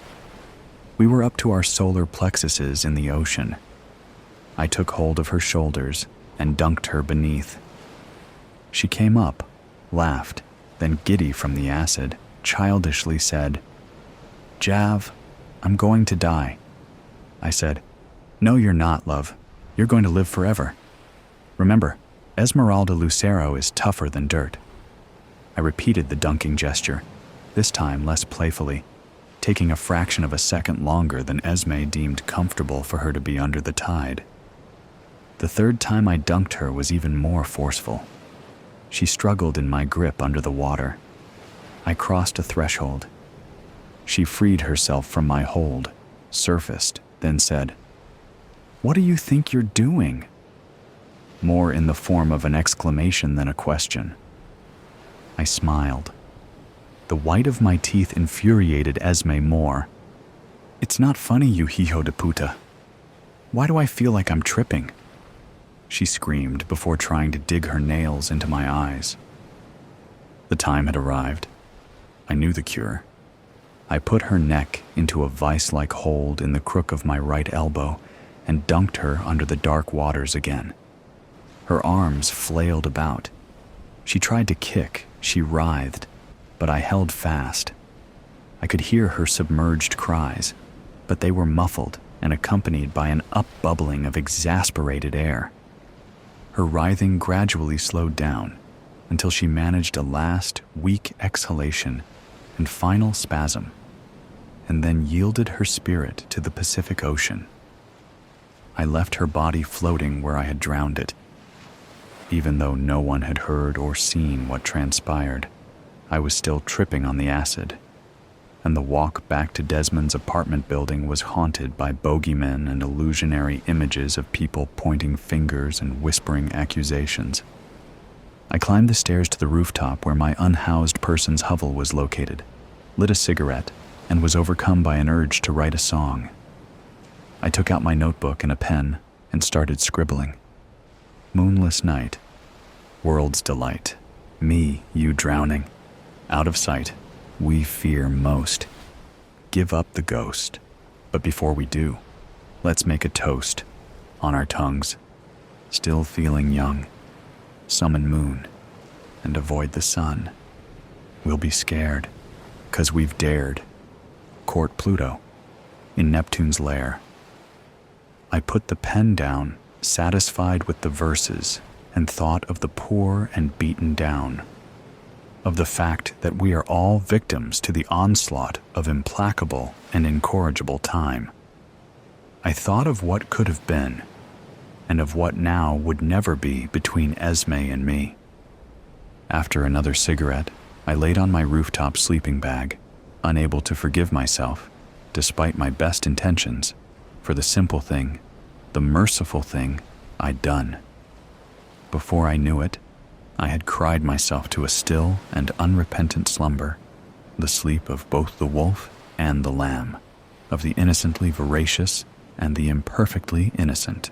We were up to our solar plexuses in the ocean. I took hold of her shoulders and dunked her beneath. She came up, laughed, then giddy from the acid, childishly said, "Jav, I'm going to die." I said, "No, you're not, love. You're going to live forever. Remember, Esmeralda Lucero is tougher than dirt." I repeated the dunking gesture, this time less playfully, taking a fraction of a second longer than Esme deemed comfortable for her to be under the tide. The third time I dunked her was even more forceful. She struggled in my grip under the water. I crossed a threshold. She freed herself from my hold, surfaced, then said, "What do you think you're doing?" More in the form of an exclamation than a question. I smiled. The white of my teeth infuriated Esme more. "It's not funny, you hijo de puta. Why do I feel like I'm tripping?" She screamed before trying to dig her nails into my eyes. The time had arrived. I knew the cure. I put her neck into a vice-like hold in the crook of my right elbow and dunked her under the dark waters again. Her arms flailed about. She tried to kick, she writhed, but I held fast. I could hear her submerged cries, but they were muffled and accompanied by an upbubbling of exasperated air. Her writhing gradually slowed down until she managed a last, weak exhalation and final spasm, and then yielded her spirit to the Pacific Ocean. I left her body floating where I had drowned it. Even though no one had heard or seen what transpired, I was still tripping on the acid, and the walk back to Desmond's apartment building was haunted by bogeymen and illusionary images of people pointing fingers and whispering accusations. I climbed the stairs to the rooftop where my unhoused person's hovel was located, lit a cigarette, and was overcome by an urge to write a song. I took out my notebook and a pen and started scribbling. Moonless night, world's delight, me, you drowning, out of sight, we fear most. Give up the ghost, but before we do, let's make a toast on our tongues. Still feeling young, summon moon, and avoid the sun. We'll be scared, 'cause we've dared. Court Pluto, in Neptune's lair. I put the pen down, satisfied with the verses, and thought of the poor and beaten down, of the fact that we are all victims to the onslaught of implacable and incorrigible time. I thought of what could have been, and of what now would never be between Esme and me. After another cigarette, I laid on my rooftop sleeping bag, unable to forgive myself, despite my best intentions, for the simple thing, the merciful thing I'd done. Before I knew it, I had cried myself to a still and unrepentant slumber, the sleep of both the wolf and the lamb, of the innocently voracious and the imperfectly innocent.